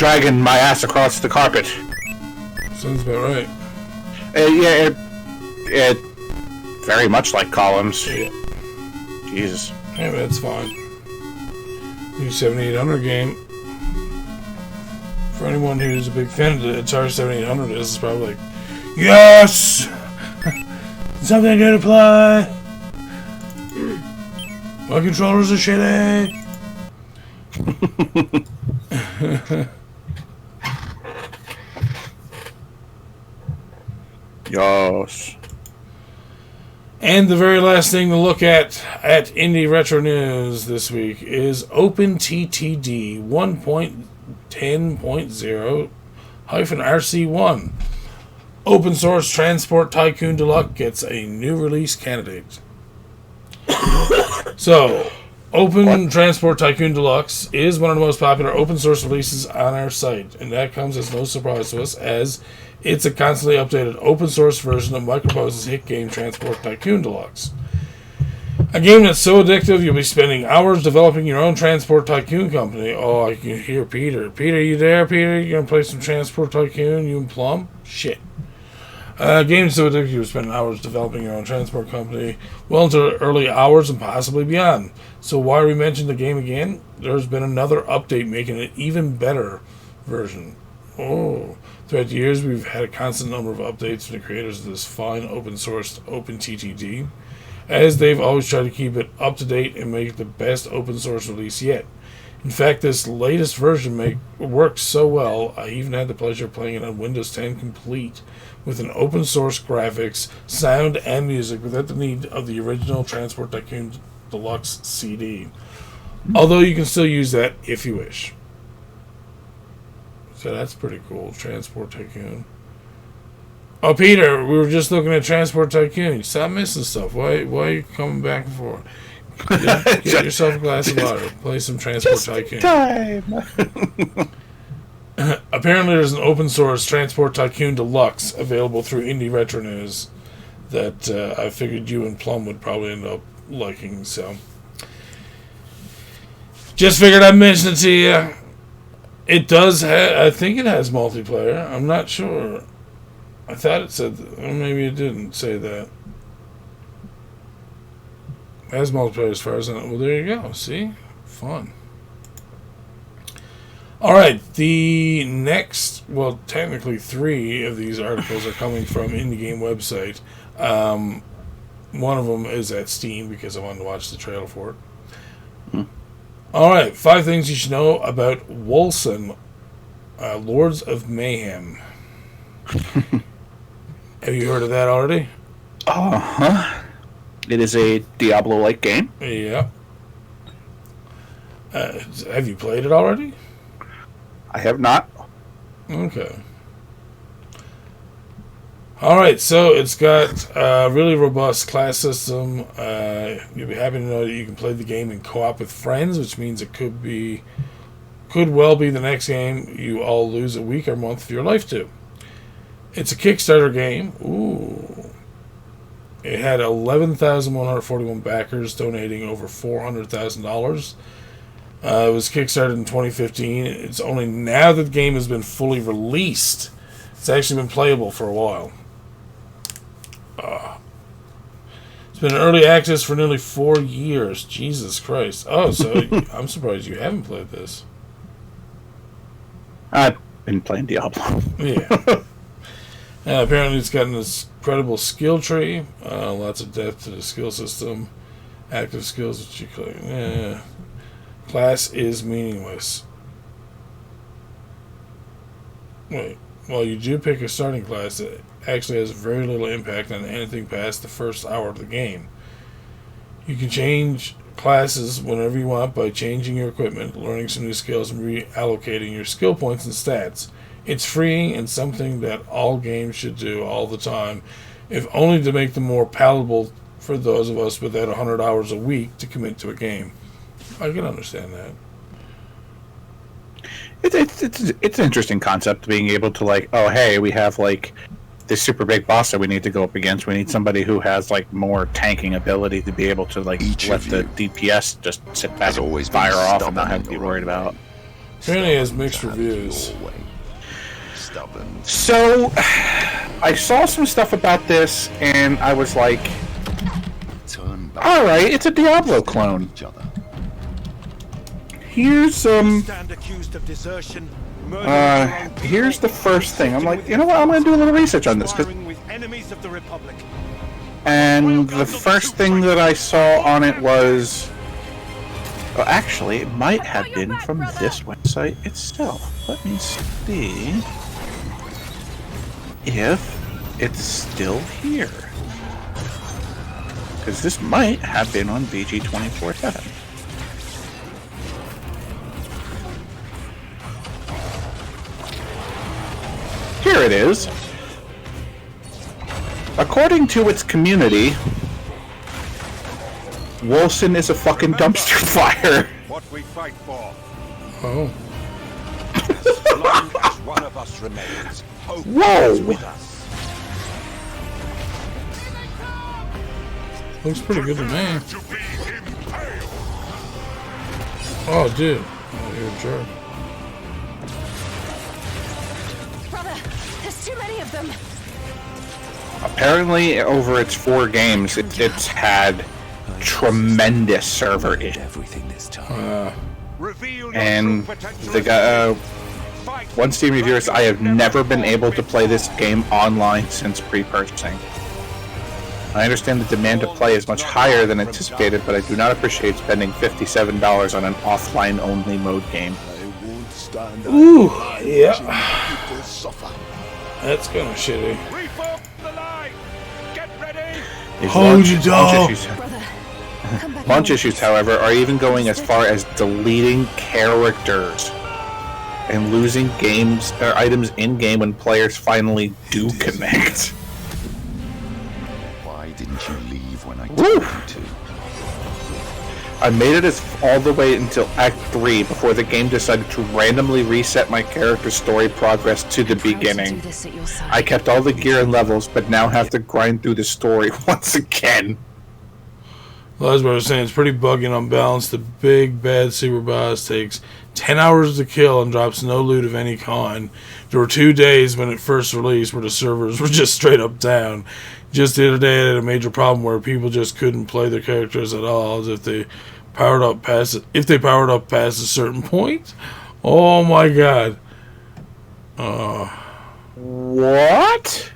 dragging my ass across the carpet. Sounds about right. Yeah, it very much like columns. Yeah. Jesus. Yeah, but that's fine. New 7800 game. For anyone who's a big fan of the Atari 7800, this is probably like, yes! Something good to play! My controllers are shitty! Yes. And the very last thing to look at Indie Retro News this week is OpenTTD 1.10.0-RC1. Open Source Transport Tycoon Deluxe gets a new release candidate. So, Open Transport Tycoon Deluxe is one of the most popular open source releases on our site, and that comes as no surprise to us, as it's a constantly updated open source version of Microprose hit game Transport Tycoon Deluxe. A game that's so addictive you'll be spending hours developing your own Transport Tycoon company. Oh, I can hear Peter. Peter, you there, Peter? You gonna play some Transport Tycoon, you and Plum? Shit. Games so addictive you're spending hours developing your own transport company, well into early hours and possibly beyond. So why re-mention the game again? There's been another update making it even better version. Oh. Throughout the years, we've had a constant number of updates from the creators of this fine open-sourced OpenTTD, as they've always tried to keep it up-to-date and make the best open-source release yet. In fact, this latest version works so well, I even had the pleasure of playing it on Windows 10 complete, with an open-source graphics, sound, and music without the need of the original Transport Tycoon Deluxe CD. Although you can still use that if you wish. So that's pretty cool, Transport Tycoon. Oh, Peter, we were just looking at Transport Tycoon. Stop missing stuff. Why are you coming back and forth? Get yourself a glass of water. Play some Transport Tycoon. Time. Apparently, there's an open source Transport Tycoon Deluxe available through Indie Retro News that I figured you and Plum would probably end up liking. So, just figured I'd mention it to you. It does I think it has multiplayer. I'm not sure. I thought it said or maybe it didn't say that. It has multiplayer as far as I know. Well, there you go. See? Fun. Alright, the next, well, technically 3 of these articles are coming from Indie Game website. One of them is at Steam because I wanted to watch the trailer for it. Alright, 5 things you should know about Wolcen, Lords of Mayhem. Have you heard of that already? It is a Diablo-like game. Yeah. Have you played it already? I have not. Okay. Alright, so it's got a really robust class system. You'll be happy to know that you can play the game in co-op with friends, which means it could well be the next game you all lose a week or month of your life to. It's a Kickstarter game. Ooh. It had 11,141 backers donating over $400,000. It was kickstarted in 2015. It's only now that the game has been fully released. It's actually been playable for a while. It's been in early access for nearly 4 years. Jesus Christ. Oh, so I'm surprised you haven't played this. I've been playing Diablo. Yeah. Apparently it's got an incredible skill tree. Lots of depth to the skill system. Active skills, which you click. Class is meaningless. Wait. Well, you do pick a starting class that actually has very little impact on anything past the first hour of the game. You can change classes whenever you want by changing your equipment, learning some new skills, and reallocating your skill points and stats. It's freeing and something that all games should do all the time, if only to make them more palatable for those of us without 100 hours a week to commit to a game. I can understand that. It's an interesting concept, being able to, like, oh, hey, we have, like, this super big boss that we need to go up against. We need somebody who has, like, more tanking ability to be able to, like, let the DPS just sit back and fire off and not have to be worried about. Apparently, it has mixed reviews. So, I saw some stuff about this, and I was like, alright, it's a Diablo clone. Here's, here's the first thing. I'm like, you know what, I'm gonna do a little research on this. And the first thing that I saw on it was... Well, actually, it might have been from this website itself. Let me see if it's still here. Because this might have been on VG247. Here it is. According to its community, Wolcen is a fucking dumpster fire. What we fight for. Oh. As long as one of us remains, hope Whoa. is with us. Looks pretty good to me. Oh, dude. Oh, you're a jerk. Brother, there's too many of them. Apparently, over its 4 games, it's had tremendous server issues. And the guy, one Steam reviewer says, I have never been able to play this game online since pre-purchasing. I understand the demand to play is much higher than anticipated, but I do not appreciate spending $57 on an offline-only mode game. Ooh, yeah. That's kind of shitty. Hold your dog. Launch issues, however, are even going as far as deleting characters and losing games or items in-game when players finally do connect. Why didn't you leave when I told you to? I made it all the way until Act 3 before the game decided to randomly reset my character's story progress to the beginning. I kept all the gear and levels, but now have to grind through the story once again. Well, that's what I was saying. It's pretty buggy and unbalanced. The big, bad super boss takes 10 hours to kill and drops no loot of any kind. There were 2 days when it first released where the servers were just straight up down. Just the other day, I had a major problem where people just couldn't play their characters at all as if they powered up past a certain point. Oh my god. What?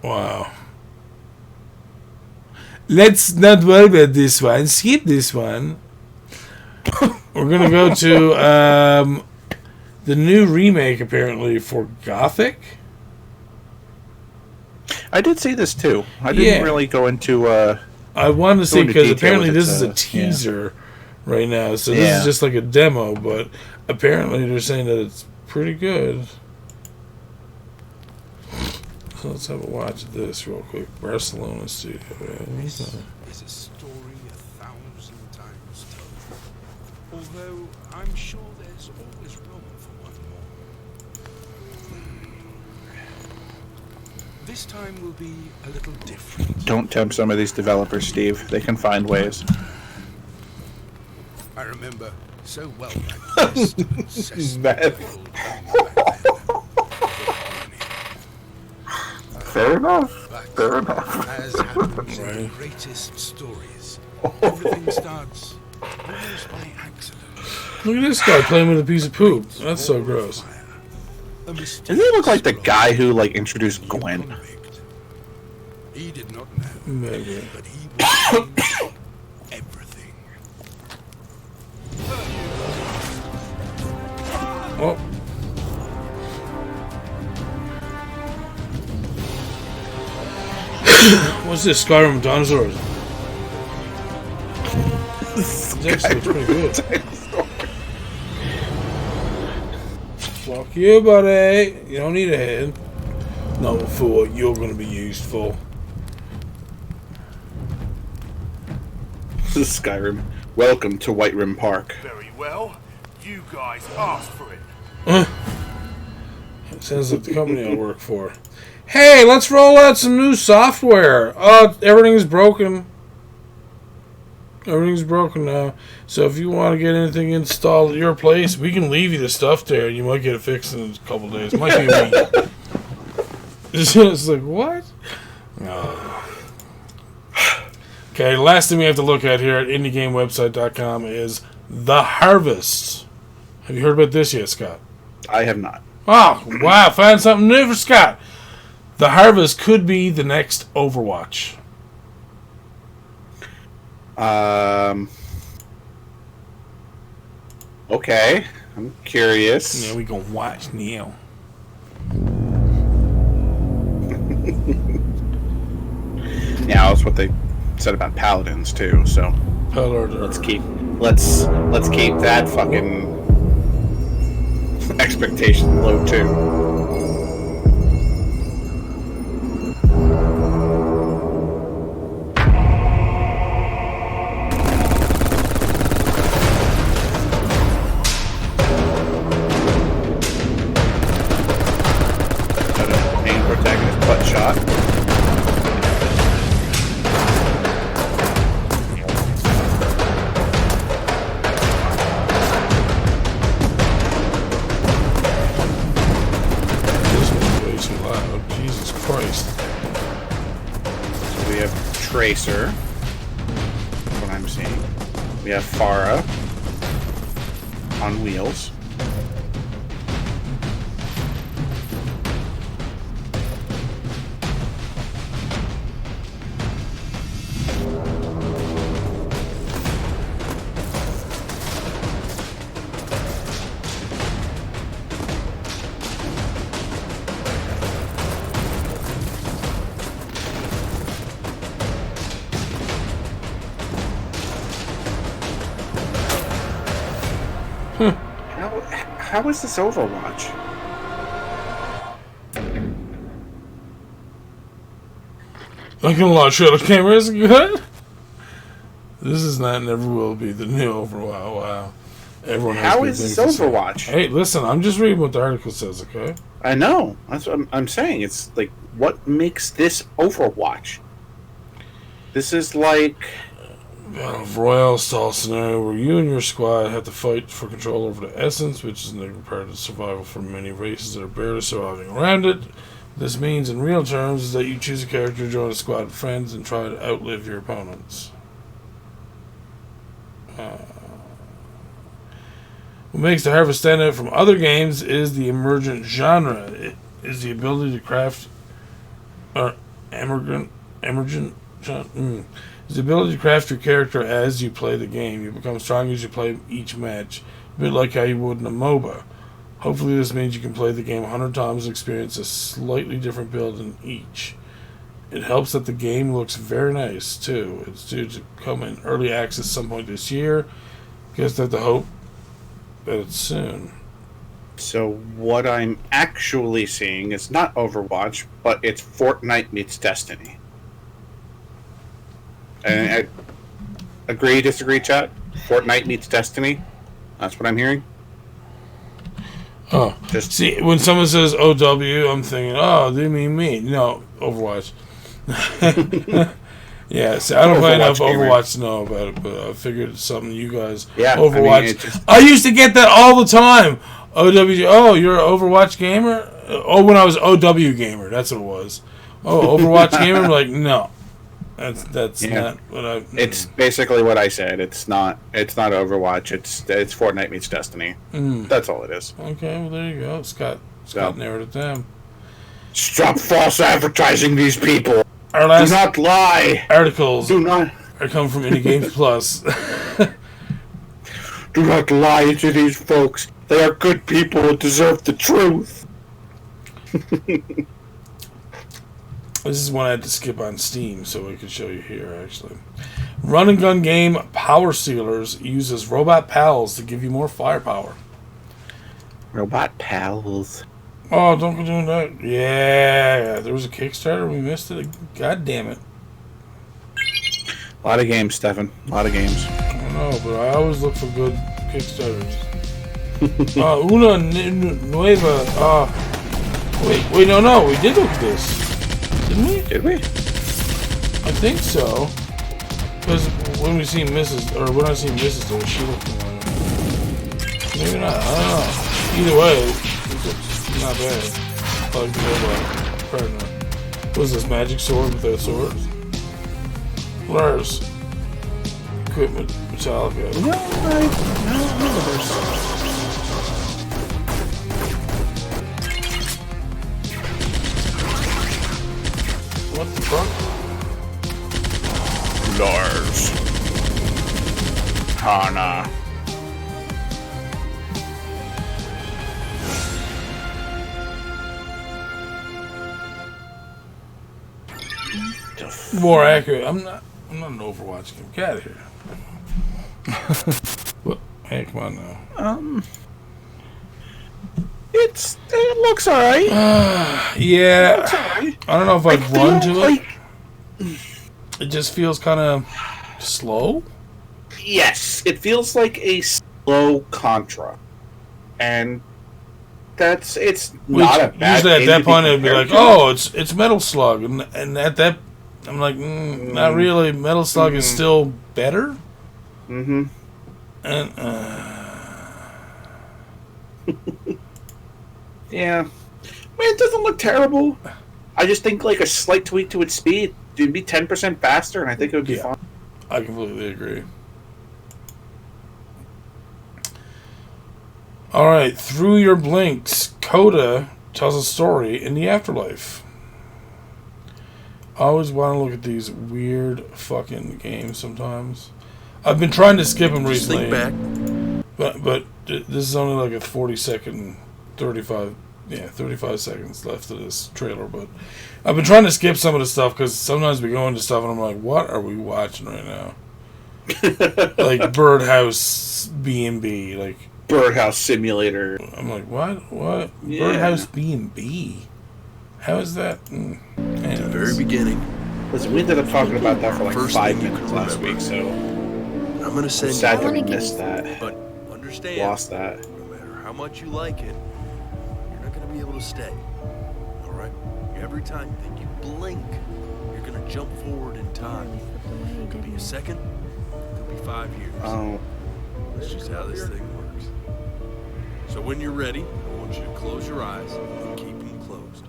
Wow. Let's not worry about this one. Skip this one. We're gonna go to the new remake apparently for Gothic. I did see this too. I didn't really go into. I wanted to see because apparently this is a yeah. teaser right now, so this is just like a demo. But apparently they're saying that it's pretty good. So let's have a watch of this real quick. Barcelona Studio. This is a story 1,000 times told. Although I'm sure there's always room for one more. This time will be a little different. Don't tempt some of these developers, Steve. They can find ways. I remember so well that Fair enough. Fair enough. as happens in the greatest stories, everything starts almost by accident. Look at this guy playing with a piece of poop. That's so gross. Doesn't he look like the guy who introduced Gwen? He did not know, Maybe. but he was everything. Oh. What's this? Skyrim Dinosaurs. This actually looks pretty good. Fuck you, buddy. You don't need a head. Not for what you're going to be used for. This is Skyrim. Welcome to White Rim Park. Very well. You guys asked for it. It sounds like the company I work for. Hey, let's roll out some new software. Everything's broken. Everything's broken now. So if you want to get anything installed at your place, we can leave you the stuff there. You might get it fixed in a couple days. It might be a week. It's like, what? Okay, last thing we have to look at here at indiegamewebsite.com is The Harvest. Have you heard about this yet, Scott? I have not. Oh, wow. Found something new for Scott. The Harvest could be the next Overwatch. Okay. I'm curious. Yeah, we gonna watch now. Yeah, that's what they said about Paladins too, so let's keep that fucking expectation low too. Main protagonist butt shot. Tracer, that's what I'm seeing. We have Farah on wheels. How is this Overwatch? Not gonna lie, shuttle cameras good. This is not, never will be the new Overwatch. Wow. Everyone has How is this Overwatch? Hey, listen, I'm just reading what the article says, okay? I know. That's what I'm saying. It's like, what makes this Overwatch? This is like Battle Royale style scenario where you and your squad have to fight for control over the essence, which is an integral part of survival for many races that are barely surviving around it. This means, in real terms, is that you choose a character, join a squad of friends, and try to outlive your opponents. What makes the Harvest stand out from other games is the emergent genre. It is the ability to craft is the ability to craft your character as you play the game. You become stronger as you play each match, a bit like how you would in a MOBA. Hopefully this means you can play the game 100 times and experience a slightly different build in each. It helps that the game looks very nice, too. It's due to come in early access some point this year. Guess that the hope that it's soon. So what I'm actually seeing is not Overwatch, but it's Fortnite meets Destiny. And I agree, disagree, chat? Fortnite meets Destiny? That's what I'm hearing? Oh, just see, when someone says OW, I'm thinking, oh, they mean me. No, Overwatch. Yeah, see, I don't play enough Overwatch to know about it, but I figured it's something you guys... Yeah, Overwatch. I used to get that all the time. OW, oh, you're an Overwatch gamer? Oh, when I was OW gamer, that's what it was. Oh, Overwatch gamer? I'm like, no. That's not what I... It's basically what I said. It's not Overwatch. It's Fortnite meets Destiny. That's all it is. Okay, well, there you go. Scott narrowed it down. Stop false advertising these people. Our last do not lie. Articles do not are coming from Indie Games Plus. Do not lie to these folks. They are good people who deserve the truth. This is one I had to skip on Steam, so I could show you here, actually. Run and gun game Power Stealers uses robot pals to give you more firepower. Robot pals. Oh, don't go doing that. Yeah, there was a Kickstarter. We missed it. God damn it. A lot of games, Stefan. A lot of games. I don't know, but I always look for good Kickstarters. Una Nueva. Wait, no. We did look at this. Didn't we? Did we? I think so. Because when we see Mrs. or when I see Mrs. Does she look familiar? Maybe not. I don't know. Either way, it's not bad. I like the robot partner. What is this, magic sword without swords? Lars. Equipment, Metallica. No. What the fuck? Lars. Katana. More accurate. I'm not an Overwatch game. Get out of here. What? Hey, come on now. It looks alright. Yeah. Looks alright. I don't know if I'd run to it. It just feels kind of slow. Yes, it feels like a slow Contra, and it's not a bad. Usually at game that to point be it'd be like, compared to. oh, it's Metal Slug, and at that I'm like, not really. Metal Slug is still better. Mm-hmm. And yeah, I mean, it doesn't look terrible. I just think like a slight tweak to its speed, it'd be 10% faster, and I think it would be fine. I completely agree. All right, through your blinks, Coda tells a story in the afterlife. I always want to look at these weird fucking games sometimes. I've been trying to skip them recently. But this is only like a 40-second, 35 seconds left of this trailer. But I've been trying to skip some of the stuff because sometimes we go into stuff and I'm like, what are we watching right now? Like Birdhouse B&B, like Birdhouse Simulator. I'm like, what? Yeah. Birdhouse B&B? How is that? To the very beginning. Listen, we ended up talking about that for like First 5 thing you minutes can last remember. week, so I'm going to send sad you. that we missed that. But understand, Lost that. no matter how much you like it, you're not going to be able to stay. All right? Every time you think you blink, you're going to jump forward in time. It could be a second, it could be 5 years. Oh. That's just how this thing works. So when you're ready, I want you to close your eyes and keep them closed.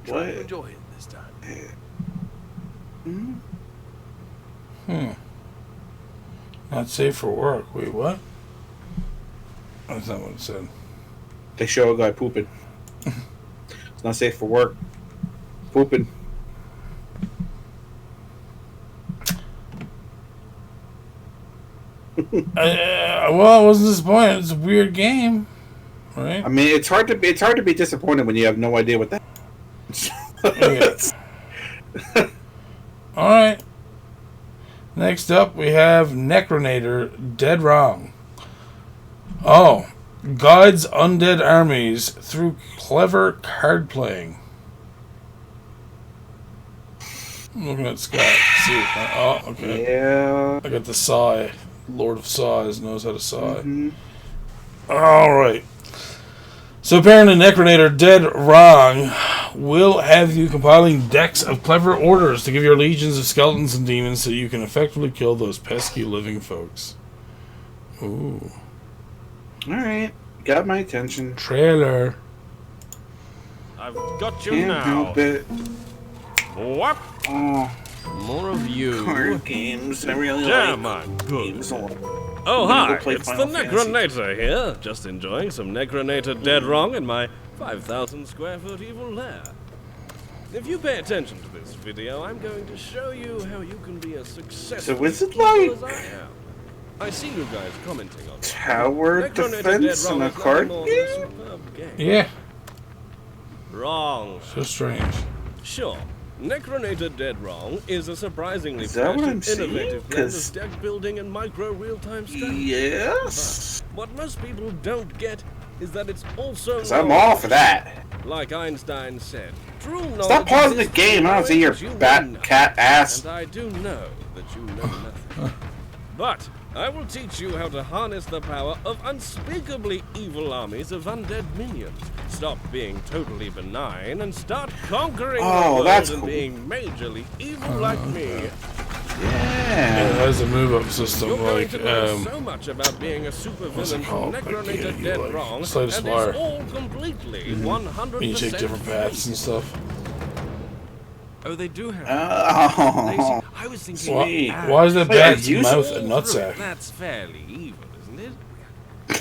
Try to enjoy it this time. Not safe for work. Wait, what? That's not what it said. They show a guy pooping. It's not safe for work. Pooping. Well, I wasn't disappointed. It's a weird game, right? I mean, it's hard to be disappointed when you have no idea what that. All right. Next up, we have Necronator Dead Wrong. Oh, guides undead armies through clever card playing. I'm looking at Scott. See, oh, okay. Yeah. I got the saw. Lord of Saws knows how to saw. All right. So apparently, Necronator Dead Wrong will have you compiling decks of clever orders to give your legions of skeletons and demons so you can effectively kill those pesky living folks. Ooh. Alright. Got my attention. Trailer. I've got you Can't now. help it. What? Oh. More of you. Card games. I really Damn, like I'm good. games a lot. Oh, I'm gonna hi. go play It's Final the Fantasy. Necronator here. Just enjoying some Necronator Dead Wrong in my 5,000 square foot evil lair. If you pay attention to this video, I'm going to show you how you can be a successful So is it player like as I am. I see you guys commenting on it. tower Necronator defense Dead in Wrong a is card nothing more than a game? superb game. Yeah. Wrong. So strange. Sure. Necronator Dead Wrong is a surprisingly Is that what fresh I'm and seeing? innovative blend 'Cause- of deck building and micro real-time strategy. Yes. What most people don't get is that it's also Because I'm all for that. Like Einstein said, true knowledge. Stop pausing the exists game. I don't see your knowing that you bat know nothing. cat ass. And I do know that you know nothing. But I will teach you how to harness the power of unspeakably evil armies of undead minions. Stop being totally benign and start conquering the Oh, world that's and cool. being majorly evil like me. Yeah. It has a move-up system, You're going like, to learn so much about being a supervillain from Necronator dead wrong, and Slide a it's spire. all completely 100% You take different paths and stuff. Oh, they do have. Oh, I was thinking. Why is that Wait, bat's are you mouth a Through it. nutsack? That's fairly evil, isn't it?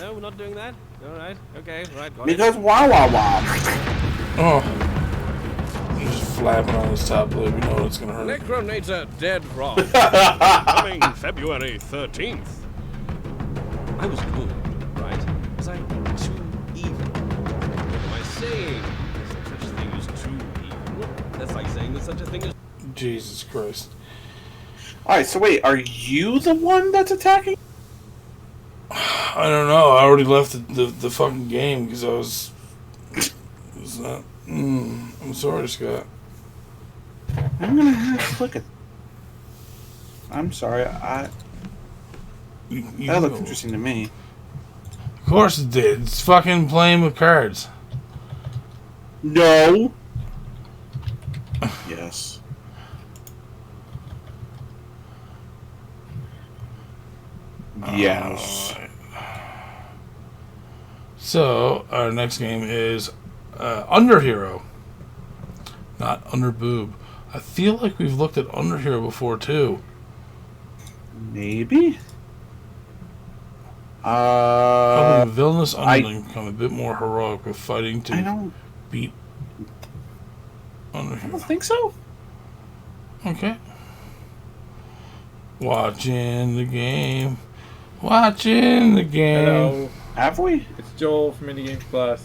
No, we're not doing that. All right. Okay. Right. Got because wow, wow, wow. Oh. He's just flapping on his top lip. You know it's gonna hurt. Necronator dead wrong. Coming February 13th. I was good, right? Was I too evil? What am I saying? There's no such thing as too evil. That's like saying there's such a thing as. Jesus Christ. Alright, so wait, are you the one that's attacking? I don't know. I already left the fucking game because I was not. I'm sorry, Scott. I'm gonna have to look at. I'm sorry, You that looked know. interesting to me. Of course it did. It's fucking playing with cards. No. Yes. Yes. So, our next game is Underhero. Not Underboob. I feel like we've looked at Underhero before, too. Maybe? Helping the villainous underling become a bit more heroic with fighting I to don't beat Underhero. think so. Okay. Watching the game. Watching the game. Hello, Have we? it's Joel from Indie Games Plus.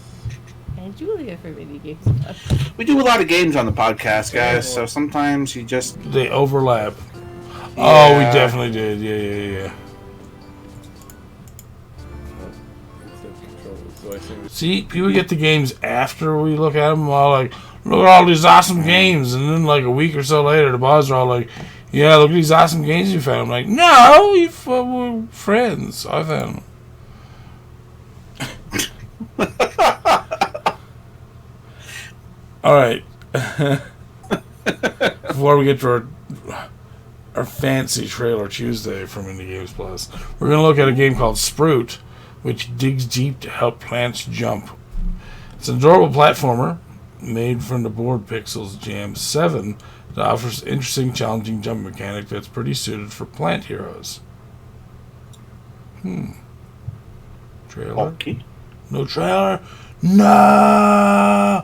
And Julia from Indie Games Plus. We do a lot of games on the podcast, guys, so sometimes you just... They overlap. Yeah. Oh, we definitely did. Yeah. So I assume See, people get the games after we look at them, all like, look at all these awesome games. And then, like, a week or so later, the boys are all like, yeah, look at these awesome games you found. I'm like, no, we're friends. I found them. All right. Before we get to our fancy trailer Tuesday from Indie Games Plus, we're going to look at a game called Sproot, which digs deep to help plants jump. It's an adorable platformer made from the board Pixels Jam 7 that offers interesting, challenging jump mechanic that's pretty suited for plant heroes. Trailer? Okay. No trailer? No!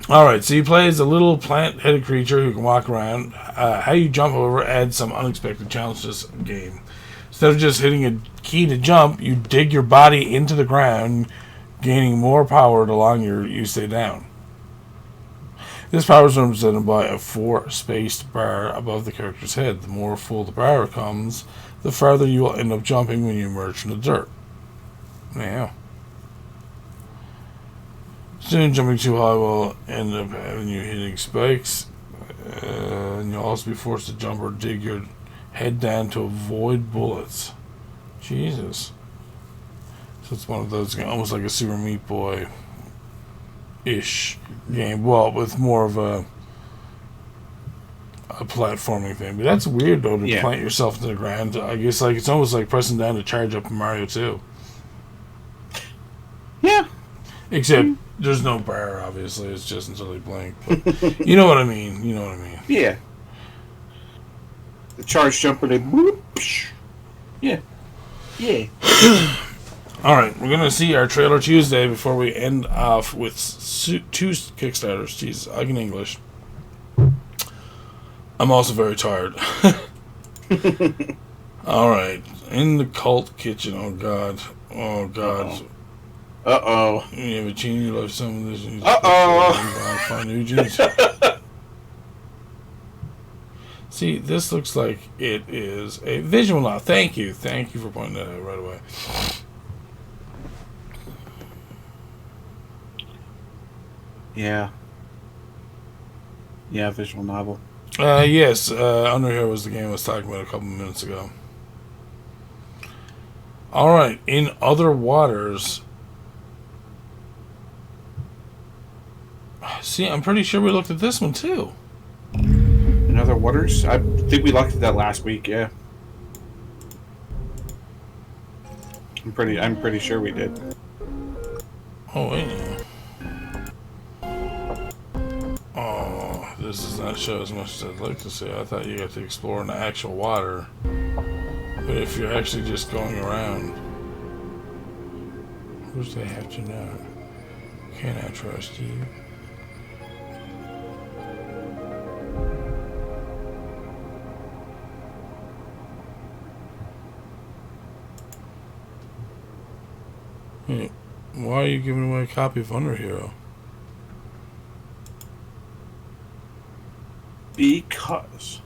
Alright, so you play as a little plant-headed creature who can walk around. How you jump, however, adds some unexpected challenge to this game. Instead of just hitting a key to jump, you dig your body into the ground, gaining more power the longer you stay down. This power is represented by a 4-spaced bar above the character's head. The more full the bar becomes, the farther you will end up jumping when you emerge from the dirt. Yeah. Soon jumping too high will end up having you hitting spikes, and you'll also be forced to jump or dig your head down to avoid bullets. Jesus. So it's one of those, almost like a Super Meat Boy-ish game. Well, with more of a platforming thing. But that's weird, though, to plant yourself into the ground. I guess like it's almost like pressing down to charge up in Mario 2. Yeah. Except there's no bar, obviously. It's just until they blink. But you know what I mean. Yeah. The charge jumper, they boop. Yeah. Yeah. Alright, we're going to see our trailer Tuesday before we end off with 2 Kickstarters. Jesus, I can English. I'm also very tired. Alright, in the cult kitchen. Oh, God. Uh-oh. You have a change your life, some of this. Uh-oh. Find new jeans. See, this looks like it is a visual novel. Thank you for pointing that out right away. Yeah. Yeah, visual novel. Yes, Underhero was the game I was talking about a couple minutes ago. Alright, in other waters. See, I'm pretty sure we looked at this one too. other waters? I think we looked at that last week. Yeah, I'm pretty sure we did. Oh wait. Oh, this does not show as much as I'd like to see. I thought you got to explore in the actual water, but if you're actually just going around, who's they have to know? Can I trust you? Hey, why are you giving away a copy of Underhero? Because.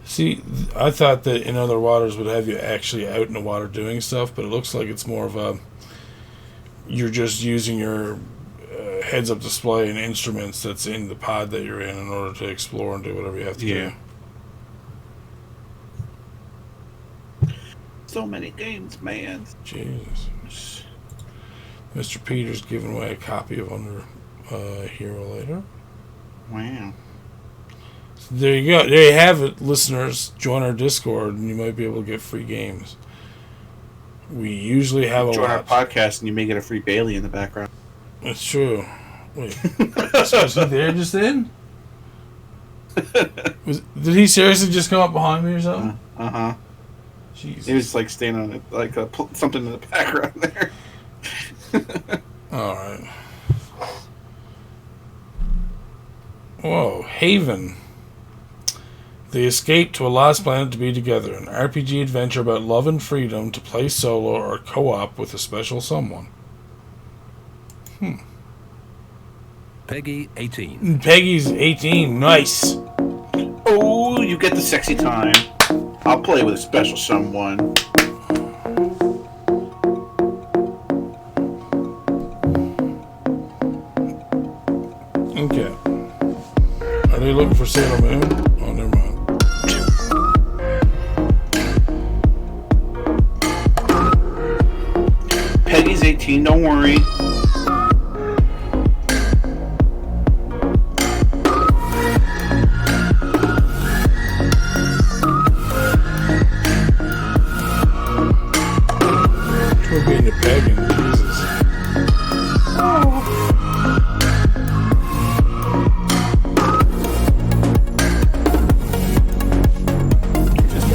See, I thought that In Other Waters would have you actually out in the water doing stuff, but it looks like it's more of a... You're just using your heads-up display and instruments that's in the pod that you're in order to explore and do whatever you have to do. So many games, man. Jesus. Mr. Peter's giving away a copy of Underhero later. Wow. So there you go. There you have it, listeners. Join our Discord and you might be able to get free games. We usually have a Join our lot. podcast and you may get a free Bailey in the background. That's true. Wait. So is he there just then? Did he seriously just come up behind me or something? Uh-huh. Jesus. He was like standing on it, like something in the background there. All right. Whoa, Haven. They escape to a lost planet to be together. An RPG adventure about love and freedom to play solo or co-op with a special someone. Peggy 18. Peggy's 18. Nice. Oh, you get the sexy time. I'll play with a special someone. Okay. Are they looking for Sailor Moon? Oh, never mind. Peggy's 18, don't worry. We're being a pagan, Jesus.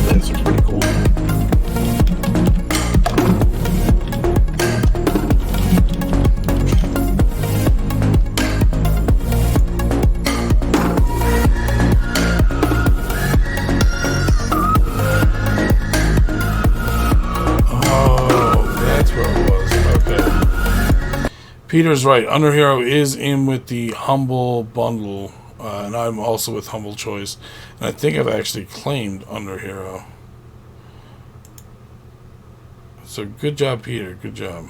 That's pretty cool. Peter's right. Underhero is in with the Humble Bundle, and I'm also with Humble Choice. And I think I've actually claimed Underhero. So good job, Peter. Good job.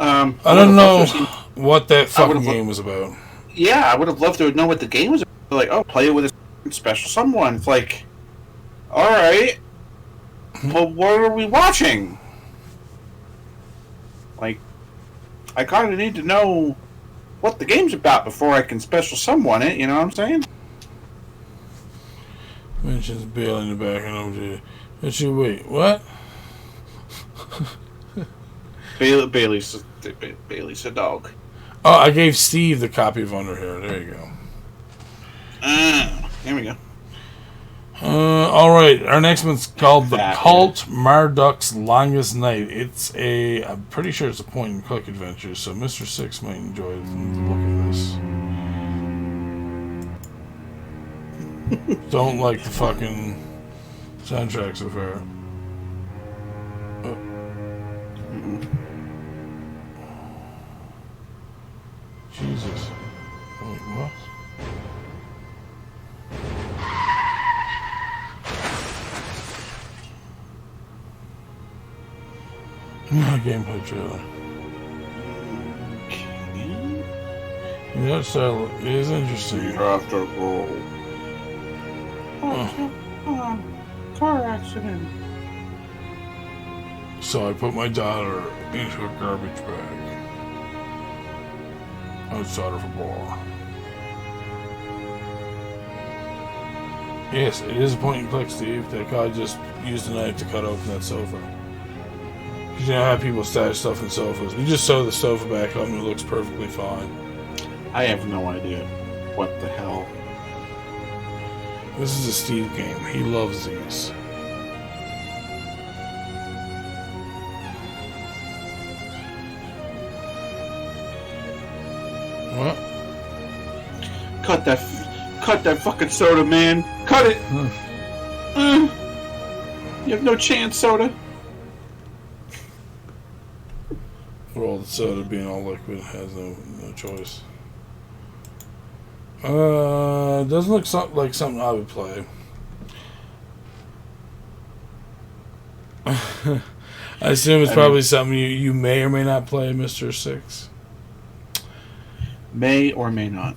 I don't know what that fucking game was about. Yeah, I would have loved to know what the game was about. Like, oh, play it with a special someone. It's like, alright. Well, what are we watching? Like, I kind of need to know what the game's about before I can special someone it, you know what I'm saying? Mentions Bailey in the back and over there. Wait, what? Bailey's a dog. Oh, I gave Steve the copy of Underhero. There you go. Here we go. Alright, our next one's called The Cult Marduk's Longest Night. I'm pretty sure it's a point and click adventure, so Mr. Six might enjoy the look of this. Don't like the fucking soundtrack so far. Jesus. Wait, what? Gameplay trailer. That style is interesting. You have to roll. Car accident. So I put my daughter into a garbage bag. Outsider for bar. Yes, it is a point and click, Steve. That guy just used a knife to cut open that sofa. Because you know how people stash stuff in sofas. We just sew the sofa back up and it looks perfectly fine. I have no idea what the hell. This is a Steve game. He loves these. What? Cut that fucking soda, man. Cut it. You have no chance, soda. For all the soda being all liquid, has no choice. Doesn't look like something I would play. I assume it's probably something you may or may not play, Mr. Six. May or may not.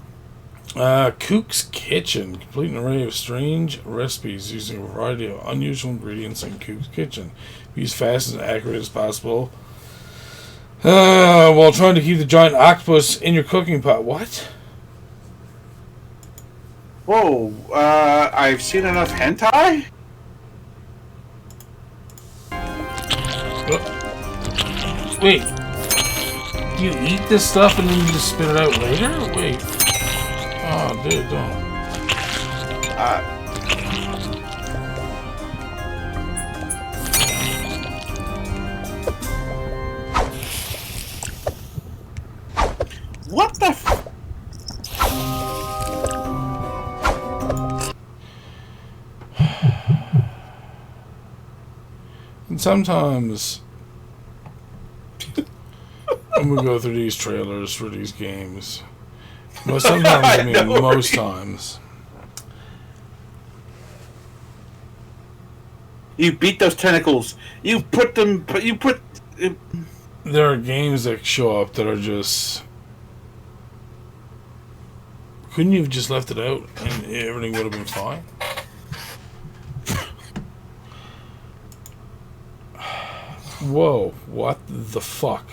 Cook's Kitchen. Complete an array of strange recipes using a variety of unusual ingredients in Cook's Kitchen. Be as fast and accurate as possible. While trying to keep the giant octopus in your cooking pot. What? Whoa, I've seen enough hentai? Wait. Do you eat this stuff and then you just spit it out later? Wait. Oh, dude, don't. What the f... And sometimes when we go through these trailers for these games, well, sometimes I mean most times, you beat those tentacles. You put them. There are games that show up that are just. Couldn't you have just left it out and everything would have been fine? Whoa, what the fuck?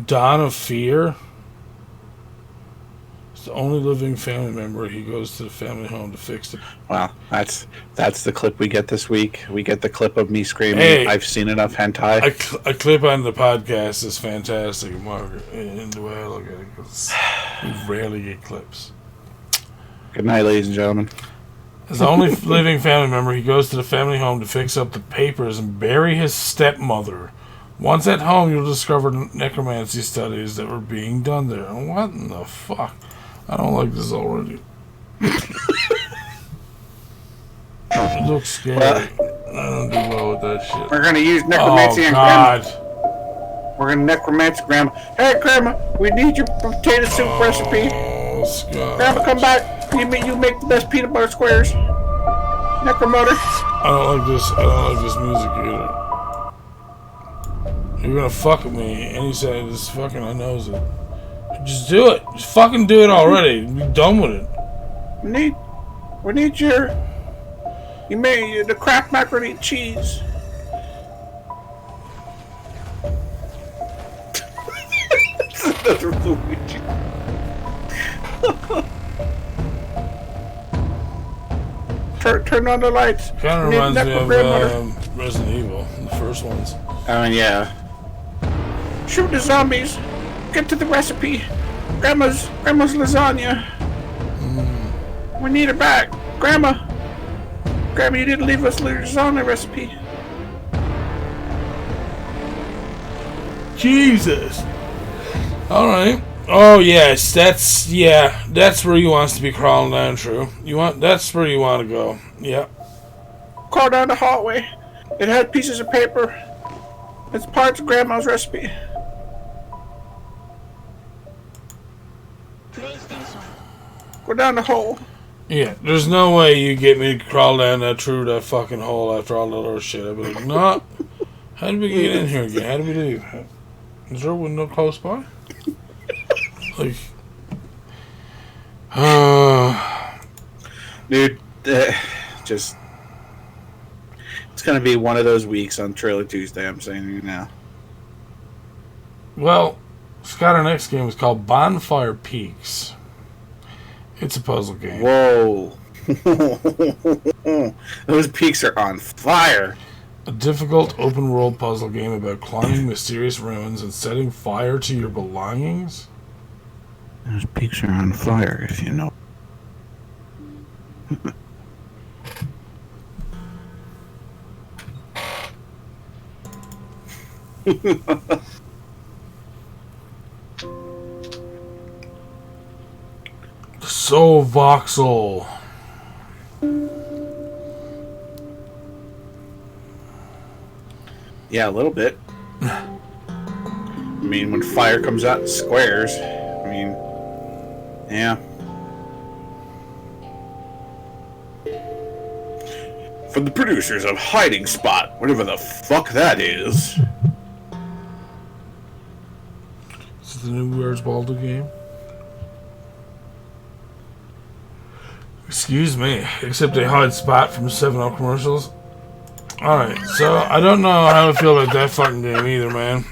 Dawn of Fear? It's the only living family member. He goes to the family home to fix it. Well, that's the clip we get this week. We get the clip of me screaming, hey, I've seen enough hentai. A clip on the podcast is fantastic, Margaret, in the way I look at it, because we rarely get clips. Good night, ladies and gentlemen. As the only living family member, he goes to the family home to fix up the papers and bury his stepmother. Once at home, you'll discover necromancy studies that were being done there. What in the fuck? I don't like this already. It looks scary. I don't do well with that shit. We're going to use necromancy on God. Grandma. We're going to necromancy Grandma. Hey, Grandma, we need your potato soup recipe. Scott. Grandma, come back. You make the best peanut butter squares. Necromotor. I don't like this music either. You're gonna fuck with me. And he said, this fucking, I knows it. Just do it. Just fucking do it already. Be done with it. We need you made the Kraft macaroni and cheese. Another Luigi. Turn on the lights. Kind of reminds me of Resident Evil, the first ones. Oh, yeah. Shoot the zombies. Get to the recipe. Grandma's lasagna. We need her back. Grandma, you didn't leave us lasagna recipe. Jesus. Alright. Oh yes, that's where he wants to be crawling down, true. That's where you want to go. Yeah. Crawl down the hallway. It had pieces of paper. It's parts of Grandma's recipe. Go down the hole. Yeah, there's no way you get me to crawl down that fucking hole after all that other shit. I'd be like, no. How did we get in here again? How did we leave? Is there a window close by? Like, dude, just it's gonna be one of those weeks on Trailer Tuesday. I'm saying to you now. Well, Scott, our next game is called Bonfire Peaks. It's a puzzle game. Whoa. Those peaks are on fire. A difficult open-world puzzle game about climbing mysterious ruins and setting fire to your belongings? Those peaks are on fire, if you know. So voxel. Yeah, a little bit. I mean, when fire comes out in squares, I mean, yeah. From the producers of Hiding Spot, whatever the fuck that is. This is the new Where's Baldo game. Excuse me, except a hide spot from 7-Up commercials. Alright, so I don't know how I feel about that fucking game either, man.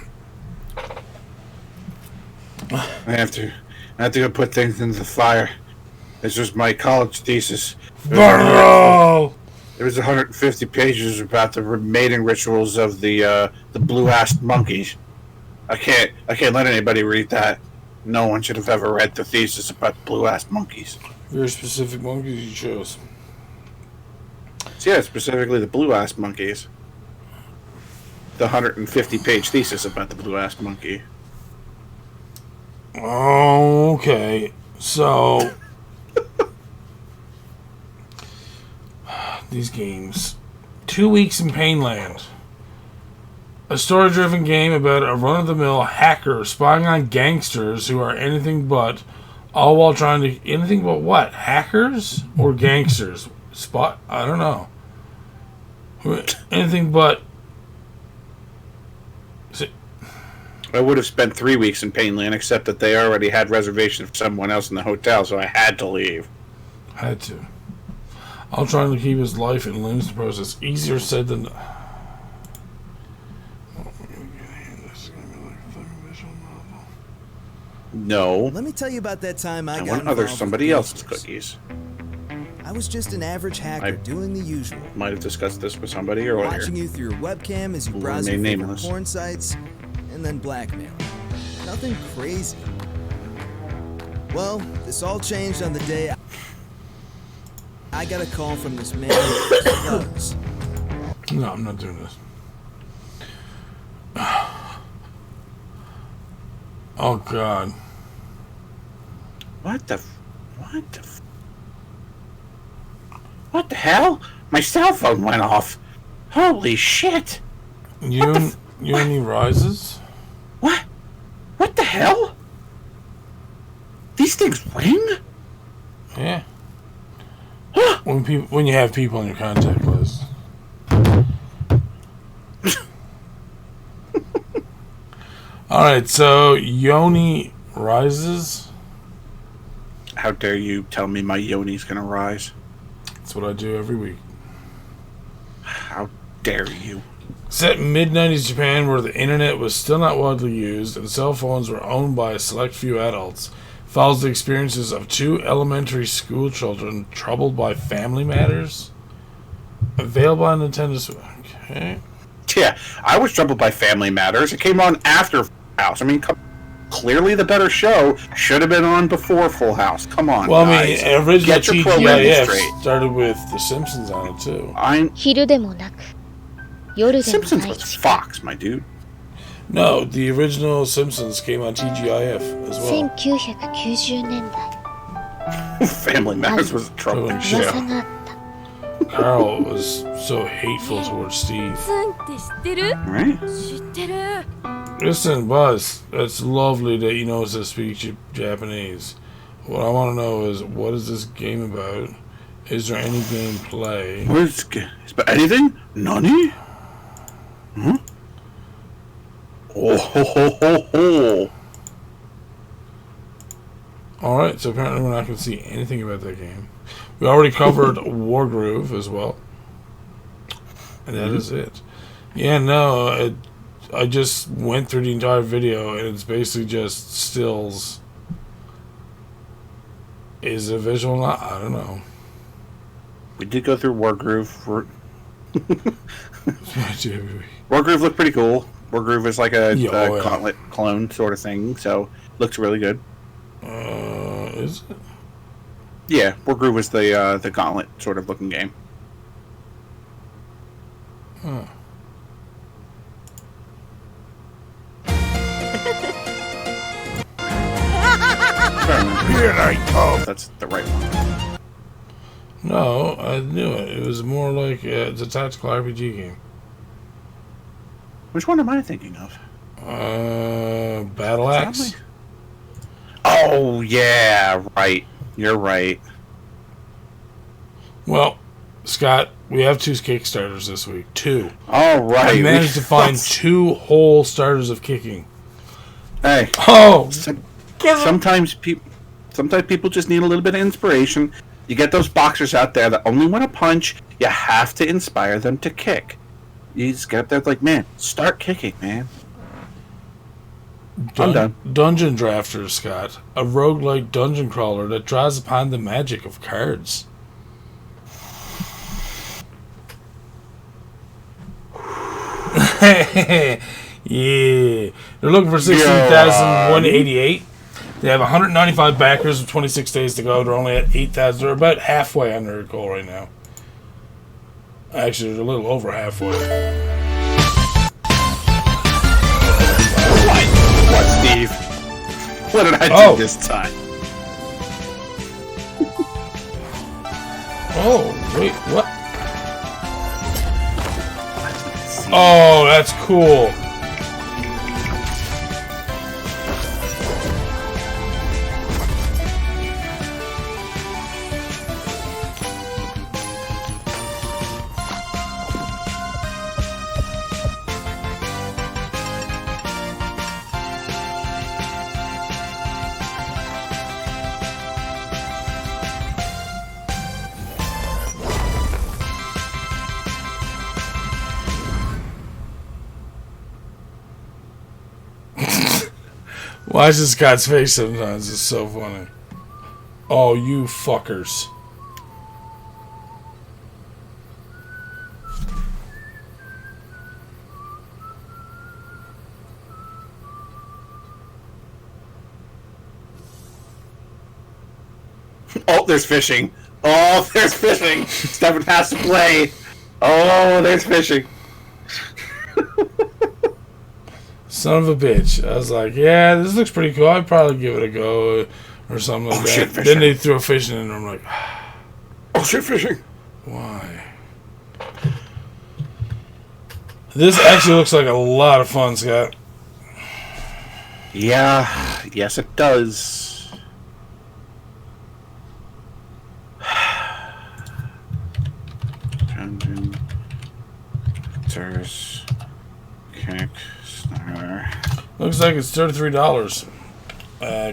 I have to go put things into the fire. This was my college thesis. There was 150 pages about the mating rituals of the blue-assed monkeys. I can't let anybody read that. No one should have ever read the thesis about the blue-assed monkeys. Very specific monkeys you chose. So yeah, specifically the blue-assed monkeys. The 150-page thesis about the blue-assed monkey. Okay, so these games. 2 Weeks in Painland. A story-driven game about a run-of-the-mill hacker spying on gangsters who are anything but, all while trying to... Anything but what? Hackers? Or gangsters? I don't know. Anything but... I would have spent 3 weeks in Painland, except that they already had reservations for someone else in the hotel, so I had to leave. Had to. I'll try to keep his life in the process. Easier said than... No. Let me tell you about that time I got want involved somebody with else's gangsters. cookies. I was just an average hacker doing the usual. Might have discussed this with somebody earlier. Watching you through your webcam as you Will browse your remain favorite nameless. porn sites, and then blackmail. Nothing crazy. Well, this all changed on the day I got a call from this man with thugs. No, I'm not doing this. Oh, God. What the hell? My cell phone went off. Holy shit. Uni Rises? What? What the hell? These things ring? Yeah. when you have people on your contact list. Alright, so Yoni Rises. How dare you tell me my yoni's gonna rise? That's what I do every week. How dare you? Set in mid-90s Japan, where the internet was still not widely used and cell phones were owned by a select few adults, follows the experiences of two elementary school children troubled by family matters. Available on Nintendo Switch. Okay. Yeah, I was troubled by family matters. It came on after Full House. I mean, clearly the better show should have been on before Full House. Come on, well, guys. I mean, original Get your programming TGIF straight. started with The Simpsons on it, too. Simpsons was Fox, my dude. No, the original Simpsons came on TGIF as well. 1990年代 Family Matters was a troubling show. 噂があった Carl was so hateful towards Steve. ツンって知ってる Right? 知ってる Listen, Buzz, it's lovely that you know how to speak Japanese. What I want to know is, what is this game about? Is there any gameplay? What is anything? Nani? Huh? Oh ho ho ho ho! Alright, so apparently we're not going to see anything about that game. We already covered Wargroove as well. And that is it. Yeah, no, I just went through the entire video, and it's basically just stills. Is it visual? Not? I don't know. We did go through Wargroove. Wargroove looked pretty cool. Wargroove is like a Gauntlet clone sort of thing, so looks really good. Is it? Yeah, Wargroove was the Gauntlet sort of looking game. Huh. Here I come. That's the right one. No, I knew it. It was more like it's a tactical RPG game. Which one am I thinking of? Battle Axe. Oh yeah, right. You're right. Well, Scott, we have 2 Kickstarters this week. 2. All right. I managed to find 2 whole starters of kicking. Hey. Oh. Sometimes people just need a little bit of inspiration. You get those boxers out there that only want to punch. You have to inspire them to kick. You just get up there like, man, start kicking, man. I'm done. Dungeon Drafter, Scott. A roguelike dungeon crawler that draws upon the magic of cards. Yeah. They're looking for 16,188. They have 195 backers with 26 days to go. They're only at 8,000. They're about halfway on their goal right now. Actually, they're a little over halfway. What, Steve? What did I do this time? Oh, wait, what? Oh, that's cool. Watch this guy's face sometimes. It's so funny. Oh, you fuckers. Oh, there's fishing. Oh, there's fishing. Stefan has to play. Oh, there's fishing. Son of a bitch. I was like, yeah, this looks pretty cool. I'd probably give it a go or something like that. Shit, fishing. Then they threw a fish in and I'm like, oh, shit, fishing. Why? This actually looks like a lot of fun, Scott. Yeah, yes it does. Dungeon. There's Kickstarter. Looks like it's $33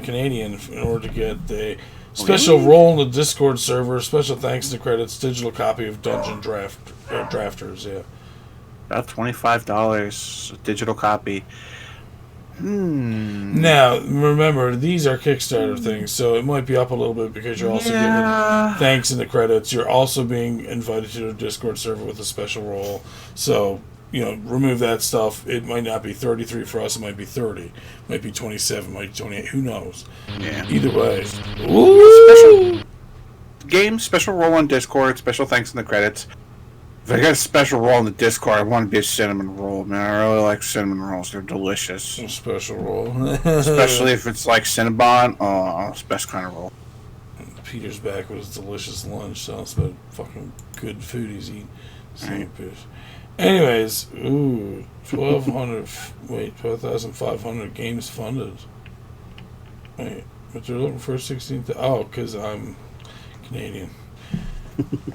Canadian in order to get the special role in the Discord server, special thanks to credits, digital copy of Dungeon Drafters, yeah. About $25, digital copy. Now, remember, these are Kickstarter things, so it might be up a little bit because you're also getting thanks in the credits. You're also being invited to the Discord server with a special role. So, you know, remove that stuff. It might not be 33 for us. It might be 30. It might be 27. It might be 28. Who knows? Yeah. Either way. Ooh! Special role on Discord, special thanks in the credits. If I got a special roll in the Discord, I want to be a cinnamon roll, man. I really like cinnamon rolls. They're delicious. A special roll. Especially if it's like Cinnabon. Oh, it's the best kind of roll. Peter's back with his delicious lunch. Sounds about fucking good food he's eating. Right. Anyways, 1,200. Wait, 12,500 games funded. Wait, but they're looking for 16,000. Oh, because I'm Canadian.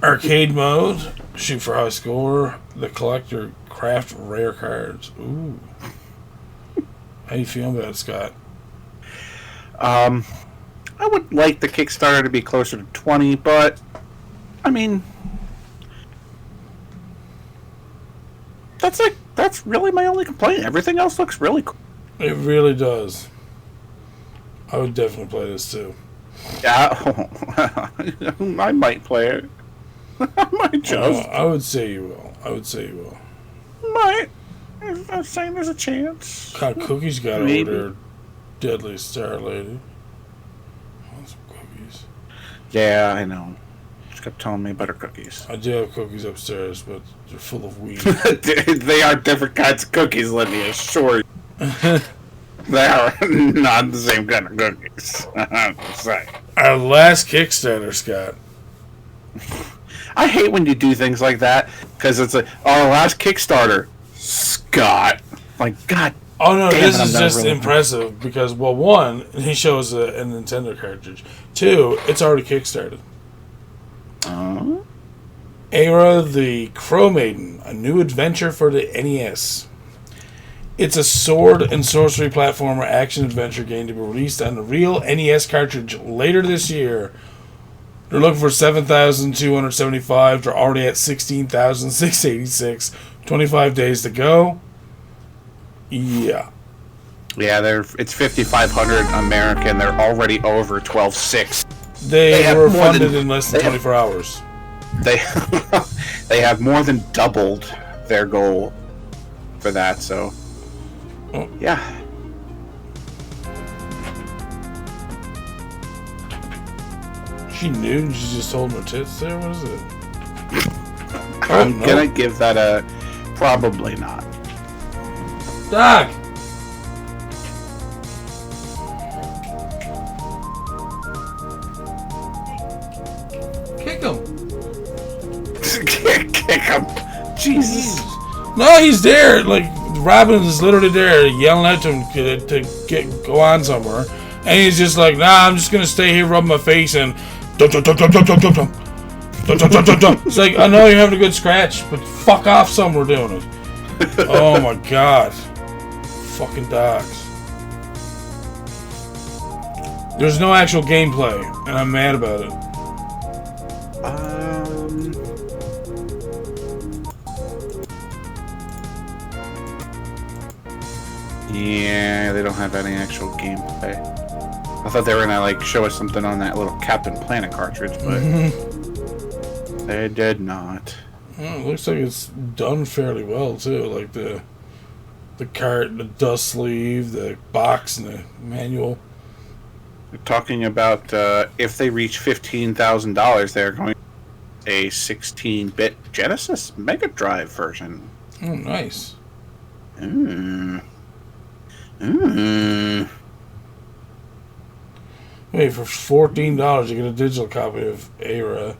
Arcade mode, shoot for high score. The collector, craft rare cards. Ooh. How you feeling about it, Scott? I would like the Kickstarter to be closer to 20, but I mean, that's really my only complaint. Everything else looks really cool. It really does. I would definitely play this too. Yeah, I might play it. I might just. I would say you will. Might. I'm saying there's a chance. God, Cookie's got to order Deadly Star Lady. I want some cookies. Yeah, I know. She kept telling me about her cookies. I do have cookies upstairs, but they're full of weed. They are different kinds of cookies, let me assure you. They are not the same kind of cookies. Our last Kickstarter, Scott. I hate when you do things like that, because it's like, our last Kickstarter, Scott. Like, God. Oh no, damn this it, is just really impressive because, well, one, he shows a Nintendo cartridge. Two, it's already Kickstarted. Era the Crow Maiden, a new adventure for the NES. It's a sword and sorcery platformer action adventure game to be released on the real NES cartridge later this year. They're looking for 7,275. They're already at 16,686. 25 days to go. Yeah. Yeah, it's 5,500 American. They're already over 12.6. They were funded in less than 24 hours. They have more than doubled their goal for that. So, yeah. She knew. She just holding her tits there. What is it? I'm gonna give that a probably not. Doc. Kick him. Kick him. Jesus. No, he's there. Like, Robin is literally there yelling at him to go on somewhere. And he's just like, nah, I'm just going to stay here, rub my face, and it's like, I know you're having a good scratch, but fuck off somewhere doing it. Oh my god. Fucking dogs. There's no actual gameplay, and I'm mad about it. Yeah, they don't have any actual gameplay. I thought they were gonna like show us something on that little Captain Planet cartridge, but they did not. Well, it looks like it's done fairly well too. Like the cart, the dust sleeve, the box, and the manual. They're talking about if they reach $15,000, they're going a 16-bit Genesis Mega Drive version. Oh, nice. Wait, for $14 you get a digital copy of Era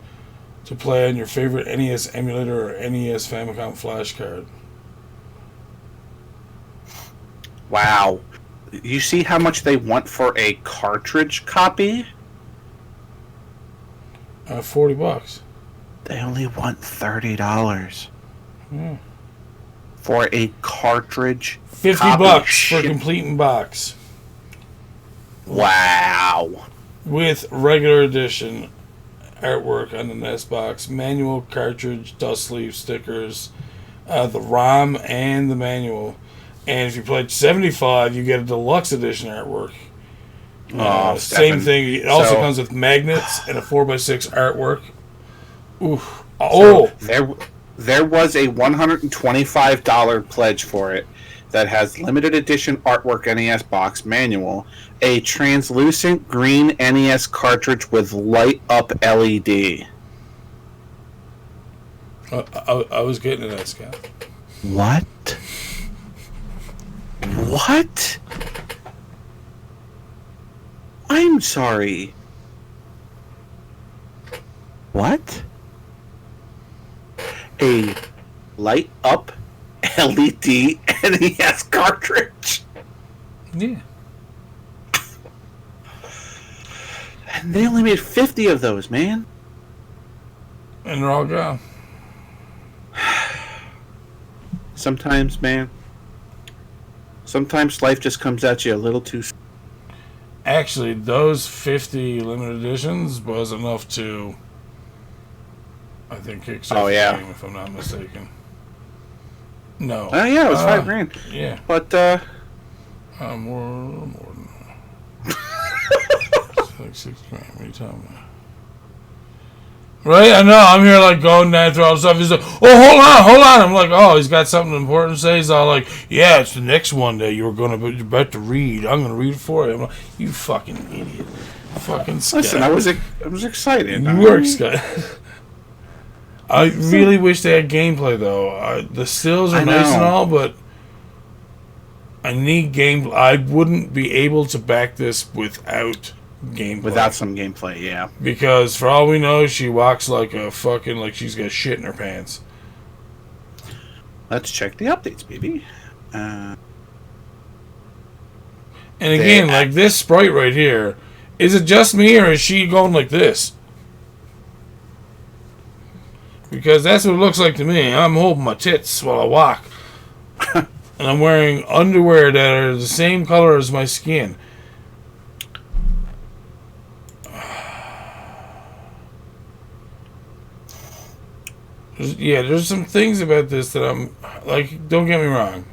to play on your favorite NES emulator or NES Famicom flash card. Wow. You see how much they want for a cartridge copy? $40. They only want $30 Yeah. for a cartridge. $50 for a complete box. Wow. With regular edition artwork on the NES box, manual, cartridge, dust sleeve, stickers, the ROM, and the manual. And if you played $75, you get a deluxe edition artwork. Same thing. It also comes with magnets and a 4x6 artwork. Oof. Oh! So there was a $125 pledge for it that has limited edition artwork NES box manual, a translucent green NES cartridge with light up LED. I was getting to that, Scott. What? What? I'm sorry. What? A light up LED NES cartridge? Yeah. And they only made 50 of those, man. And they're all gone. Sometimes, man. Sometimes life just comes at you a little too. Actually, those 50 limited editions was enough to, I think, kickstart the game, if I'm not mistaken. No. Yeah, it was $5,000. Yeah. But, more than that. It's like $6,000. What are you talking about? Right? I know. I'm here like going down through all the stuff. He's like, oh, hold on. I'm like, oh, he's got something important to say. He's all like, yeah, it's the next one that you're about to read. I'm going to read it for you. I'm like, you fucking idiot. Fucking scat. Listen, I was excited. You were excited. I really wish they had gameplay, though. The stills are nice and all, but I need gameplay. I wouldn't be able to back this without gameplay. Without some gameplay, yeah. Because for all we know, she walks like a fucking, like she's got shit in her pants. Let's check the updates, baby. And again, like this sprite right here, is it just me or is she going like this? Because that's what it looks like to me. I'm holding my tits while I walk. And I'm wearing underwear that are the same color as my skin. There's some things about this that I'm like. Don't get me wrong.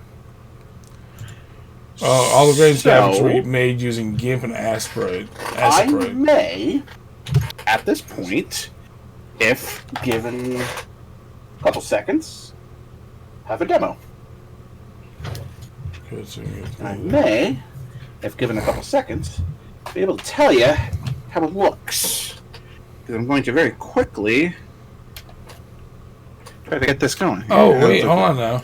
All the graphics were made using GIMP and Aspirate. I may, at this point, if given a couple seconds, have a demo. I may, if given a couple seconds, be able to tell you how it looks. Because I'm going to very quickly try to get this going. Oh, wait, hold on now.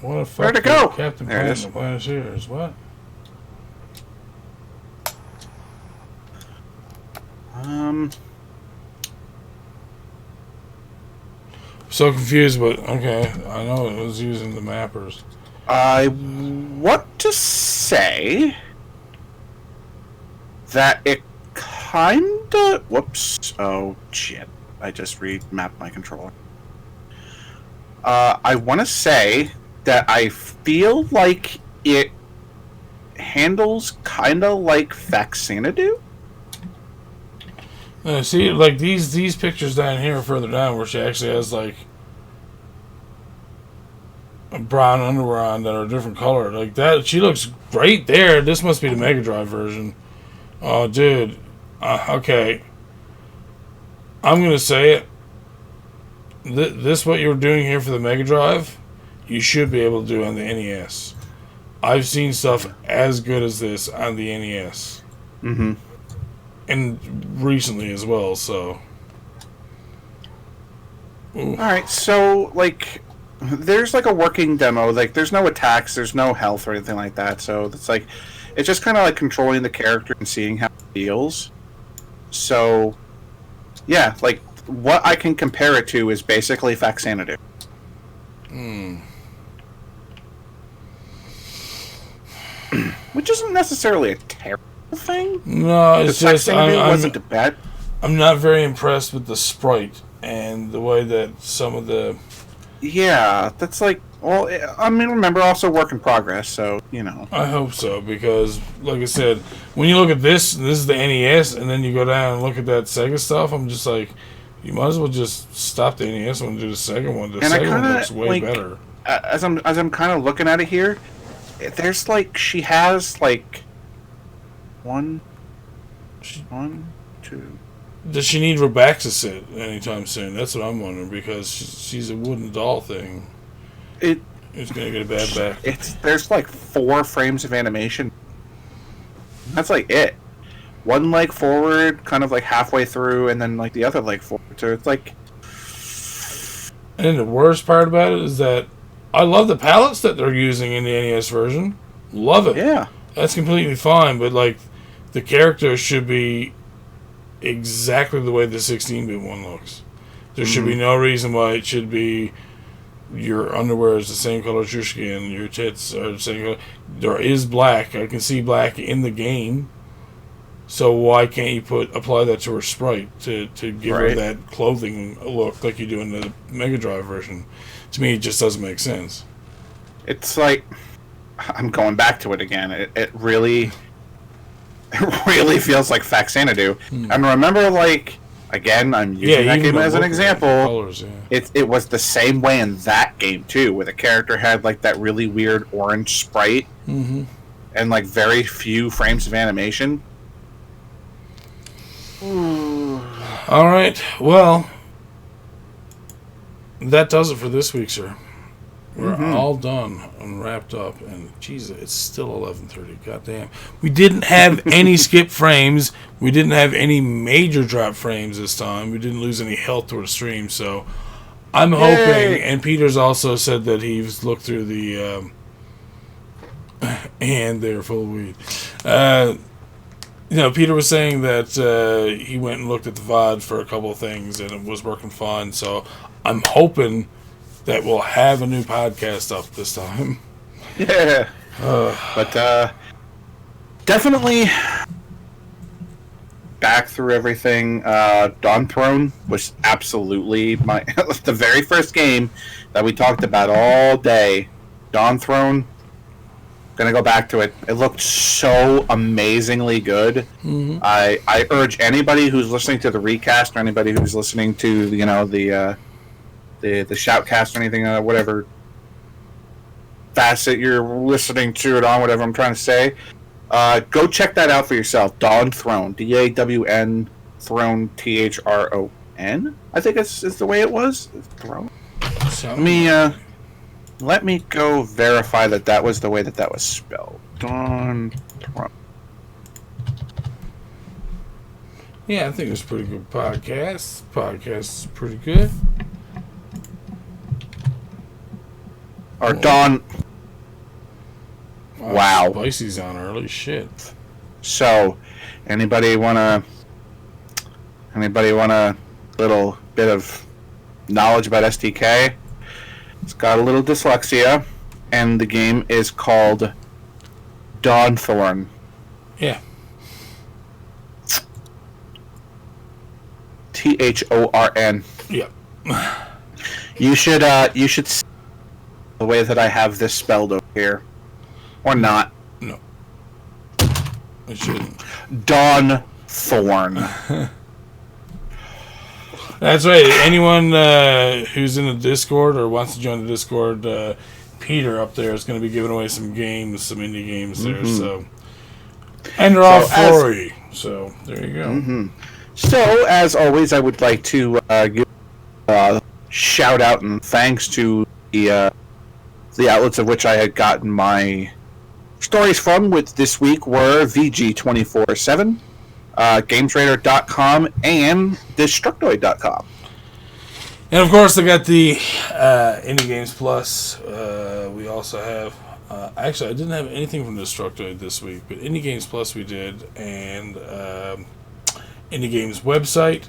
What the fuck? Where'd it go? Captain There it is. Planet Series. What? So confused, but okay. I know it was using the mappers. I want to say that it kinda... Whoops. Oh, shit. I just remapped my controller. I want to say that I feel like it handles kinda like Faxanadu. See, like these pictures down here, further down, where she actually has like a brown underwear on that are a different color, like that. She looks great there. This must be the Mega Drive version. Oh, dude. Okay. I'm gonna say it. This what you were doing here for the Mega Drive, you should be able to do on the NES. I've seen stuff as good as this on the NES. Mm-hmm. And recently as well, so. Alright, so, like, there's, like, a working demo. Like, there's no attacks, there's no health or anything like that. So, it's, like, it's just kind of, like, controlling the character and seeing how it feels. So, yeah, like, what I can compare it to is basically Faxanadu. Which isn't necessarily a terrible thing. No, it's just wasn't bad. I'm not very impressed with the sprite and the way that some of the. Yeah, that's like. Well, I mean, remember, also work in progress, so you know. I hope so, because, like I said, when you look at this is the NES, and then you go down and look at that Sega stuff. I'm just like, you might as well just stop the NES one and do the Sega one. The Sega one looks way better. As I'm kind of looking at it here, there's like she has like. One, two. Does she need Robaxacid anytime soon? That's what I'm wondering, because she's a wooden doll thing. It's gonna get a bad back. There's like 4 frames of animation. That's like it. One leg forward, kind of like halfway through, and then like the other leg forward. So it's like. And then the worst part about it is that I love the palettes that they're using in the NES version. Love it. Yeah. That's completely fine, but like the character should be exactly the way the 16-bit one looks. There should be no reason why it should be your underwear is the same color as your skin, your tits are the same color. There is black. I can see black in the game. So why can't you apply that to her sprite to give her that clothing look like you do in the Mega Drive version? To me, it just doesn't make sense. it's like I'm going back to it again. It really feels like Faxanadu. And remember, like, again, I'm using that game as an example. Colors, It was the same way in that game too, where the character had like that really weird orange sprite and like very few frames of animation. All right, well, that does it for this week, sir. We're all done and wrapped up, and Jesus, it's still 11:30. Goddamn, we didn't have any skip frames. We didn't have any major drop frames this time. We didn't lose any health to the stream, so I'm hoping. And Peter's also said that he's looked through the and they're full of weed. Peter was saying that he went and looked at the VOD for a couple of things, and it was working fine. So I'm hoping that we'll have a new podcast up this time. Yeah. But definitely back through everything. Dawnthorn was absolutely the very first game that we talked about all day. Dawnthorn. Gonna go back to it. It looked so amazingly good. I urge anybody who's listening to the recast or anybody who's listening to the shoutcast or anything, whatever facet you're listening to it on, whatever I'm trying to say, go check that out for yourself. Dawnthorn, DAWN Throne, THRON. I think it's the way it was. Throne. Let me go verify that was the way that was spelled. Dawnthorn. Yeah, I think it was a pretty good podcast. Podcast is pretty good. Or Dawn. Wow. Spicy's on early shit. So, anybody want a little bit of knowledge about SDK? It's got a little dyslexia, and the game is called Dawnthorn. Yeah. THORN. Yep. You should see the way that I have this spelled over here. Or not. No. It shouldn't. Dawnthorn. That's right. Anyone who's in the Discord or wants to join the Discord, Peter up there is going to be giving away some games, some indie games there. So, and they're all free. So there you go. So as always, I would like to give a shout out and thanks to the outlets of which I had gotten my stories from, which this week were VG247. GamesRadar.com and Destructoid.com. And of course, I got the Indie Games Plus. We also have. Actually, I didn't have anything from Destructoid this week, but Indie Games Plus we did, and Indie Games website,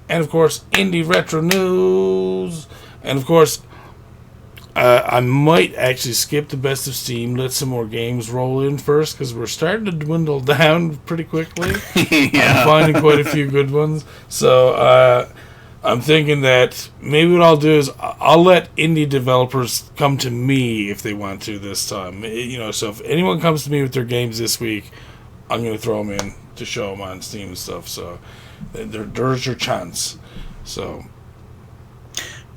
and of course, Indie Retro News, and of course, I might actually skip the Best of Steam, let some more games roll in first, because we're starting to dwindle down pretty quickly. I'm finding quite a few good ones. So I'm thinking that maybe what I'll do is I'll let indie developers come to me if they want to this time. So if anyone comes to me with their games this week, I'm going to throw them in to show them on Steam and stuff. So there's your chance. So.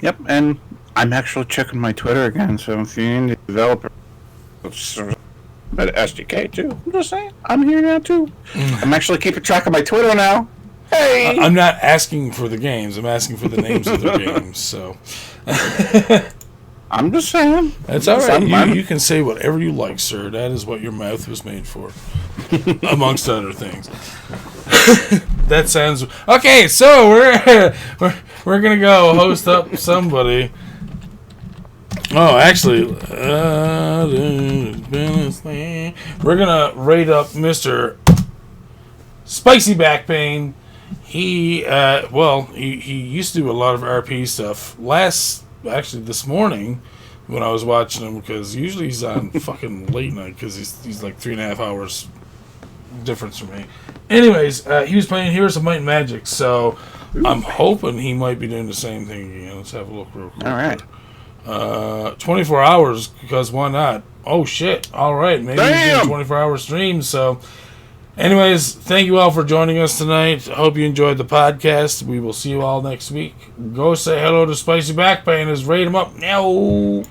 Yep, and I'm actually checking my Twitter again, so if you're indie developer, but SDK too. I'm just saying, I'm here now too. I'm actually keeping track of my Twitter now. Hey! I'm not asking for the games, I'm asking for the names of the games, so. I'm just saying. That's alright, you can say whatever you like, sir. That is what your mouth was made for. Amongst other things. That sounds... Okay, so we're gonna go host up somebody. Oh, actually, we're gonna rate up Mr. Spicy Back Pain. He used to do a lot of RP stuff. This morning, when I was watching him, because usually he's on fucking late night, because he's like 3.5 hours difference from me. Anyways, he was playing Heroes of Might and Magic, so I'm hoping he might be doing the same thing again. Let's have a look real quick. All right. 24 hours, because why not? Oh shit. Alright, maybe we do a 24-hour stream. So anyways, thank you all for joining us tonight. I hope you enjoyed the podcast. We will see you all next week. Go say hello to Spicy Back Painters. Rate them up now.